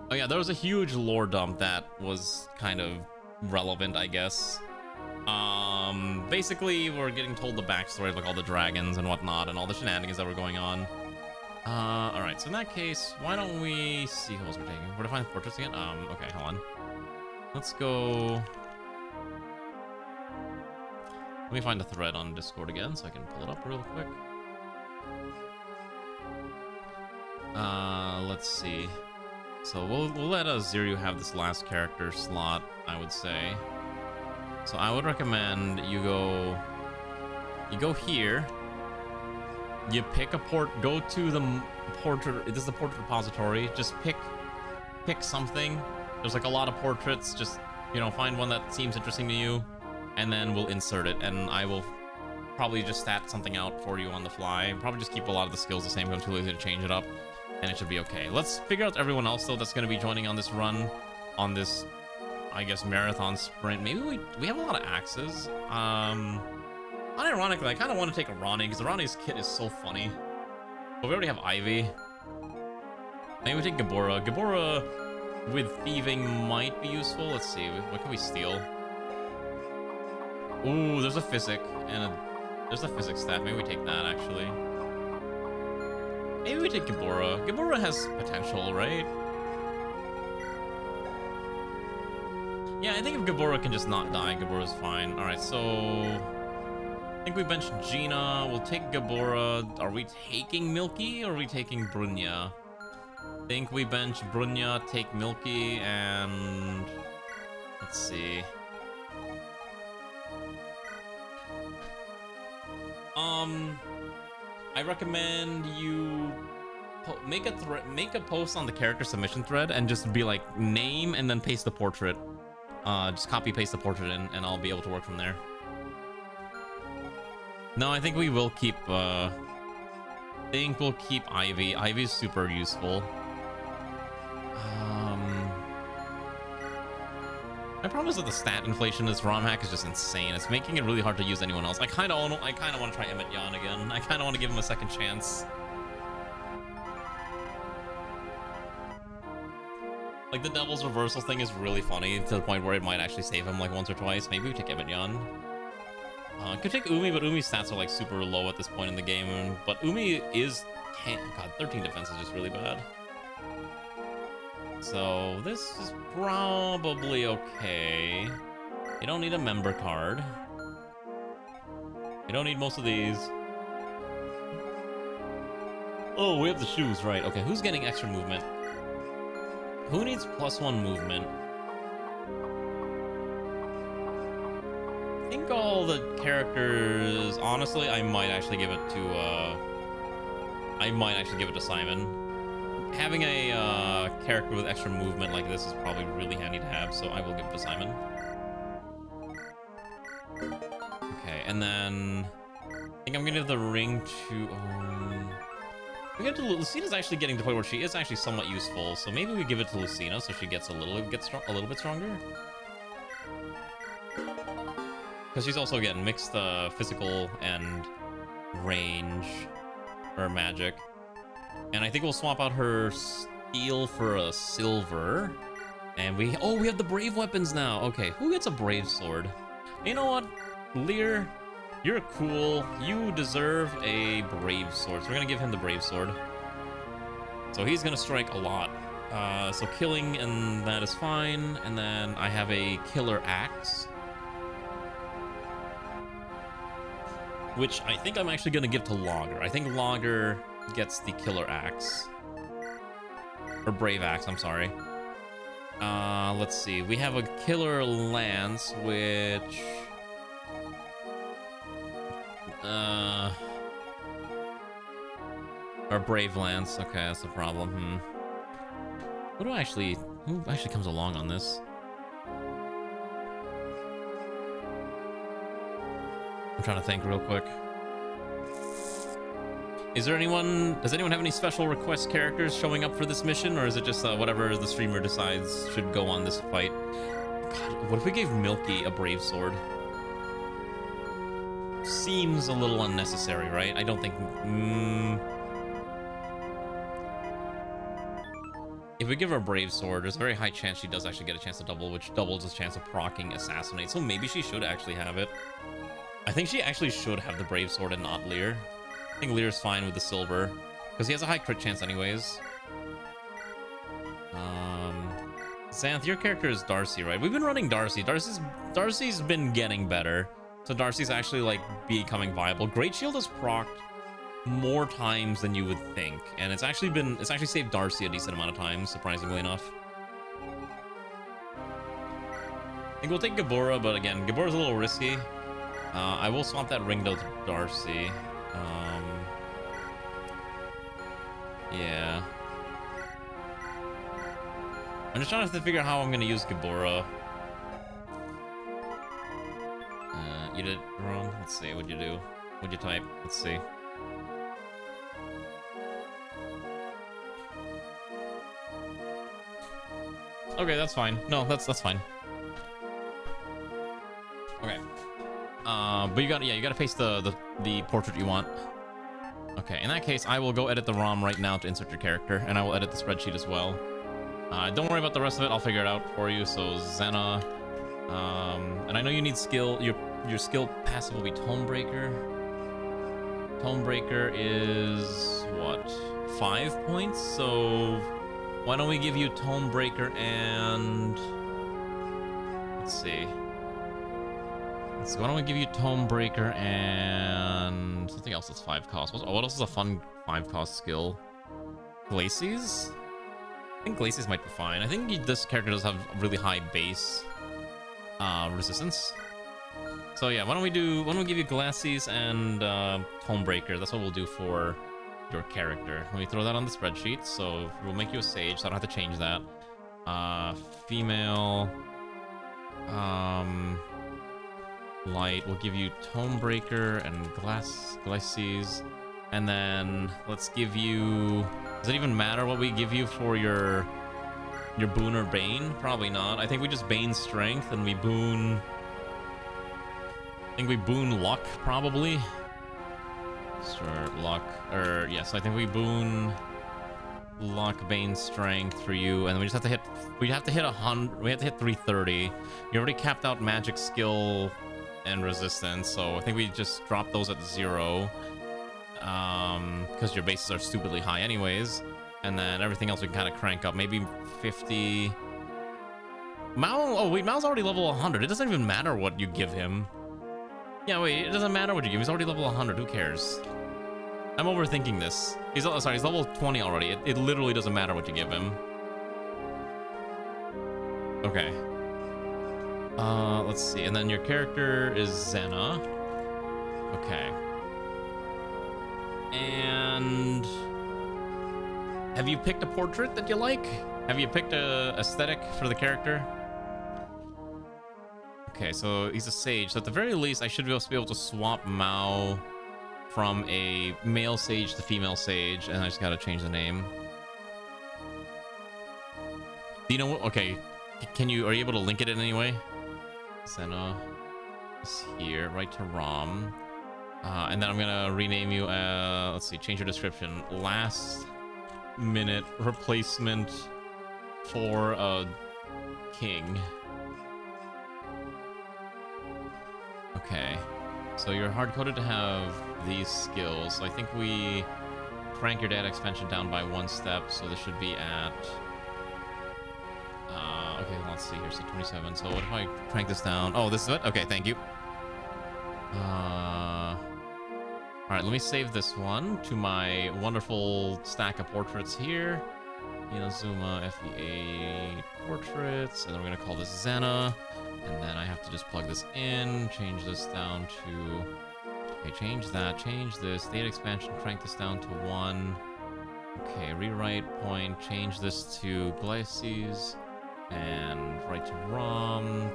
Oh yeah, there was a huge lore dump that was kind of relevant, I guess. Basically, we're getting told the backstory of like all the dragons and whatnot and all the shenanigans that were going on. Alright, so in that case, why don't we see who else we're taking? Where to find the portraits again? Okay, hold on. Let's go... Let me find a thread on Discord again so I can pull it up real quick. Let's see. So we'll let Ziryu have this last character slot, I would say. So I would recommend you go here. You pick a go to the portrait. This is the portrait repository. Just pick something. There's like a lot of portraits. Just, you know, find one that seems interesting to you, and then we'll insert it. And I will probably just stat something out for you on the fly. Probably just keep a lot of the skills the same. I'm too lazy to change it up, and it should be okay. Let's figure out everyone else though that's going to be joining on this run, on this, I guess, marathon sprint. Maybe we have a lot of axes. Unironically, I kind of want to take a Ronnie, because the Ronnie's kit is so funny. But we already have Ivy. Maybe we take Gibora. Gibora with thieving might be useful. Let's see, what can we steal? Ooh, there's a physic, and there's a physics stat. Maybe we take that, actually. Maybe we take Gibora. Gibora has potential, right? Yeah, I think if Gibora can just not die, Gibora's fine. Alright, so... I think think we bench Gina. We'll take Gabora. Are we taking Milky or are we taking Brunya? I think we bench Brunya, take Milky, and let's see. I recommend you make a post on the character submission thread and just be like name and then paste the portrait. Just copy paste the portrait in, and I'll be able to work from there. No, I think we will keep. I think we'll keep Ivy. Ivy's super useful. My problem is that the stat inflation in this ROM hack is just insane. It's making it really hard to use anyone else. I kind of want to try Emmett Yan again. I kind of want to give him a second chance. Like, the Devil's Reversal thing is really funny to the point where it might actually save him like once or twice. Maybe we take Emmett Yan. Could take Umi, but Umi's stats are like super low at this point in the game. But Umi is... God, 13 defense is just really bad. So this is probably okay. You don't need a member card. You don't need most of these. Oh, we have the shoes, right. Okay, who's getting extra movement? Who needs +1 movement? I think all the characters... Honestly, I might actually give it to Simon. Having a character with extra movement like this is probably really handy to have, so I will give it to Simon. Okay, and then I think I'm gonna give the ring to... Lucina's actually getting to the point where she is actually somewhat useful, so maybe we give it to Lucina so she gets a little bit stronger. Because she's also, again, mixed physical and range, or magic. And I think we'll swap out her steel for a silver. And we have the brave weapons now. Okay, who gets a brave sword? You know what? Lear, you're cool. You deserve a brave sword. So we're gonna give him the brave sword. So he's gonna strike a lot. So killing, and that is fine. And then I have a killer axe, which I think I'm actually gonna give to Logger. I think Logger gets the killer axe, or brave axe, I'm sorry. Let's see, we have a killer lance, which or brave lance. Okay, that's the problem. Who actually comes along on this? I'm trying to think real quick. Does anyone have any special request characters showing up for this mission, or is it just whatever the streamer decides should go on this fight? God, what if we gave Milky a brave sword? Seems a little unnecessary, right? I don't think... If we give her a brave sword, there's a very high chance she does actually get a chance to double, which doubles his chance of proccing Assassinate, so maybe she should actually have it. I think she actually should have the brave sword and not Lear. I think Lear's fine with the silver, because he has a high crit chance anyways. Xanth, your character is Darcy, right? We've been running Darcy. Darcy's been getting better. So Darcy's actually, like, becoming viable. Great Shield has procced more times than you would think. And it's actually saved Darcy a decent amount of times, surprisingly enough. I think we'll take Gabora, but again, Gabora's a little risky. I will swap that ring, though, to Darcy. Yeah. I'm just trying to figure out how I'm gonna use Gabora. You did wrong. Let's see. What'd you do? What'd you type? Let's see. Okay, that's fine. No, that's fine. Okay. But you gotta paste the portrait you want. Okay, in that case, I will go edit the ROM right now to insert your character, and I will edit the spreadsheet as well. Don't worry about the rest of it. I'll figure it out for you. So Xena, and I know you need skill. Your skill passive will be Tomebreaker. Tomebreaker is what, 5 points? So why don't we give you Tomebreaker and let's see. So why don't we give you Tome Breaker and something else that's 5 cost? What else is a fun 5 cost skill? Glacies? I think Glacies might be fine. I think this character does have really high base resistance. So yeah, why don't we give you Glacies and Tome Breaker? That's what we'll do for your character. Let me throw that on the spreadsheet. So we'll make you a sage, so I don't have to change that. Female, light. We'll give you Tome Breaker and Glacies, and then let's give you. Does it even matter what we give you for your boon or bane? Probably not. I think we just bane strength and we boon. I think we boon luck probably. Sure, luck. Or yes, I think we boon luck, bane strength for you, and we just have to hit. We have to hit 100. We have to hit 330. You already capped out magic skill and resistance, so I think we just drop those at 0. Because your bases are stupidly high anyways, and then everything else we can kind of crank up. Maybe 50. Mao. Oh wait, Mao's already level 100. It doesn't even matter what you give him. Yeah, wait, it doesn't matter what you give him. He's already level 100. Who cares? I'm overthinking this. He's level 20 already. It literally doesn't matter what you give him. Okay. Let's see. And then your character is Zena. Okay. And have you picked a portrait that you like? Have you picked a aesthetic for the character? Okay, so he's a sage. So at the very least, I should be able to swap Mao from a male sage to female sage, and I just gotta change the name. Do you know what? Okay, are you able to link it in any way? Zena is here, right to ROM. And then I'm gonna rename you, let's see, change your description. Last minute replacement for a king. Okay, so you're hard-coded to have these skills. So I think we crank your data expansion down by 1 step, so this should be at... okay, let's see here, so 27. So what if I crank this down? Oh, this is it? Okay, thank you. Alright, let me save this one to my wonderful stack of portraits here. Inazuma FE8 portraits, and then we're gonna call this Zena. And then I have to just plug this in, change this down to... Okay, change that, change this. Data expansion, crank this down to 1. Okay, rewrite point, change this to Glacies. And write to ROM.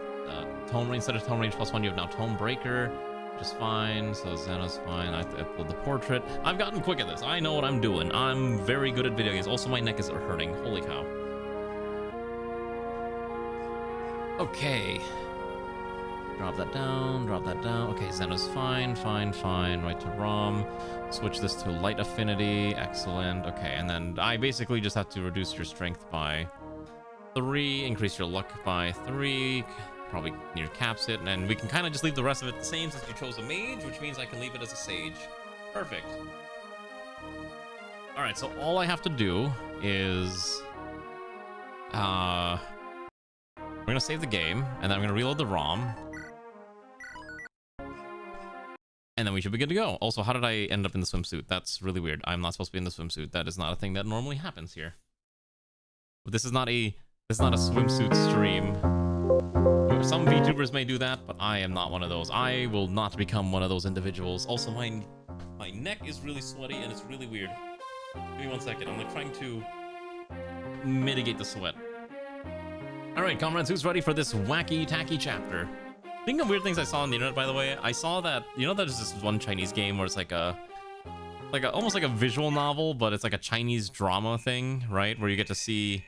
Tome, instead of Tome Range +1, you have now Tome Breaker, which is fine. So Zena's fine. I have to upload the portrait. I've gotten quick at this. I know what I'm doing. I'm very good at video games. Also, my neck is hurting. Holy cow. Okay. Drop that down, drop that down. Okay, Zena's fine, fine, fine. Right to ROM. Switch this to light affinity. Excellent. Okay, and then I basically just have to reduce your strength by 3, increase your luck by 3, probably near caps it, and then we can kind of just leave the rest of it the same since you chose a mage, which means I can leave it as a sage. Perfect. Alright, so all I have to do is... we're gonna save the game, and then I'm gonna reload the ROM. And then we should be good to go. Also, how did I end up in the swimsuit? That's really weird. I'm not supposed to be in the swimsuit. That is not a thing that normally happens here. But this is not a swimsuit stream. Some VTubers may do that, but I am not one of those. I will not become one of those individuals. Also, my neck is really sweaty and it's really weird. Give me 1 second. I'm like trying to mitigate the sweat. All right, comrades, who's ready for this wacky, tacky chapter? Speaking of weird things I saw on the internet, by the way, I saw that, you know, there's this one Chinese game where it's like almost like a visual novel, but it's like a Chinese drama thing, right? Where you get to see,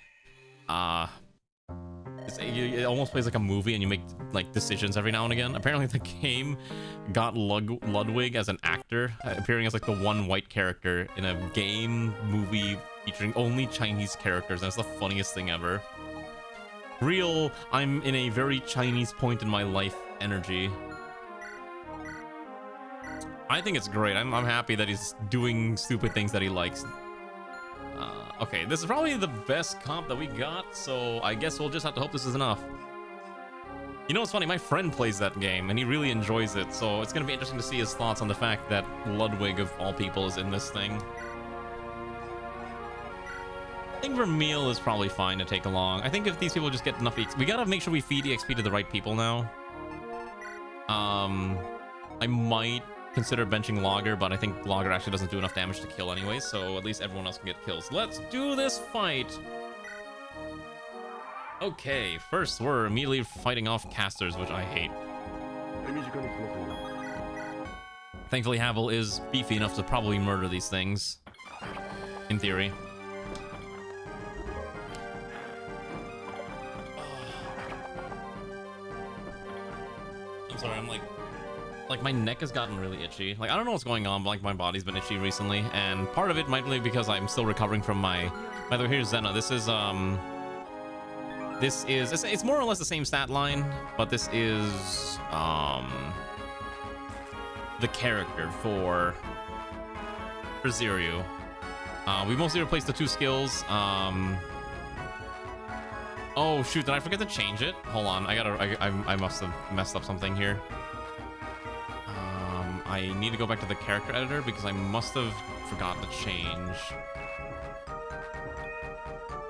it almost plays like a movie and you make like decisions every now and again. Apparently the game got Ludwig as an actor, appearing as like the one white character in a game movie featuring only Chinese characters. And that's the funniest thing ever. Real, I'm in a very Chinese point in my life energy. I think it's great. I'm happy that he's doing stupid things that he likes. Okay, this is probably the best comp that we got, so I guess we'll just have to hope this is enough. You know what's funny? My friend plays that game, and he really enjoys it, so it's gonna be interesting to see his thoughts on the fact that Ludwig, of all people, is in this thing. I think Vermeil is probably fine to take along. I think if these people just get enough EXP... We gotta make sure we feed EXP to the right people now. I might consider benching Logger, but I think Logger actually doesn't do enough damage to kill anyway, so at least everyone else can get kills. Let's do this fight! Okay, first we're immediately fighting off casters, which I hate. Thankfully, Havel is beefy enough to probably murder these things. In theory. I'm sorry, I'm like my neck has gotten really itchy. Like, I don't know what's going on, but like my body's been itchy recently, and part of it might be because I'm still recovering from my... By the way, here's Zena. This is it's more or less the same stat line, but this is the character for Ziryu. We mostly replaced the two skills. Oh shoot, did I forget to change it? Hold on, I must have messed up something here. I need to go back to the character editor because I must have forgotten to change.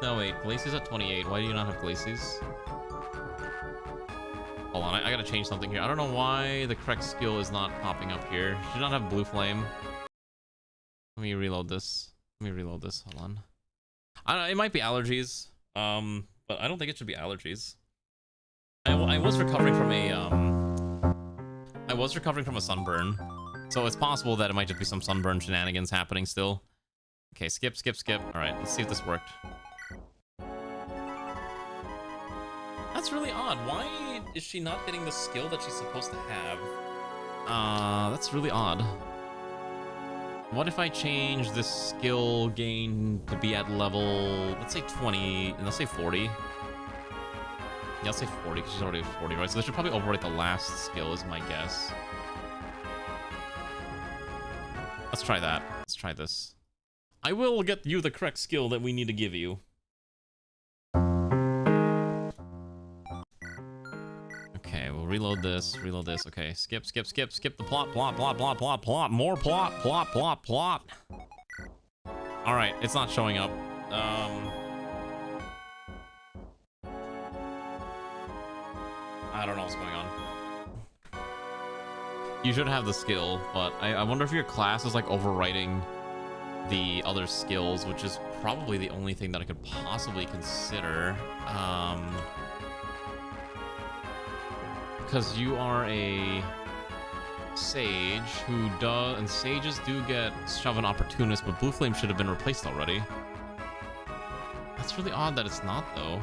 No, wait, Glacies at 28. Why do you not have Glacies? Hold on, I gotta change something here. I don't know why the correct skill is not popping up here. Should not have Blue Flame. Let me reload this. Hold on. I don't know, it might be allergies. But I don't think it should be allergies. I was recovering from a sunburn. So it's possible that it might just be some sunburn shenanigans happening still. Okay, skip. Alright, let's see if this worked. That's really odd. Why is she not getting the skill that she's supposed to have? That's really odd. What if I change this skill gain to be at level, let's say 20, and let's say 40? Yeah, let's say 40, because she's already at 40, right? So they should probably overwrite the last skill, is my guess. Let's try that. Let's try this. I will get you the correct skill that we need to give you. Okay, we'll reload this. Okay, skip the plot, more plot. All right, it's not showing up. I don't know what's going on. You should have the skill, but I wonder if your class is like overwriting the other skills, which is probably the only thing that I could possibly consider. Because you are a sage who does, and sages do get shove an opportunist, but Blue Flame should have been replaced already. That's really odd that it's not, though.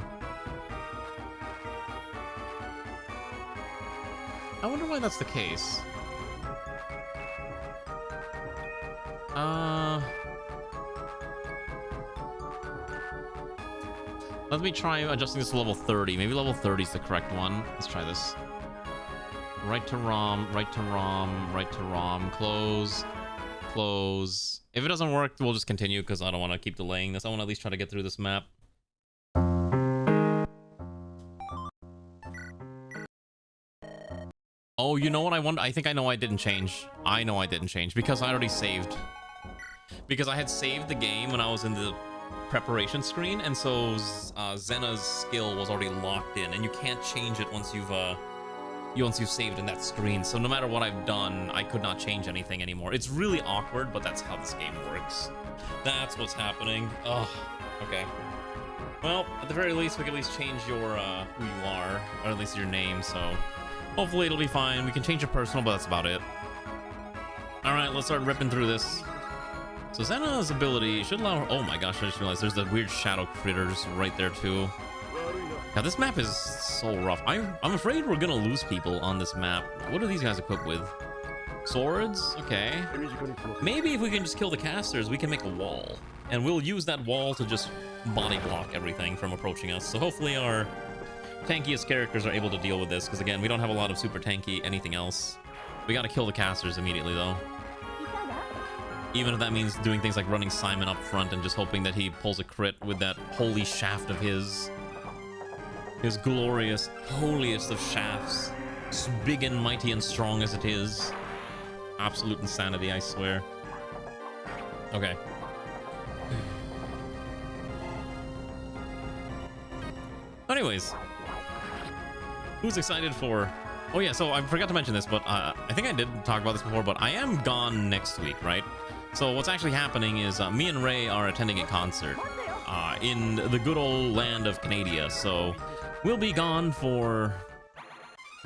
I wonder why that's the case. Let me try adjusting this to level 30. Maybe level 30 is the correct one. Let's try this. Right to ROM, close. If it doesn't work, we'll just continue because I don't want to keep delaying this. I want to at least try to get through this map. Oh, you know what I wonder? I think I know I didn't change. I know I didn't change because I already saved. Because I had saved the game when I was in the preparation screen, and so Zena's skill was already locked in, and you can't change it once you've saved in that screen. So no matter what I've done, I could not change anything anymore. It's really awkward, but that's how this game works. That's what's happening. Ugh. Okay. Well, at the very least, we can at least change your who you are, or at least your name. So hopefully it'll be fine. We can change your personal, but that's about it. All right, let's start ripping through this. So Zena's ability should allow her... Oh my gosh, I just realized there's the weird shadow critters right there too. Now this map is so rough. I'm afraid we're gonna lose people on this map. What are these guys equipped with? Swords? Okay. Maybe if we can just kill the casters, we can make a wall. And we'll use that wall to just body block everything from approaching us. So hopefully our tankiest characters are able to deal with this, because again, we don't have a lot of super tanky anything else. We gotta kill the casters immediately though. Even if that means doing things like running Simon up front and just hoping that he pulls a crit with that holy shaft of his. his glorious, holiest of shafts, big and mighty and strong as it is. Absolute insanity, I swear. Okay. Anyways, who's excited for... Oh yeah, so I forgot to mention this, but I think I did talk about this before, but I am gone next week, right? So what's actually happening is me and Ray are attending a concert in the good old land of Canada. So we'll be gone for,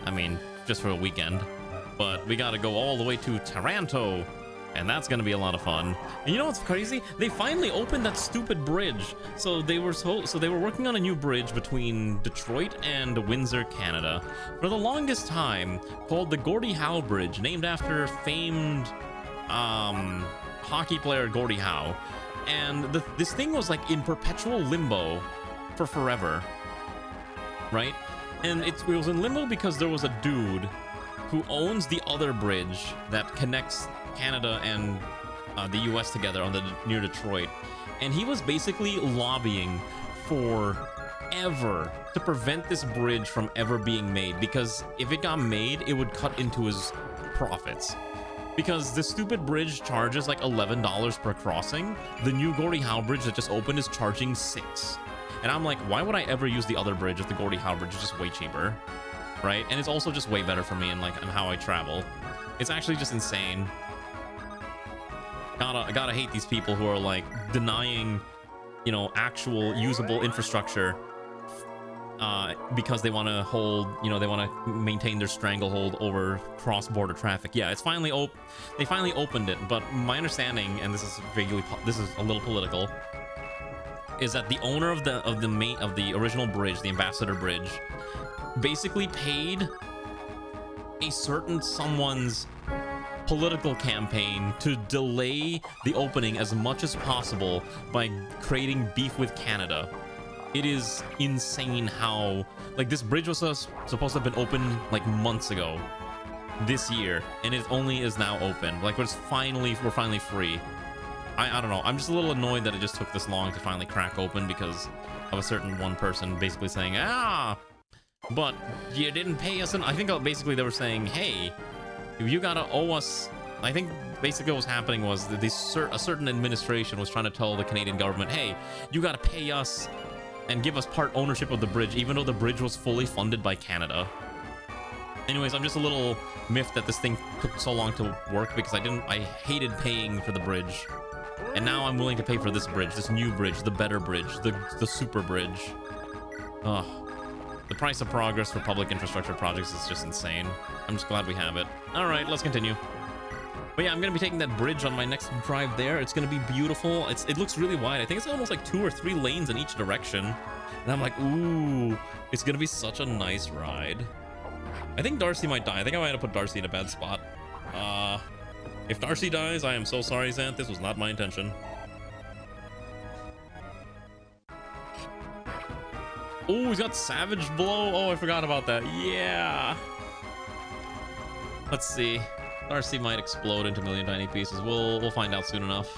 I mean, just for a weekend, but we gotta go all the way to Toronto, and that's gonna be a lot of fun. And you know what's crazy? They finally opened that stupid bridge. So they were working on a new bridge between Detroit and Windsor, Canada, for the longest time, called the Gordie Howe Bridge, named after famed hockey player Gordie Howe. And this thing was like in perpetual limbo for forever, right? And it was in limbo because there was a dude who owns the other bridge that connects Canada and the US together near Detroit, and he was basically lobbying forever to prevent this bridge from ever being made, because if it got made, it would cut into his profits. Because this stupid bridge charges like $11 per crossing. The new Gordie Howe Bridge that just opened is charging $6. And I'm like, why would I ever use the other bridge if the Gordie Howe Bridge is just way cheaper, right? And it's also just way better for me and how I travel. It's actually just insane. Gotta hate these people who are like denying, you know, actual usable infrastructure because they want to hold, you know, they want to maintain their stranglehold over cross-border traffic. Yeah, it's finally they finally opened it, but my understanding, and this is a little political, is that the owner of the original bridge, the Ambassador Bridge, basically paid a certain someone's political campaign to delay the opening as much as possible by creating beef with Canada. It is insane how, like, this bridge was supposed to have been open like months ago this year, and it only is now open. Like, we're finally free. I don't know, I'm just a little annoyed that it just took this long to finally crack open because of a certain one person basically saying, but you didn't pay us. And I think basically they were saying, hey, if you gotta owe us. I think basically what was happening was that a certain administration was trying to tell the Canadian government, hey, you gotta pay us and give us part ownership of the bridge, even though the bridge was fully funded by Canada. Anyways, I'm just a little miffed that this thing took so long to work, because I hated paying for the bridge, and now I'm willing to pay for this bridge, this new bridge, the better bridge, the super bridge. Ugh. The price of progress for public infrastructure projects is just insane. I'm just glad we have it. All right, let's continue. But yeah, I'm gonna be taking that bridge on my next drive there. It's gonna be beautiful. It looks really wide. I think it's almost like 2 or 3 lanes in each direction. And I'm like, ooh, it's gonna be such a nice ride. I think Darcy might die. I think I might have put Darcy in a bad spot. If Darcy dies, I am so sorry, Xanth. This was not my intention. Oh, he's got Savage Blow. Oh, I forgot about that. Yeah. Let's see. Darcy might explode into a million tiny pieces. We'll find out soon enough.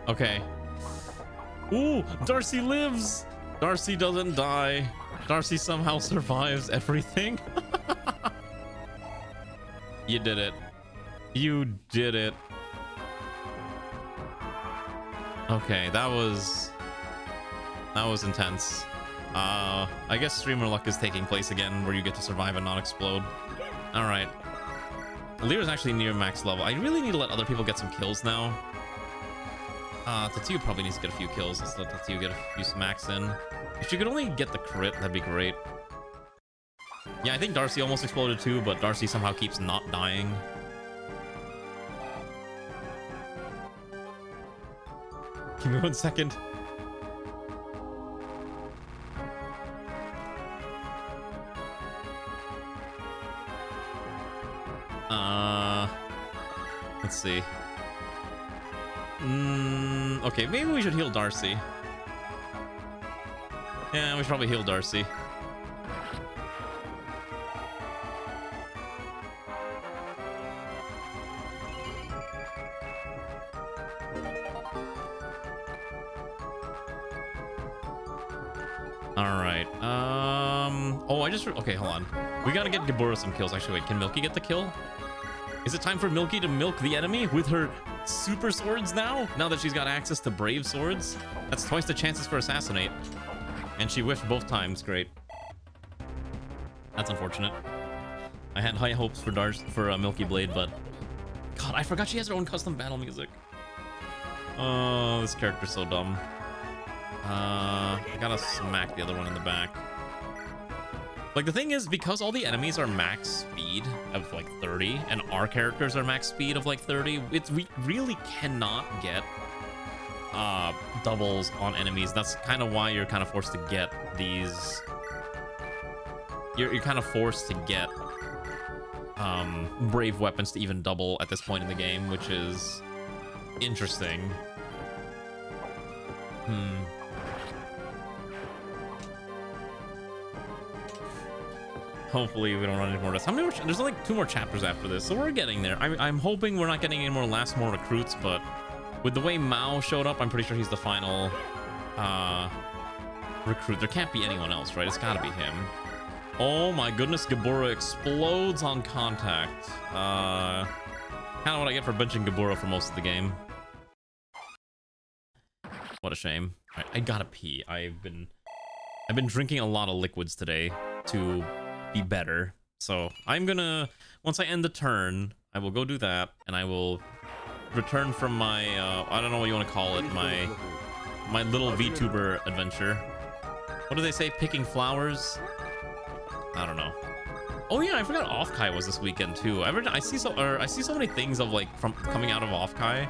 Okay. Ooh, Darcy lives. Darcy doesn't die. Darcy somehow survives everything. You did it. You did it. Okay, that was intense. I guess streamer luck is taking place again, where you get to survive and not explode. All right. Lyra's actually near max level. I really need to let other people get some kills now. Tatsu probably needs to get a few kills. Let's let Tatsu get a few smacks in. If she could only get the crit, that'd be great. Yeah, I think Darcy almost exploded too, but Darcy somehow keeps not dying. Give me 1 second. Let's see. Okay, maybe we should heal Darcy. Yeah, we should probably heal Darcy. Alright, oh, okay, hold on. We gotta get Gabura some kills. Actually, wait, can Milky get the kill? Is it time for Milky to milk the enemy with her super swords now? Now that she's got access to brave swords? That's twice the chances for assassinate. And she whiffed both times, great. That's unfortunate. I had high hopes for Milky Blade, but... God, I forgot she has her own custom battle music. Oh, this character's so dumb. I gotta smack the other one in the back. Like, the thing is, because all the enemies are max speed of like 30 and our characters are max speed of like 30, we really cannot get doubles on enemies. That's kind of why you're kind of forced to get these. You're kind of forced to get brave weapons to even double at this point in the game, which is interesting. Hopefully we don't run into more of this. How many more? There's like 2 more chapters after this, so we're getting there. I'm hoping we're not getting any more last more recruits, but with the way Mao showed up, I'm pretty sure he's the final recruit. There can't be anyone else, right? It's gotta be him. Oh my goodness, Gabura explodes on contact. Kind of what I get for benching Gabura for most of the game. What a shame. I gotta pee. I've been drinking a lot of liquids today to be better. So I'm gonna, once I end the turn, I will go do that, and I will return from my I don't know what you want to call it, my little VTuber adventure. What do they say? Picking flowers? I don't know. Oh yeah, I forgot Offkai was this weekend too. I see so many things of like from coming out of Offkai,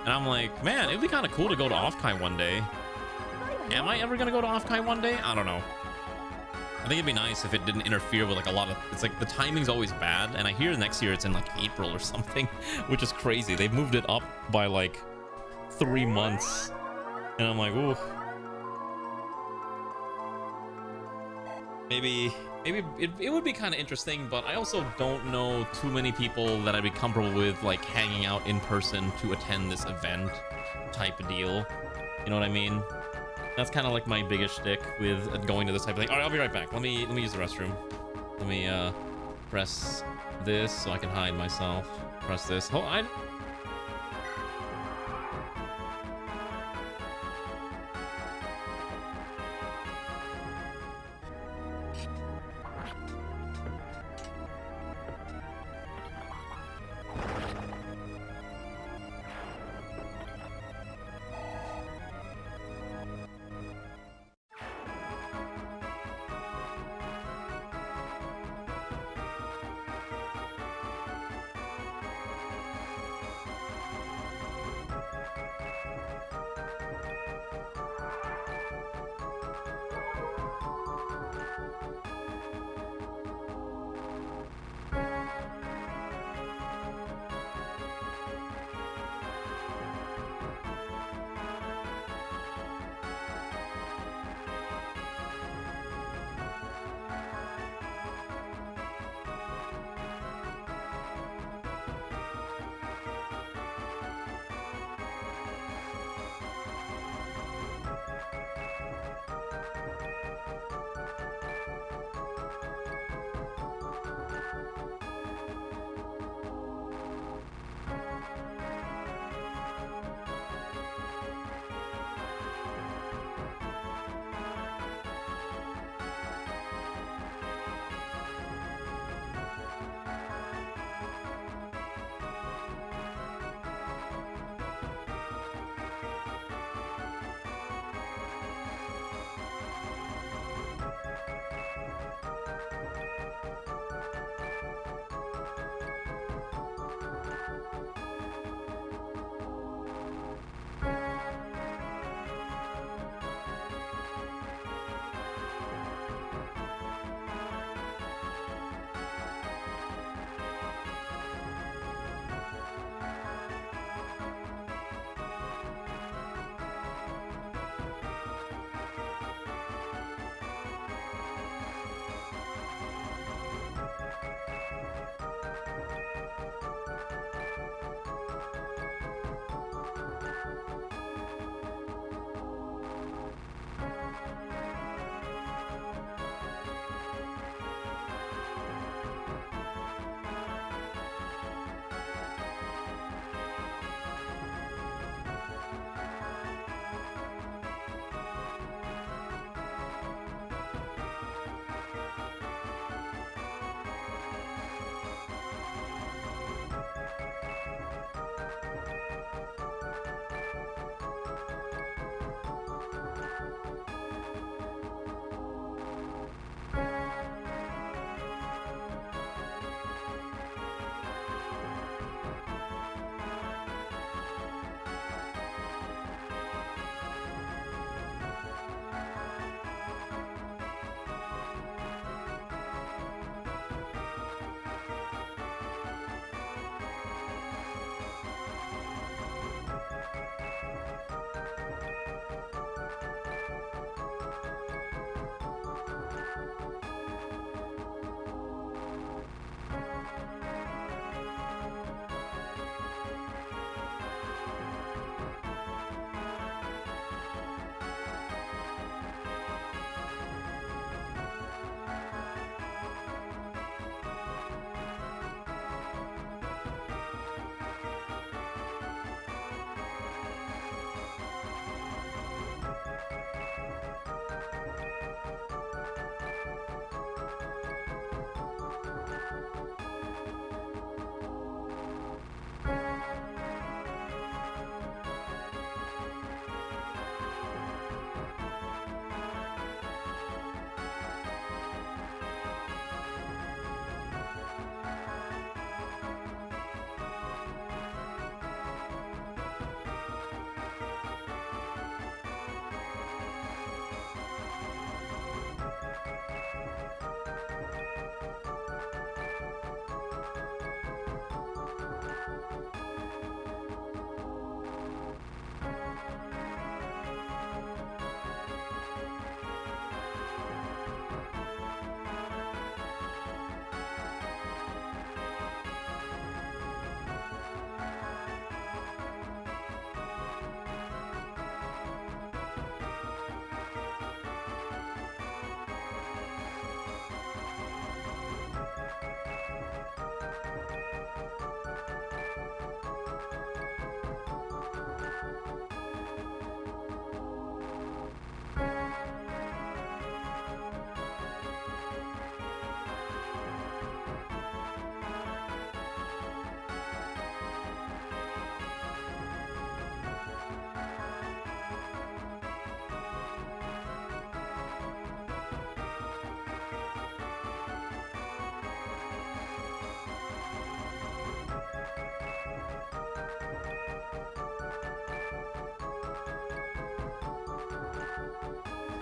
and I'm like, man, it'd be kind of cool to go to Offkai one day. Am I ever gonna go to Offkai one day? I don't know. I think it'd be nice if it didn't interfere with like a lot of, it's like the timing's always bad, and I hear next year it's in like April or something, which is crazy. They've moved it up by like 3 months, and I'm like, ooh. Maybe it would be kind of interesting, but I also don't know too many people that I'd be comfortable with like hanging out in person to attend this event type of deal. You know what I mean? That's kind of like my biggest shtick with going to this type of thing. All right, I'll be right back. Let me use the restroom. Let me press this so I can hide myself. Press this. Oh,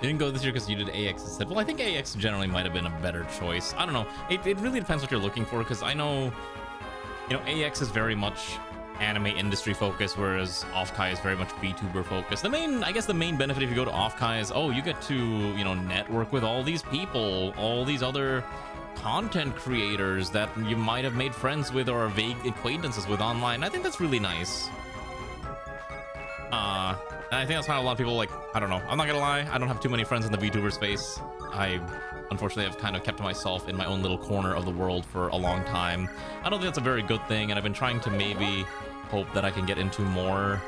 You didn't go this year because you did AX instead. Well, I think AX generally might have been a better choice. I don't know. It really depends what you're looking for, because I know, you know, AX is very much anime industry focused, whereas Offkai is very much VTuber focused. I guess the main benefit if you go to Offkai is, oh, you get to, you know, network with all these people, all these other content creators that you might have made friends with or are vague acquaintances with online. I think that's really nice. And I think that's why a lot of people, like, I don't know. I'm not gonna lie, I don't have too many friends in the VTuber space. I, unfortunately, have kind of kept myself in my own little corner of the world for a long time. I don't think that's a very good thing, and I've been trying to maybe hope that I can get into more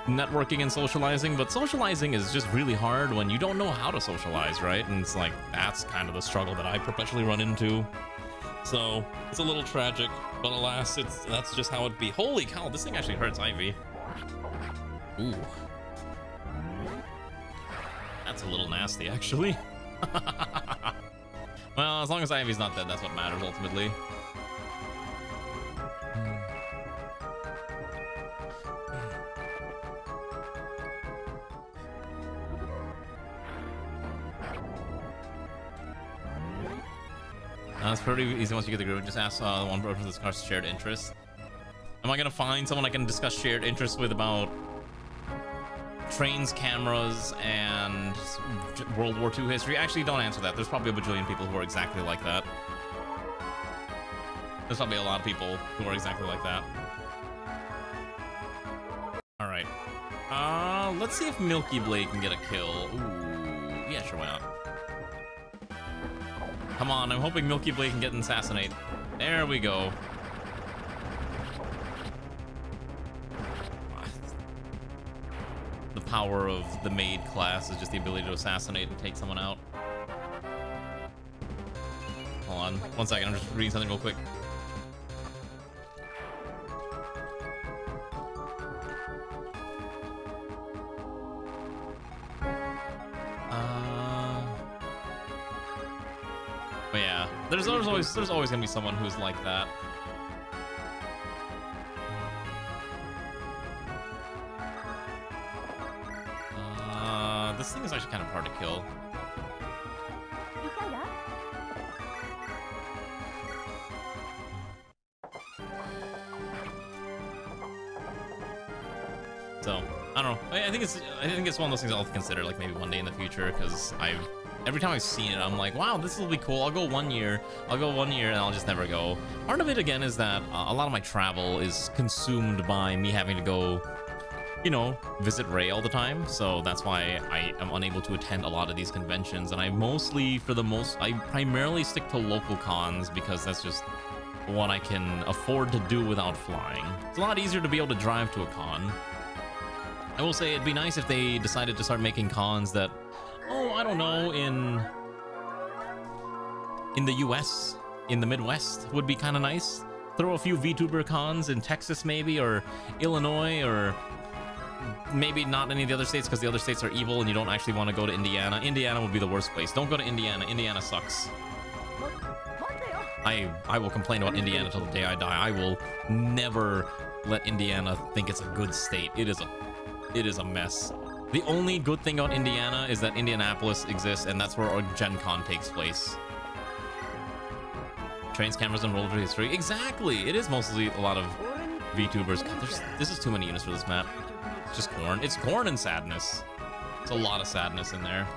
networking and socializing, but socializing is just really hard when you don't know how to socialize, right? And it's like, that's kind of the struggle that I perpetually run into. So, it's a little tragic, but alas, that's just how it be. Holy cow, this thing actually hurts Ivy. Ooh. That's a little nasty, actually. Well, as long as Ivy's not dead, that's what matters, ultimately. It's pretty easy once you get the group. Just ask the one person to discuss shared interests. Am I gonna find someone I can discuss shared interests with about trains, cameras, and World War II history? Actually, don't answer that. There's probably a bajillion people who are exactly like that. There's probably a lot of people who are exactly like that. All right. Let's see if Milky Blade can get a kill. Ooh, yeah, sure, why not? Come on, I'm hoping Milky Blade can get an assassinate. There we go. The power of the maid class is just the ability to assassinate and take someone out. Hold on, 1 second, I'm just reading something real quick. But yeah, there's always gonna be someone who's like that. This thing is actually kind of hard to kill. So I don't know. I think it's one of those things I'll consider, like maybe one day in the future, because every time I've seen it, I'm like, wow, this will be cool. I'll go 1 year, and I'll just never go. Part of it again is that a lot of my travel is consumed by me having to go, you know, visit Ray all the time, so that's why I am unable to attend a lot of these conventions, and I primarily stick to local cons because that's just what I can afford to do without flying. It's a lot easier to be able to drive to a con. I will say it'd be nice if they decided to start making cons that, oh, I don't know, in the US, in the Midwest would be kind of nice. Throw a few VTuber cons in Texas maybe, or Illinois, or maybe not any of the other states because the other states are evil and you don't actually want to go to Indiana. Indiana would be the worst place. Don't go to Indiana. Indiana sucks. I will complain about Indiana till the day I die. I will never let Indiana think it's a good state. It is a mess. The only good thing about Indiana is that Indianapolis exists, and that's where our Gen Con takes place. Trains, cameras, and roller history. Exactly! It is mostly a lot of VTubers. God, this is too many units for this map. just corn. It's corn and sadness. It's a lot of sadness in there.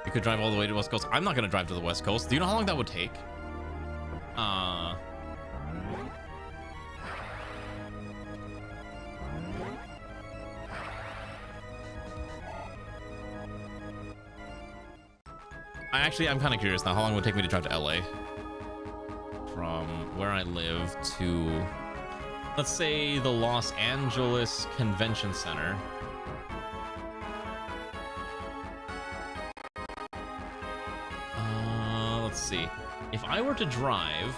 You could drive all the way to the West Coast. I'm not gonna drive to the West Coast. Do you know how long that would take? I'm kind of curious now. How long would it take me to drive to LA? From where I live to, let's say, the Los Angeles Convention Center. Let's see. If I were to drive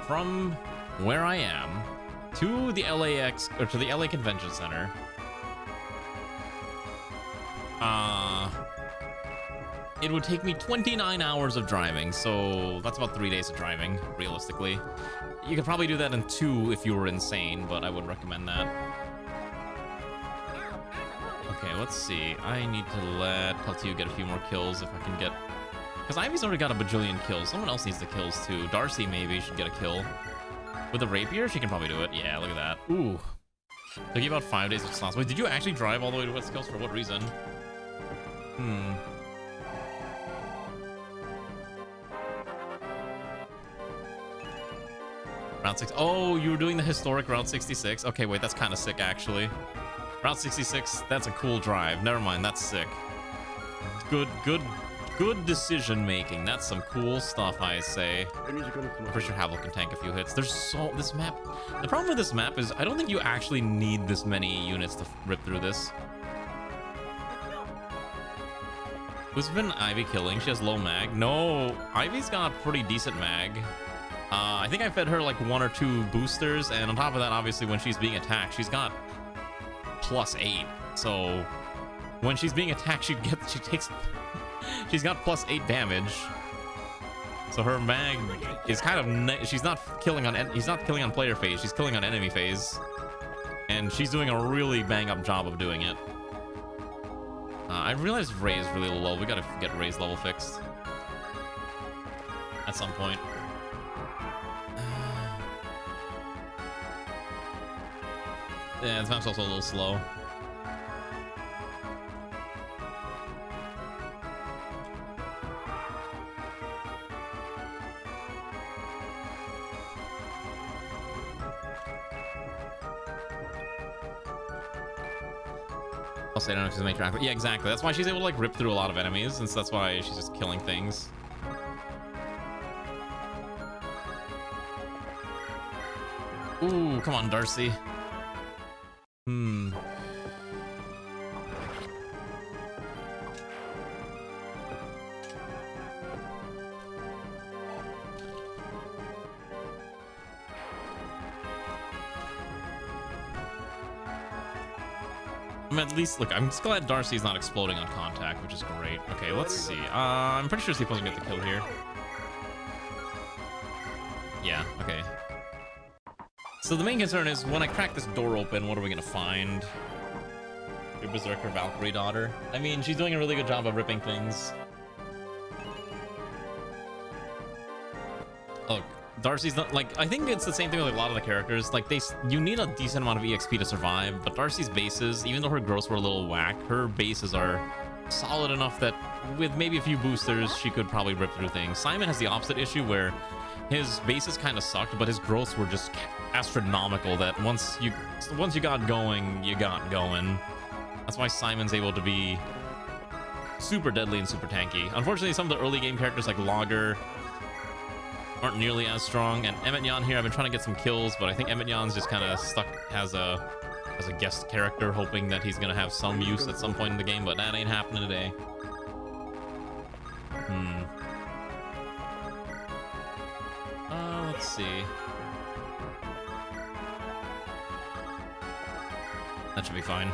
from where I am to the LAX, or to the LA Convention Center, it would take me 29 hours of driving, so that's about 3 days of driving, realistically. You could probably do that in 2 if you were insane, but I would recommend that. Okay, let's see. I need to let Peltier get a few more kills if I can get... Because Ivy's already got a bajillion kills. Someone else needs the kills, too. Darcy, maybe, should get a kill. With a rapier, she can probably do it. Yeah, look at that. Ooh. Took you about 5 days with slots. Wait, did you actually drive all the way to West Coast? For what reason? Route 6. Oh, you were doing the historic Route 66? Okay, wait, that's kind of sick, actually. Route 66, that's a cool drive. Never mind, that's sick. Good decision making. That's some cool stuff, I say. I'm pretty sure Havok can tank a few hits. This map... The problem with this map is I don't think you actually need this many units to rip through this. Who's been Ivy killing? She has low mag. No, Ivy's got pretty decent mag. I think I fed her like 1 or 2 boosters, and on top of that, obviously, when she's being attacked, she's got +8. So when she's being attacked, she's got +8 damage. So her mag is kind of she's not killing on player phase. She's killing on enemy phase, and she's doing a really bang up job of doing it. I realized Ray is really low. We gotta get Ray's level fixed at some point. Yeah, this map's also a little slow. I'll say I don't know if she's a major actor. Yeah, exactly. That's why she's able to like rip through a lot of enemies, and so that's why she's just killing things. Ooh, come on, Darcy. I mean, at least, look, I'm just glad Darcy's not exploding on contact, which is great. Okay, let's see. I'm pretty sure Sleep doesn't get the kill here. Yeah, okay. So the main concern is, when I crack this door open, what are we gonna find? Your Berserker Valkyrie daughter. I mean, she's doing a really good job of ripping things. Look, Darcy's not, like, I think it's the same thing with a lot of the characters. Like, you need a decent amount of EXP to survive, but Darcy's bases, even though her growths were a little whack, her bases are solid enough that with maybe a few boosters, she could probably rip through things. Simon has the opposite issue where his bases kind of sucked, but his growths were just astronomical that once you got going, you got going. That's why Simon's able to be super deadly and super tanky. Unfortunately, some of the early game characters like Logger aren't nearly as strong, and Emmett Yan here, I've been trying to get some kills, but I think Emmett Yan's just kind of stuck as a guest character, hoping that he's gonna have some use at some point in the game, but that ain't happening today. Let's see. That should be fine.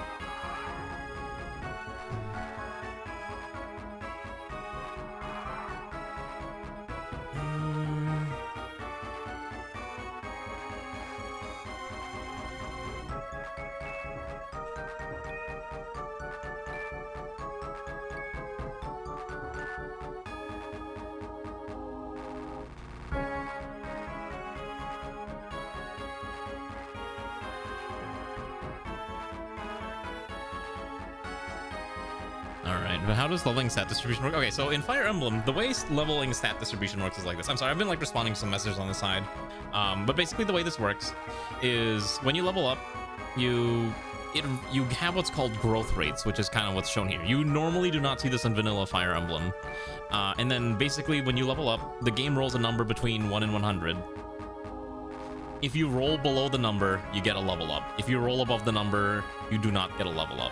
but how does leveling stat distribution work? Okay, so in Fire Emblem, the way leveling stat distribution works is like this. I'm sorry, I've been like responding to some messages on the side. But basically the way this works is when you level up, you have what's called growth rates, which is kind of what's shown here. You normally do not see this in vanilla Fire Emblem. And then basically when you level up, the game rolls a number between 1 and 100. If you roll below the number, you get a level up. If you roll above the number, you do not get a level up.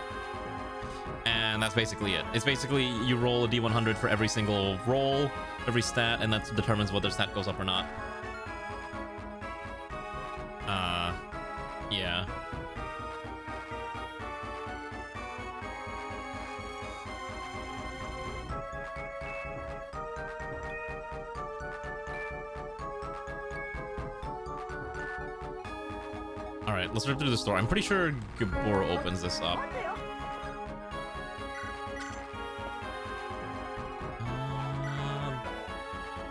And that's basically it. It's basically you roll a d100 for every single roll, every stat, and that determines whether stat goes up or not. Yeah. All right, let's rip through the store. I'm pretty sure Gabor opens this up.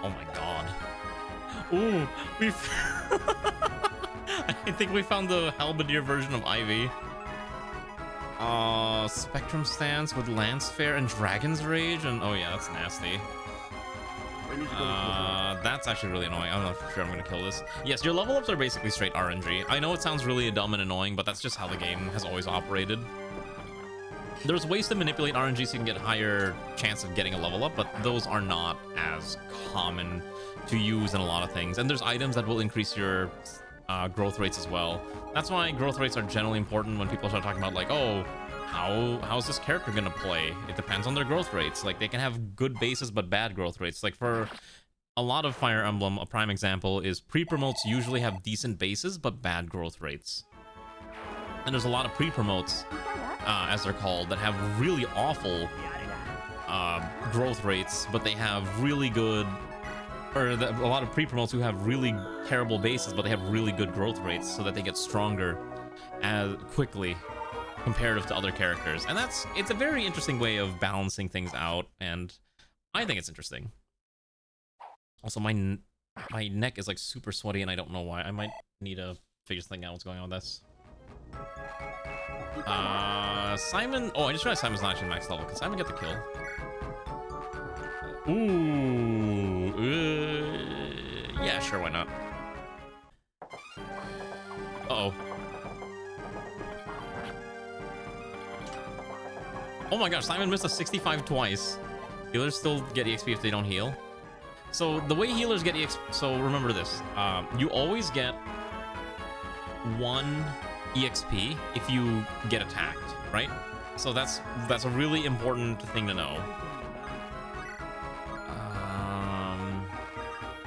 Oh my god. Ooh, I think we found the halberdier version of Ivy. Spectrum stance with Lance Fair and Dragon's Rage, and oh yeah, that's nasty. That's actually really annoying. I'm not sure I'm gonna kill this. Yes, your level ups are basically straight RNG. I know it sounds really dumb and annoying, but that's just how the game has always operated. There's ways to manipulate RNG so you can get a higher chance of getting a level up, but those are not as common to use in a lot of things. And there's items that will increase your growth rates as well. That's why growth rates are generally important when people start talking about like, oh, how's this character gonna play? It depends on their growth rates. Like they can have good bases but bad growth rates. Like for a lot of Fire Emblem, a prime example is pre-promotes usually have decent bases but bad growth rates. And there's a lot of pre-promotes, as they're called, that have really awful growth rates, but they have really good, or a lot of pre-promotes who have really terrible bases, but they have really good growth rates so that they get stronger quickly comparative to other characters. And it's a very interesting way of balancing things out, and I think it's interesting. Also, my neck is like super sweaty and I don't know why. I might need to figure something out what's going on with this. Simon. Oh, I just realized Simon's not actually max level. Can Simon get the kill? Ooh. Yeah, sure, why not? Uh-oh. Oh my gosh, Simon missed a 65 twice. Healers still get EXP if they don't heal. So the way healers get EXP, so remember this. You always get 1 EXP if you get attacked, right? So that's a really important thing to know.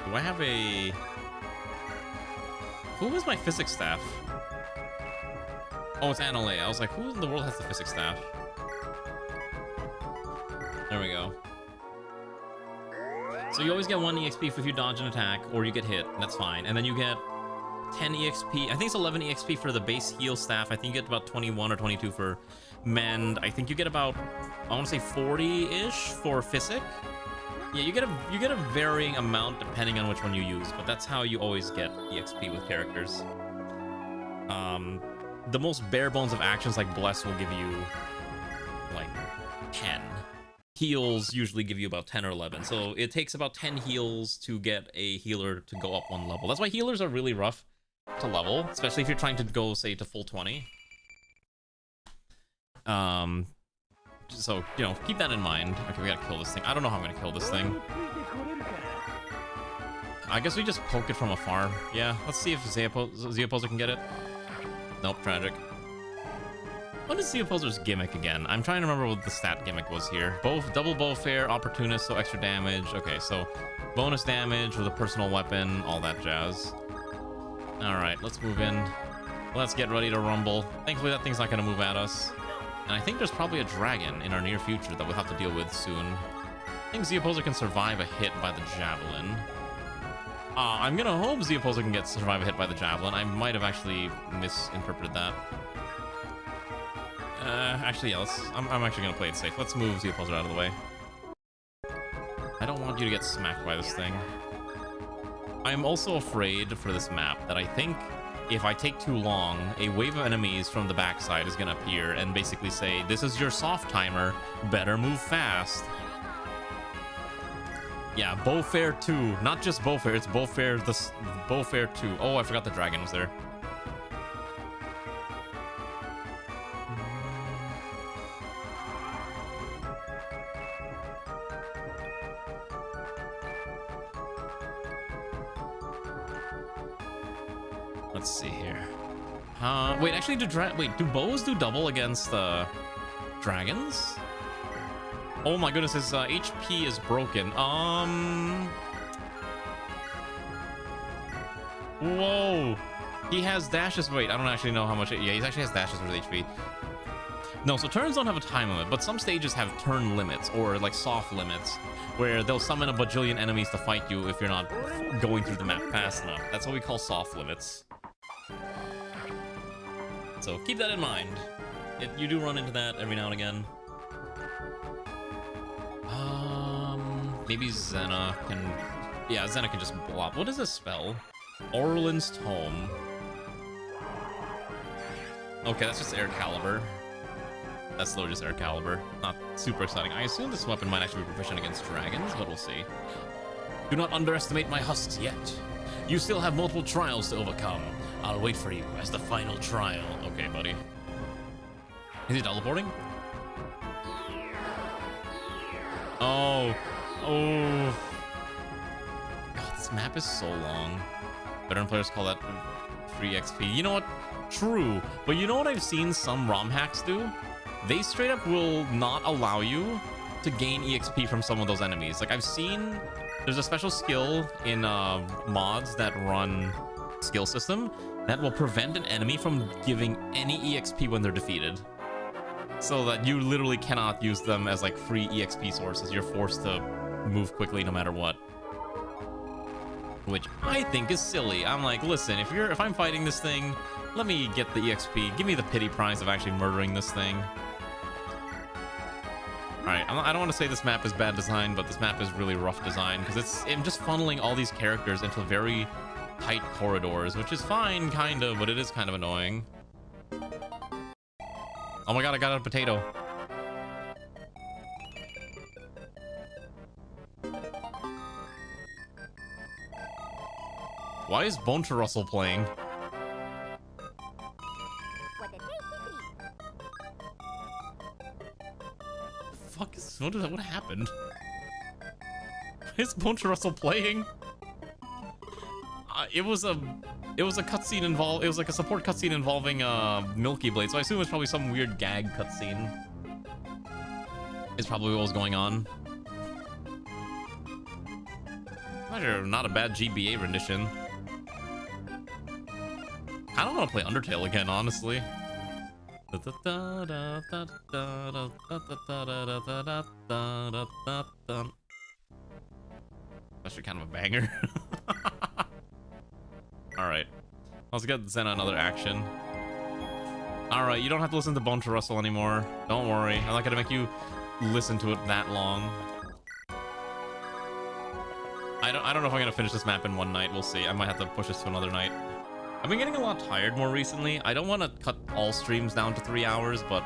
Do I have a... Who was my physics staff? Oh, it's Anale. I was like, who in the world has the physics staff? There we go. So you always get 1 EXP if you dodge an attack or you get hit, and that's fine. And then you get 10 EXP. I think it's 11 EXP for the base heal staff. I think you get about 21 or 22 for mend. I think you get about, I want to say 40-ish for physic. Yeah, you get a varying amount depending on which one you use, but that's how you always get EXP with characters. The most bare bones of actions like Bless will give you like 10. Heals usually give you about 10 or 11, so it takes about 10 heals to get a healer to go up 1 level. That's why healers are really rough to level, especially if you're trying to go, say, to full 20. So, you know, keep that in mind. Okay, we gotta kill this thing. I don't know how I'm gonna kill this thing. I guess we just poke it from afar. Yeah, let's see if Zeoposer can get it. Nope, tragic. What is Zeoposer's gimmick again? I'm trying to remember what the stat gimmick was here. Both double bow fair, opportunist, so extra damage. Okay, so bonus damage with a personal weapon, all that jazz. Alright, let's move in. Let's get ready to rumble. Thankfully that thing's not gonna move at us. And I think there's probably a dragon in our near future that we'll have to deal with soon. I think Zeoposer can survive a hit by the javelin. I'm gonna hope Zeoposer can survive a hit by the javelin. I might have actually misinterpreted that. Actually, yeah, I'm actually gonna play it safe. Let's move Zeoposer out of the way. I don't want you to get smacked by this thing. I'm also afraid for this map that I think if I take too long, a wave of enemies from the backside is gonna appear and basically say, this is your soft timer, better move fast. Yeah, Bowfair 2. Not just Bowfair, it's Bowfair 2. Oh, I forgot the dragon was there. Let's see here. Wait, actually, do bows do double against dragons? Oh my goodness, his HP is broken. Whoa. He has dashes. Wait, I don't actually know how much. Yeah, he actually has dashes with HP. No, so turns don't have a time limit, but some stages have turn limits or like soft limits where they'll summon a bajillion enemies to fight you if you're not going through the map fast enough. That's what we call soft limits. So keep that in mind. You do run into that every now and again. Maybe Xena can... Yeah, Xena can just blop. What is this spell? Orlin's Tome. Okay, that's just Air Caliber. That's literally just Air Caliber. Not super exciting. I assume this weapon might actually be proficient against dragons, but we'll see. Do not underestimate my husks yet. You still have multiple trials to overcome. I'll wait for you as the final trial. Okay, buddy. Is he teleporting? Oh. Oh. God, this map is so long. Veteran players call that free XP. You know what? True. But you know what I've seen some ROM hacks do? They straight up will not allow you to gain EXP from some of those enemies. Like, I've seen... There's a special skill in mods that run skill system that will prevent an enemy from giving any EXP when they're defeated. So that you literally cannot use them as like free EXP sources. You're forced to move quickly no matter what. Which I think is silly. I'm like, listen, if I'm fighting this thing, let me get the EXP. Give me the pity prize of actually murdering this thing. Alright, I don't want to say this map is bad design, but this map is really rough design because I'm just funneling all these characters into very tight corridors, which is fine, kind of, but it is kind of annoying. Oh my god, I got a potato. Why is Boncha Russell playing? Fuck is what happened? Why is Boncha Russell playing? It was a cutscene involved. It was like a support cutscene involving Milky Blade, so I assume it was probably some weird gag cutscene. Is probably what was going on. Not a bad GBA rendition. I don't want to play Undertale again, honestly. Actually, kind of a banger. Alright. Let's get Xena another action. Alright, you don't have to listen to Boncha Russell anymore. Don't worry. I'm not gonna make you listen to it that long. I don't know if I'm gonna finish this map in one night. We'll see. I might have to push this to another night. I've been getting a lot tired more recently. I don't want to cut all streams down to 3 hours, but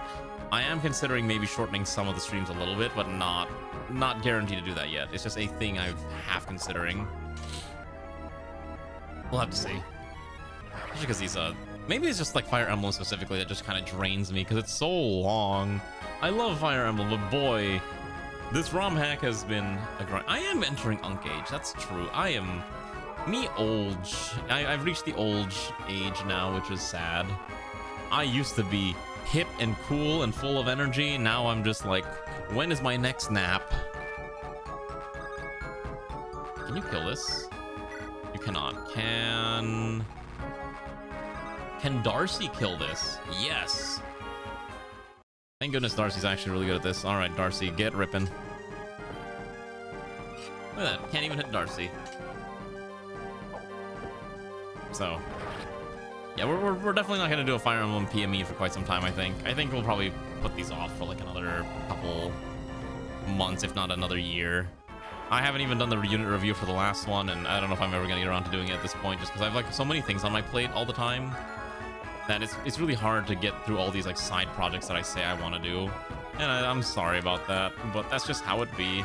I am considering maybe shortening some of the streams a little bit, but not guaranteed to do that yet. It's just a thing I'm half considering. We'll have to see. Especially because these, maybe it's just like Fire Emblem specifically that just kind of drains me because it's so long. I love Fire Emblem, but boy, this ROM hack has been a grind. I am entering Unk Age, that's true. I am... Me old. I've reached the old age now, which is sad. I used to be hip and cool and full of energy. Now I'm just like, when is my next nap? Can you kill this? You cannot. Can Darcy kill this? Yes. Thank goodness Darcy's actually really good at this. All right, Darcy, get ripping. Look at that. Can't even hit Darcy. So, yeah, we're definitely not going to do a Fire Emblem PME for quite some time, I think. I think we'll probably put these off for like another couple months, if not another year. I haven't even done the unit review for the last one, and I don't know if I'm ever gonna get around to doing it at this point, just because I have like so many things on my plate all the time that it's really hard to get through all these like side projects that I say I want to do. And I'm sorry about that, but that's just how it be.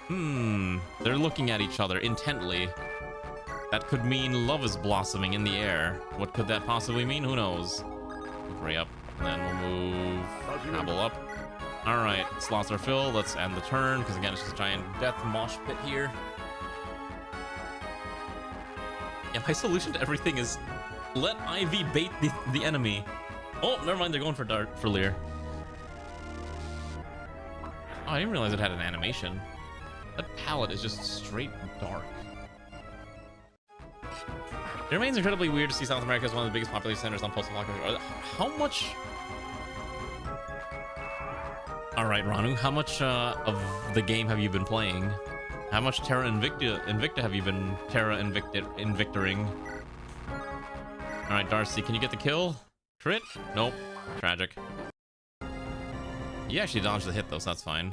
They're looking at each other intently. That could mean love is blossoming in the air. What could that possibly mean? Who knows? Hurry up, and then we'll move Habel up. Alright, slots are filled. Let's end the turn, because again, it's just a giant death mosh pit here. Yeah, my solution to everything is let Ivy bait the enemy. Oh, never mind, they're going for Lear. Oh, I didn't realize it had an animation. That palette is just straight dark. It remains incredibly weird to see South America as one of the biggest population centers on post-apocalyptic. How much... Alright, Ranu, how much of the game have you been playing? How much Terra Invicta have you been Invictoring? Alright, Darcy, can you get the kill? Crit? Nope. Tragic. He actually dodged the hit though, so that's fine.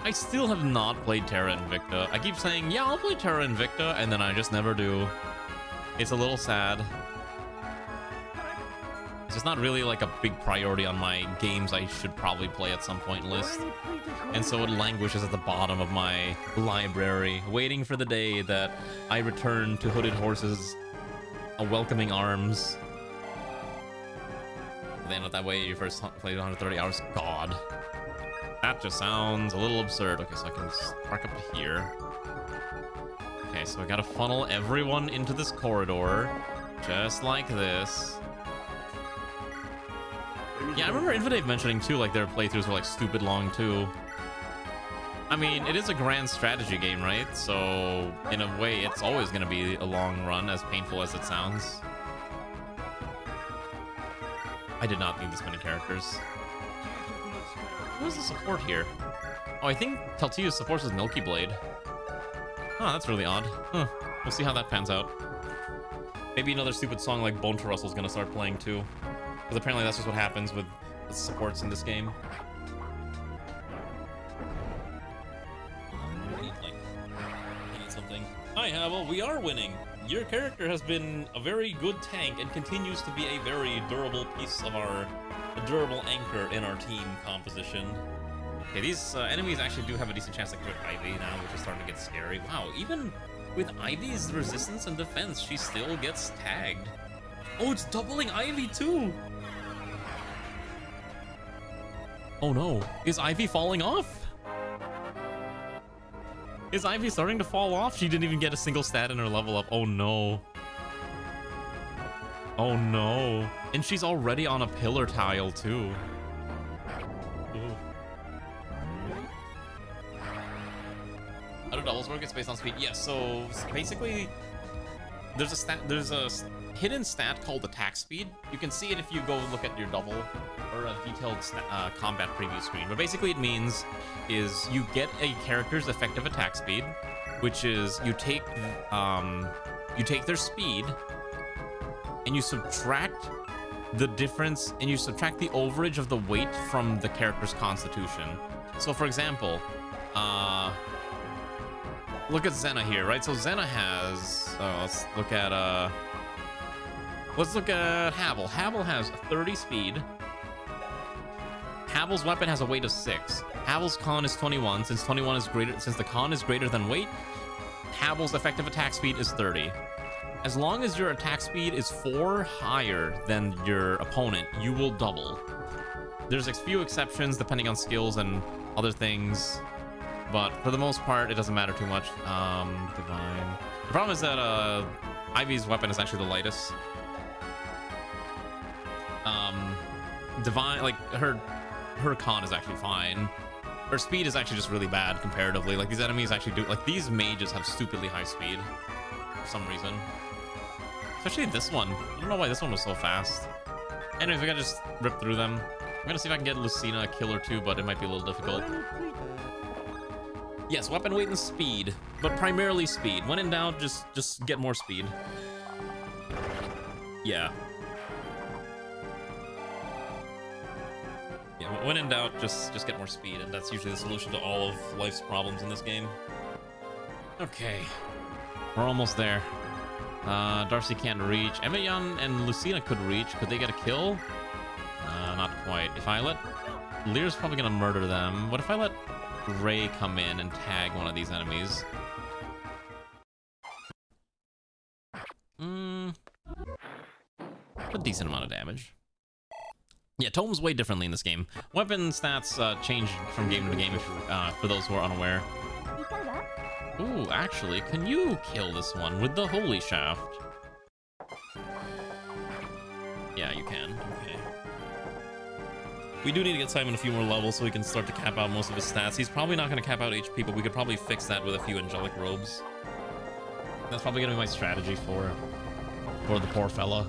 I still have not played Terra Invicta. I keep saying, yeah, I'll play Terra Invicta, and then I just never do. It's a little sad. It's just not really like a big priority on my games I should probably play at some point list. And so it languishes at the bottom of my library, waiting for the day that I return to Hooded Horses, a welcoming arms. Then that way you first played 130 hours. God. That just sounds a little absurd. Okay, so I can park up to here. Okay, so I gotta funnel everyone into this corridor, just like this. Yeah, I remember Infinite mentioning too, like their playthroughs were like stupid long too. I mean, it is a grand strategy game, right? So in a way, it's always gonna be a long run, as painful as it sounds. I did not need this many characters. Who's the support here? Oh, I think Teltius supports his Milky Blade. Oh, that's really odd. Huh. We'll see how that pans out. Maybe another stupid song like Bone to Russell's gonna start playing too. Because apparently that's just what happens with the supports in this game. I need something. Hi, Havel, we are winning. Your character has been a very good tank and continues to be a very durable piece of a durable anchor in our team composition. Okay, these enemies actually do have a decent chance to crit Ivy now, which is starting to get scary. Wow, even with Ivy's resistance and defense, she still gets tagged. Oh, it's doubling Ivy too! Oh no, is Ivy falling off? Is Ivy starting to fall off? She didn't even get a single stat in her level up. Oh no. Oh no. And she's already on a pillar tile too. Ooh. How do doubles work? It's based on speed. Yes, so basically there's a hidden stat called attack speed. You can see it if you go look at your double or a detailed combat preview screen. But basically it means is you get a character's effective attack speed, which is you take their speed and you subtract the difference, and you subtract the overage of the weight from the character's constitution. So for example, look at Xena here, right? So Xena has, let's look at Havel. Havel has 30 speed. Havel's weapon has a weight of 6. Havel's con is 21. Since the con is greater than weight, Havel's effective attack speed is 30. As long as your attack speed is 4 higher than your opponent, you will double. There's a few exceptions depending on skills and other things, but for the most part, it doesn't matter too much. Divine. The problem is that Ivy's weapon is actually the lightest. Divine, like her con is actually fine. Her speed is actually just really bad comparatively. Like these enemies actually do, like these mages have stupidly high speed for some reason. Especially this one. I don't know why this one was so fast. Anyways, we gotta just rip through them. I'm gonna see if I can get Lucina a kill or two, but it might be a little difficult. Yes, weapon weight and speed, but primarily speed. When in doubt, just get more speed. Yeah. Yeah, when in doubt, just get more speed, and that's usually the solution to all of life's problems in this game. Okay. We're almost there. Darcy can't reach. Emeyan and Lucina could reach. Could they get a kill? Not quite. If I let... Lear's probably gonna murder them. What if I let Ray come in and tag one of these enemies? A decent amount of damage. Yeah, totems weigh differently in this game. Weapon stats change from game to game if, for those who are unaware. Ooh, actually, can you kill this one with the Holy Shaft? Yeah, you can. Okay. We do need to get Simon a few more levels so he can start to cap out most of his stats. He's probably not going to cap out HP, but we could probably fix that with a few angelic robes. That's probably going to be my strategy for the poor fella.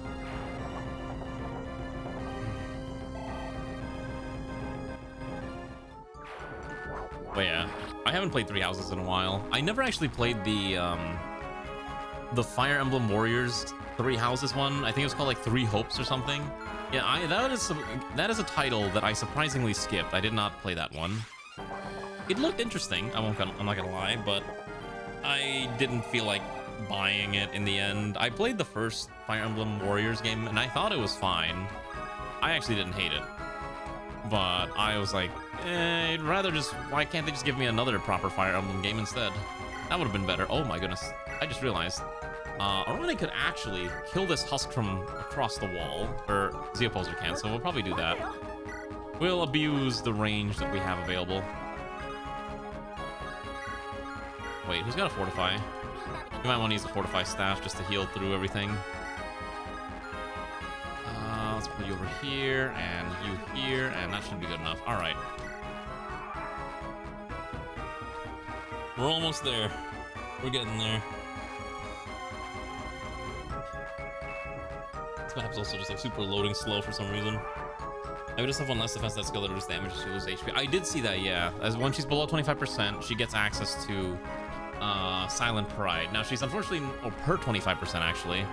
But yeah, I haven't played Three Houses in a while. I never actually played the Fire Emblem Warriors Three Houses one. I think it was called like Three Hopes or something. Yeah, that is a title that I surprisingly skipped. I did not play that one. It looked interesting. I'm not gonna lie, but I didn't feel like buying it in the end. I played the first Fire Emblem Warriors game and I thought it was fine. I actually didn't hate it, but I was like, I'd rather just, why can't they just give me another proper Fire Emblem game instead? That would have been better. Oh my goodness, I just realized Arani could actually kill this husk from across the wall, or the opposer can, so we'll probably do that. We'll abuse the range that we have available. Wait, who's got a fortify? You might want to use the fortify staff just to heal through everything. Let's put you over here, and you here, and that should be good enough. Alright. We're almost there. We're getting there. This map's also just like super loading slow for some reason. I would just have one less defense that skill that reduces damage if she loses HP. I did see that, yeah. As when she's below 25%, she gets access to Silent Pride. Now she's unfortunately her 25% actually.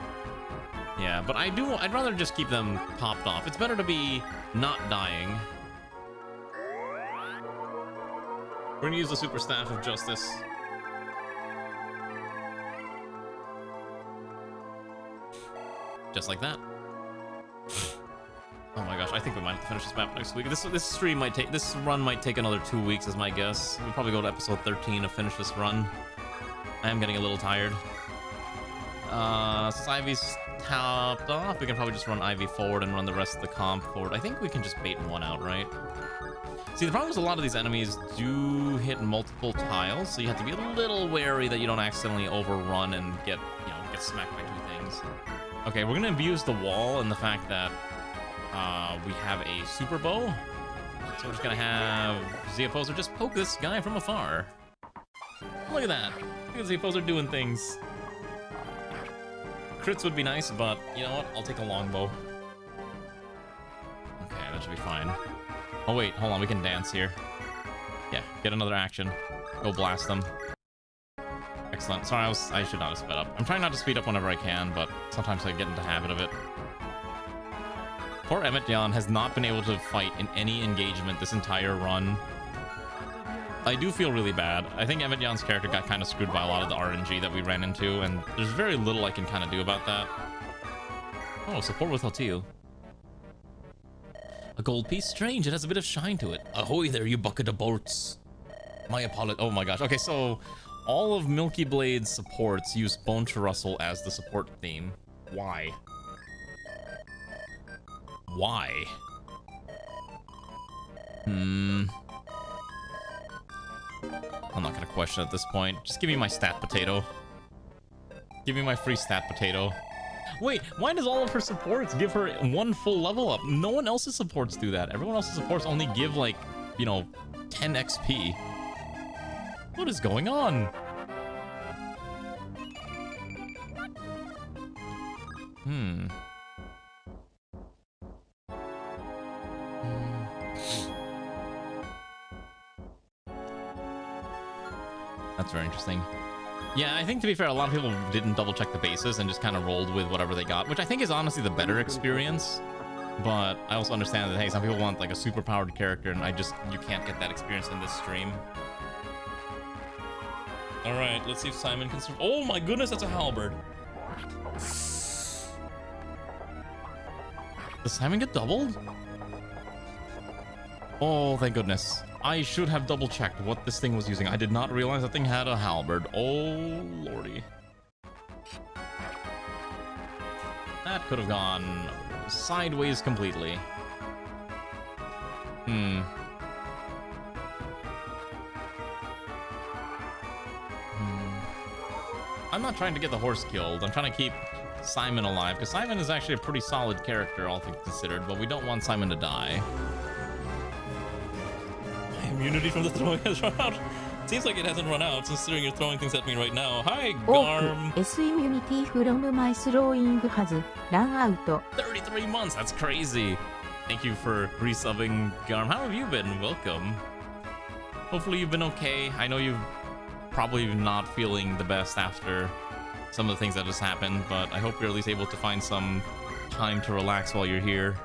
Yeah, but I'd rather just keep them topped off. It's better to be not dying. We're gonna use the Super Staff of Justice. Just like that. Oh my gosh, I think we might have to finish this map next week. This run might take another 2 weeks is my guess. We'll probably go to episode 13 to finish this run. I am getting a little tired. Since Ivy's topped off, we can probably just run Ivy forward and run the rest of the comp forward. I think we can just bait one out, right? See, the problem is a lot of these enemies do hit multiple tiles, so you have to be a little wary that you don't accidentally overrun and get smacked by two things. Okay, we're gonna abuse the wall and the fact that we have a super bow. So we're just gonna have the opposer just poke this guy from afar. Look at that. Look at the opposer doing things. Crits would be nice, but you know what? I'll take a longbow. Okay, that should be fine. Oh wait, hold on, we can dance here. Yeah, get another action. Go blast them. Excellent. Sorry, I should not have sped up. I'm trying not to speed up whenever I can, but sometimes I get into the habit of it. Poor Emmett Yan has not been able to fight in any engagement this entire run. I do feel really bad. I think Emmett Yan's character got kind of screwed by a lot of the RNG that we ran into, and there's very little I can kind of do about that. Oh, support with Haltil. A gold piece? Strange, it has a bit of shine to it. Ahoy there, you bucket of boats. My apologies. Oh my gosh. Okay, so all of Milky Blade's supports use Bone to Rustle as the support theme. Why? Why? I'm not gonna question at this point. Just give me my stat potato. Give me my free stat potato. Wait, why does all of her supports give her one full level up? No one else's supports do that. Everyone else's supports only give like, 10 XP. What is going on? That's very interesting. Yeah, I think to be fair, a lot of people didn't double check the bases and just kind of rolled with whatever they got, which I think is honestly the better experience. But I also understand that, hey, some people want like a super powered character, and you can't get that experience in this stream. All right, let's see if Simon can survive. Oh my goodness, that's a halberd. Does Simon get doubled? Oh, thank goodness. I should have double checked what this thing was using. I did not realize that thing had a halberd. Oh, lordy. That could have gone sideways completely. I'm not trying to get the horse killed. I'm trying to keep Simon alive, because Simon is actually a pretty solid character, all things considered, but we don't want Simon to die. My immunity from the throwing has run out. Seems like it hasn't run out, considering you're throwing things at me right now. Hi, Garm. S immunity from my throwing has run out. 33 months, that's crazy. Thank you for resubbing, Garm. How have you been? Welcome. Hopefully you've been okay. I know you've probably not feeling the best after some of the things that just happened, but I hope you're at least able to find some time to relax while you're here.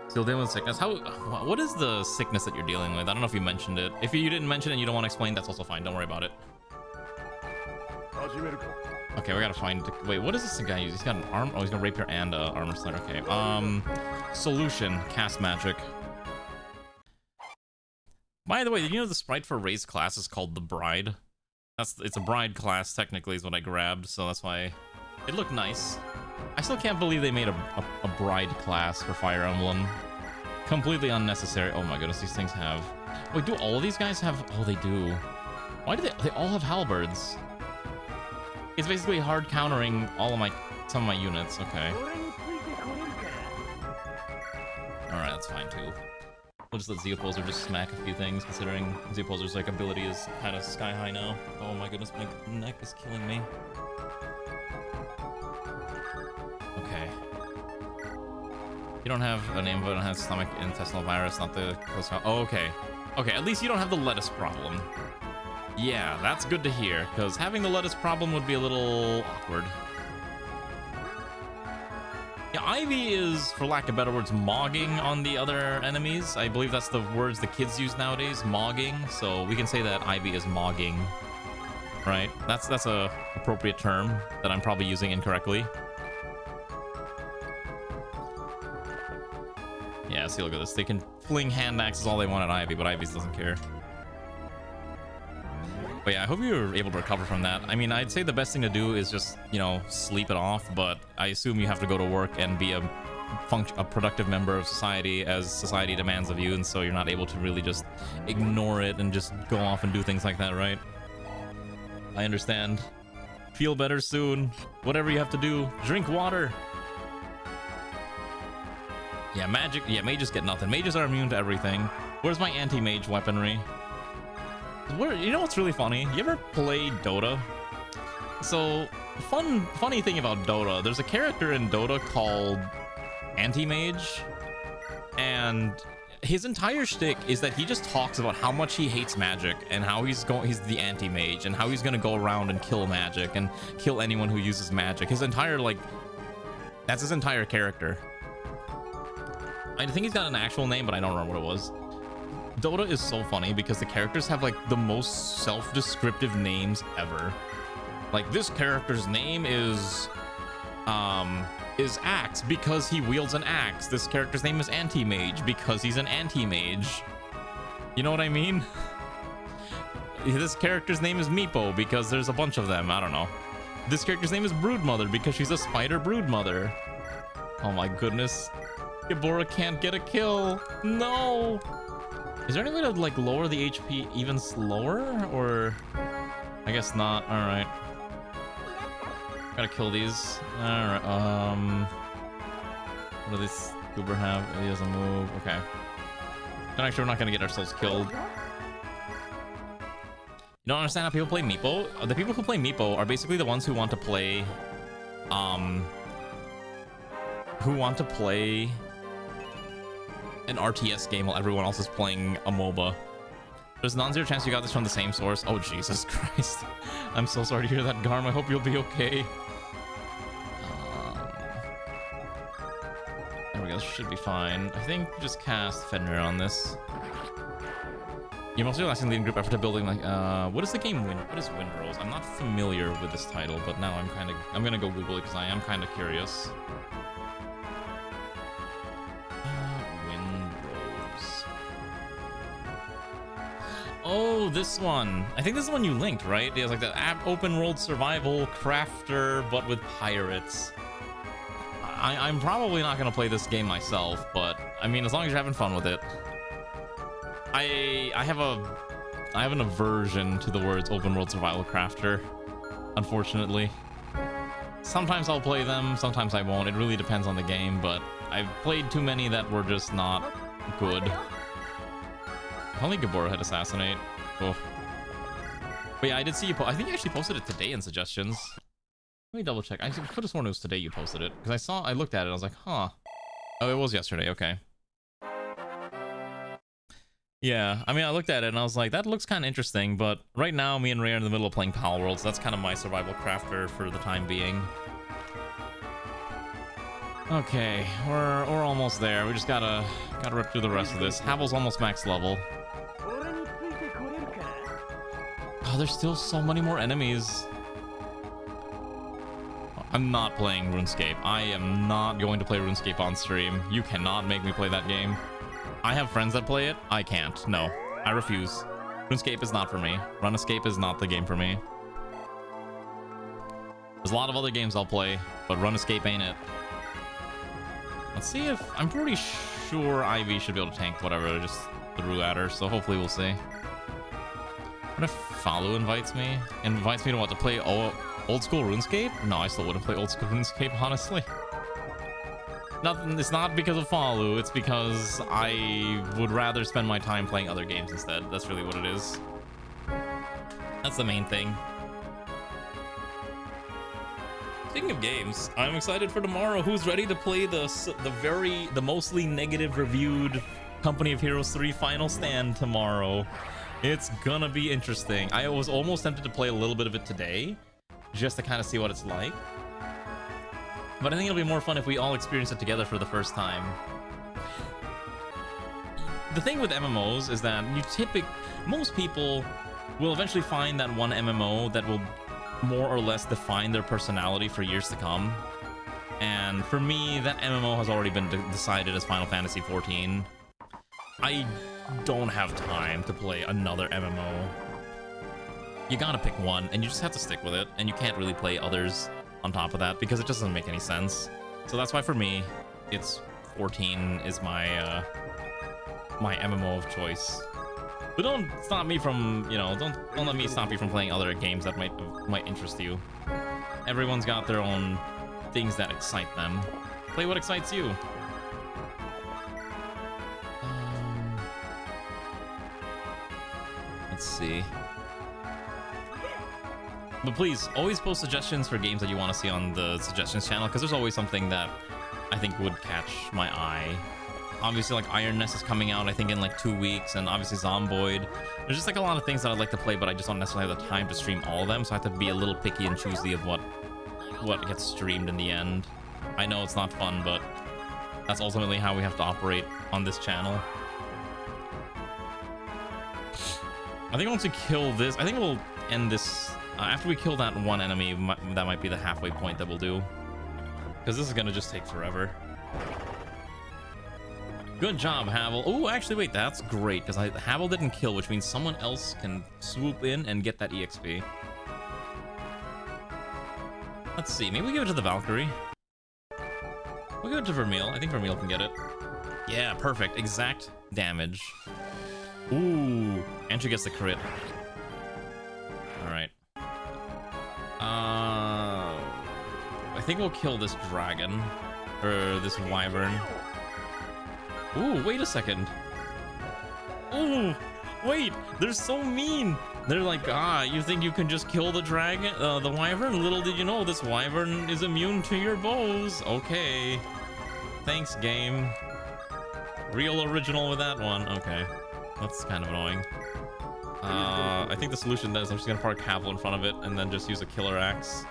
Still dealing with sickness? What is the sickness that you're dealing with? I don't know if you mentioned it. If you didn't mention it and you don't want to explain, that's also fine. Don't worry about it. Okay, we gotta find... Wait, what does this guy use? He's got an arm... Oh, he's got rapier and armor sling. Okay, solution. Cast magic. By the way, did you know the sprite for Ray's class is called the Bride? It's a bride class, technically, is what I grabbed, so that's why it looked nice. I still can't believe they made a bride class for Fire Emblem. Completely unnecessary. Oh my goodness, these things have... Wait, do all of these guys have... Oh, they do. Why do they all have halberds? It's basically hard countering some of my units. Okay. Alright, that's fine too. We'll just let Zeoposer just smack a few things, considering Zeoposer's ability is kind of sky high now. Oh my goodness, my neck is killing me. Okay. You don't have a name, but don't have stomach intestinal virus, not the close. Oh, okay. Okay, at least you don't have the lettuce problem. Yeah, that's good to hear, because having the lettuce problem would be a little awkward. Yeah, Ivy is, for lack of better words, mogging on the other enemies. I believe that's the words the kids use nowadays, mogging. So we can say that Ivy is mogging, right? That's a appropriate term that I'm probably using incorrectly. Yeah, see, look at this. They can fling hand axes all they want at Ivy, but Ivy doesn't care. But yeah, I hope you were able to recover from that. I mean, I'd say the best thing to do is just, you know, sleep it off, but I assume you have to go to work and be a productive member of society as society demands of you, and so you're not able to really just ignore it and just go off and do things like that, right? I understand. Feel better soon. Whatever you have to do, drink water. Yeah, magic. Yeah, mages get nothing. Mages are immune to everything. Where's my anti-mage weaponry? You know what's really funny? You ever play Dota? So, funny thing about Dota, there's a character in Dota called Anti-Mage, and his entire shtick is that he just talks about how much he hates magic and how he's the anti-mage and how he's gonna go around and kill magic and kill anyone who uses magic. His entire, that's his entire character. I think he's got an actual name, but I don't remember what it was. Dota is so funny because the characters have the most self-descriptive names ever. Like, this character's name is Axe because he wields an axe. This character's name is Anti-Mage because he's an anti-mage. You know what I mean? This character's name is Meepo because there's a bunch of them. I don't know. This character's name is Broodmother because she's a spider broodmother. Oh my goodness. Gabora can't get a kill. No! Is there any way to lower the HP even slower? Or I guess not. Alright. Gotta kill these. Alright, what do this goober have? He doesn't move. Okay. Then actually we're not gonna get ourselves killed. You don't understand how people play Meepo? The people who play Meepo are basically the ones who want to play an RTS game while everyone else is playing a MOBA. There's a non-zero chance you got this from the same source. Oh, Jesus Christ. I'm so sorry to hear that, Garm. I hope you'll be okay. There we go. This should be fine. I think just cast Fenrir on this. You must be lasting leading group after building like what is the game what is Windrose? I'm not familiar with this title, but now I'm gonna go Google it because I am kind of curious. Windrose. Oh, this one. I think this is the one you linked, right? It's like the app open world survival crafter, but with pirates. I'm probably not gonna play this game myself, but I mean, as long as you're having fun with it. I have an aversion to the words open world survival crafter, unfortunately. Sometimes I'll play them, sometimes I won't. It really depends on the game, but I've played too many that were just not good. If only Gabor had assassinate. Oh. But yeah, I did see you I think you actually posted it today in suggestions. Let me double check. I could have sworn it was today you posted it, because I looked at it and I was like, huh. Oh, it was yesterday, okay. Yeah, I mean, I looked at it and I was like, that looks kind of interesting, but right now, me and Ray are in the middle of playing Pal Worlds. That's kind of my survival crafter for the time being. Okay, we're almost there. We just gotta rip through the rest of this. Havel's almost max level. Oh, there's still so many more enemies. I'm not playing RuneScape. I am not going to play RuneScape on stream. You cannot make me play that game. I have friends that play it. I can't. No, I refuse. RuneScape is not for me. RunEscape is not the game for me. There's a lot of other games I'll play, but RunEscape ain't it. Let's see if... I'm pretty sure Ivy should be able to tank whatever I just threw at her, so hopefully we'll see. What if Falu invites me? Invites me to what? To play old school RuneScape? No, I still wouldn't play old school RuneScape, honestly. Nothing. It's not because of Falu. It's because I would rather spend my time playing other games instead. That's really what it is. That's the main thing. Speaking of games, I'm excited for tomorrow. Who's ready to play the mostly negative reviewed Company of Heroes 3 Final Stand tomorrow? It's gonna be interesting. I was almost tempted to play a little bit of it today, just to kind of see what it's like. But I think it'll be more fun if we all experience it together for the first time. The thing with MMOs is that most people will eventually find that one MMO that will more or less define their personality for years to come. And for me, that MMO has already been decided as Final Fantasy XIV. I don't have time to play another MMO. You gotta pick one, and you just have to stick with it, and you can't really play others on top of that because it just doesn't make any sense. So that's why for me, it's 14 is my my MMO of choice. But don't stop me from, you know, don't let me stop you from playing other games that might interest you. Everyone's got their own things that excite them. Play what excites you. Let's see. But please, always post suggestions for games that you want to see on the suggestions channel, because there's always something that I think would catch my eye. Obviously, like Iron Nest is coming out, I think, in like 2 weeks, and obviously Zomboid. There's just like a lot of things that I'd like to play, but I just don't necessarily have the time to stream all of them, so I have to be a little picky and choosy of what gets streamed in the end. I know it's not fun, but that's ultimately how we have to operate on this channel. I think once we kill this, I think we'll end this after we kill that one enemy. That might be the halfway point that we'll do, because this is gonna just take forever. Good job, Havel. Oh, actually, wait, that's great, because Havel didn't kill, which means someone else can swoop in and get that EXP. Let's see, maybe we give it to the Valkyrie. We'll give it to Vermeil. I think Vermeil can get it. Yeah, perfect. Exact damage. Ooh, and she gets the crit. All right. I think we'll kill this dragon, or this wyvern. Ooh, wait a second. Ooh, wait, they're so mean. They're like, you think you can just kill the dragon, the wyvern? Little did you know, this wyvern is immune to your bows. Okay. Thanks, game. Real original with that one. Okay. That's kind of annoying. I think the solution is I'm just gonna park Havel in front of it and then just use a killer axe.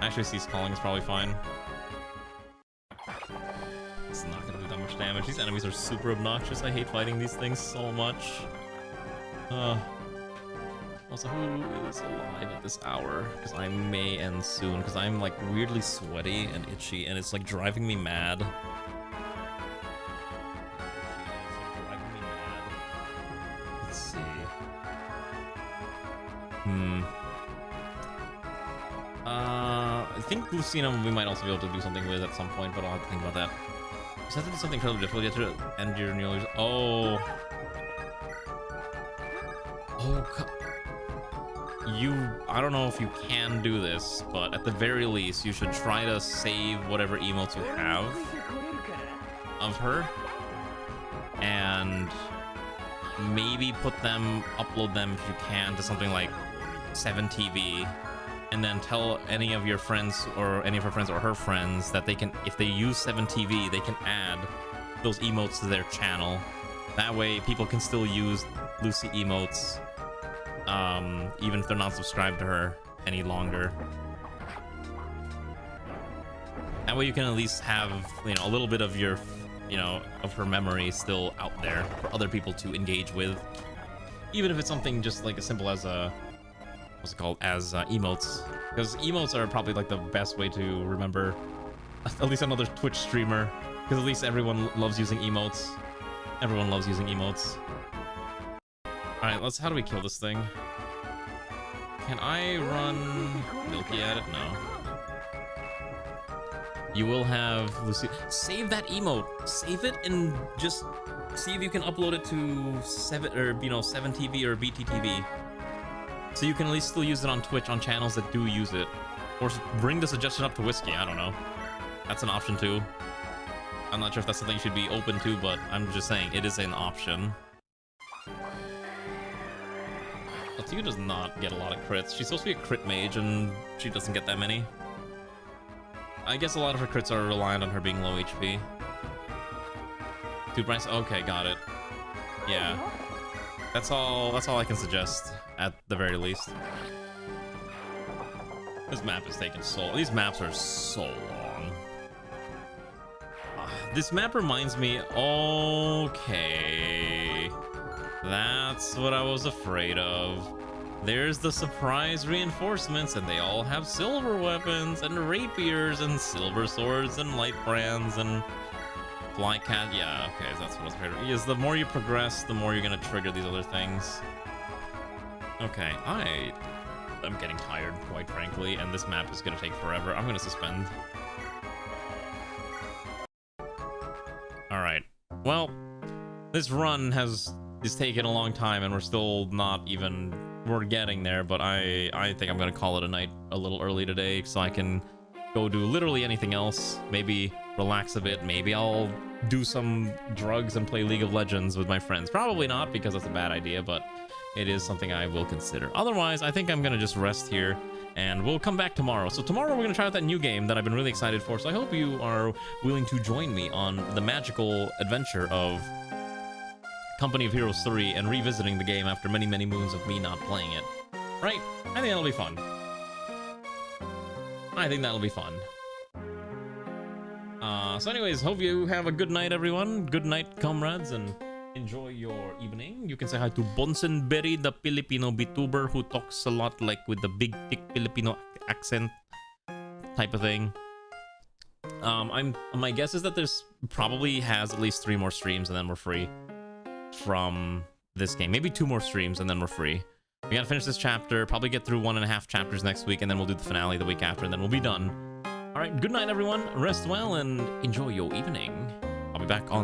Actually, Cease Calling is probably fine. It's not gonna do that much damage. These enemies are super obnoxious. I hate fighting these things so much. Also, who is alive at this hour? Because I may end soon, because I'm like weirdly sweaty and itchy, and it's like driving me mad. Let's see. I think Lucina we might also be able to do something with at some point, but I'll have to think about that. You have to do something incredibly difficult. You have to end your new. Oh. I don't know if you can do this, but at the very least, you should try to save whatever emotes you have of her, and maybe upload them if you can to something like 7TV, and then tell any of your friends or any of her friends or her friends that they can, if they use 7TV, they can add those emotes to their channel. That way, people can still use Lucy emotes. Even if they're not subscribed to her any longer. That way you can at least have, a little bit of your, of her memory still out there for other people to engage with. Even if it's something just like as simple as emotes. Because emotes are probably like the best way to remember at least another Twitch streamer. Because at least everyone loves using emotes. Everyone loves using emotes. Alright, how do we kill this thing? Can I run Milky at it? No. You will have Lucy. Save that emote. Save it and just see if you can upload it to 7TV or BTTV. So you can at least still use it on Twitch on channels that do use it. Or bring the suggestion up to Whiskey. I don't know. That's an option too. I'm not sure if that's something you should be open to, but I'm just saying it is an option. Altia does not get a lot of crits. She's supposed to be a crit mage, and she doesn't get that many. I guess a lot of her crits are reliant on her being low HP. Dude, Bryce, okay, got it. Yeah. That's all I can suggest, at the very least. This map is taking these maps are so long. This map reminds me, okay. That's what I was afraid of. There's the surprise reinforcements, and they all have silver weapons, and rapiers, and silver swords, and light brands, and flycat. Yeah, okay, that's what I was afraid of. Yes, the more you progress, the more you're gonna trigger these other things. Okay, I'm getting tired, quite frankly, and this map is gonna take forever. I'm gonna suspend. Alright, well, this run is taking a long time, and we're still not even... We're getting there, but I think I'm gonna call it a night a little early today, so I can go do literally anything else. Maybe relax a bit. Maybe I'll do some drugs and play League of Legends with my friends. Probably not, because that's a bad idea, but it is something I will consider. Otherwise, I think I'm gonna just rest here, and we'll come back tomorrow. So tomorrow we're gonna try out that new game that I've been really excited for, so I hope you are willing to join me on the magical adventure of Company of Heroes 3 and revisiting the game after many, many moons of me not playing it. Right? I think that'll be fun. I think that'll be fun. So anyways, hope you have a good night, everyone. Good night, comrades, and enjoy your evening. You can say hi to Bonsenberry, the Filipino VTuber who talks a lot like with the big thick Filipino accent type of thing. My guess is that there's probably has at least 3 more streams and then we're free from this game. Maybe 2 more streams and then we're free. We gotta finish this chapter, probably get through 1.5 chapters next week, and then we'll do the finale the week after, and then we'll be done. All right, good night, everyone. Rest well and enjoy your evening. I'll be back on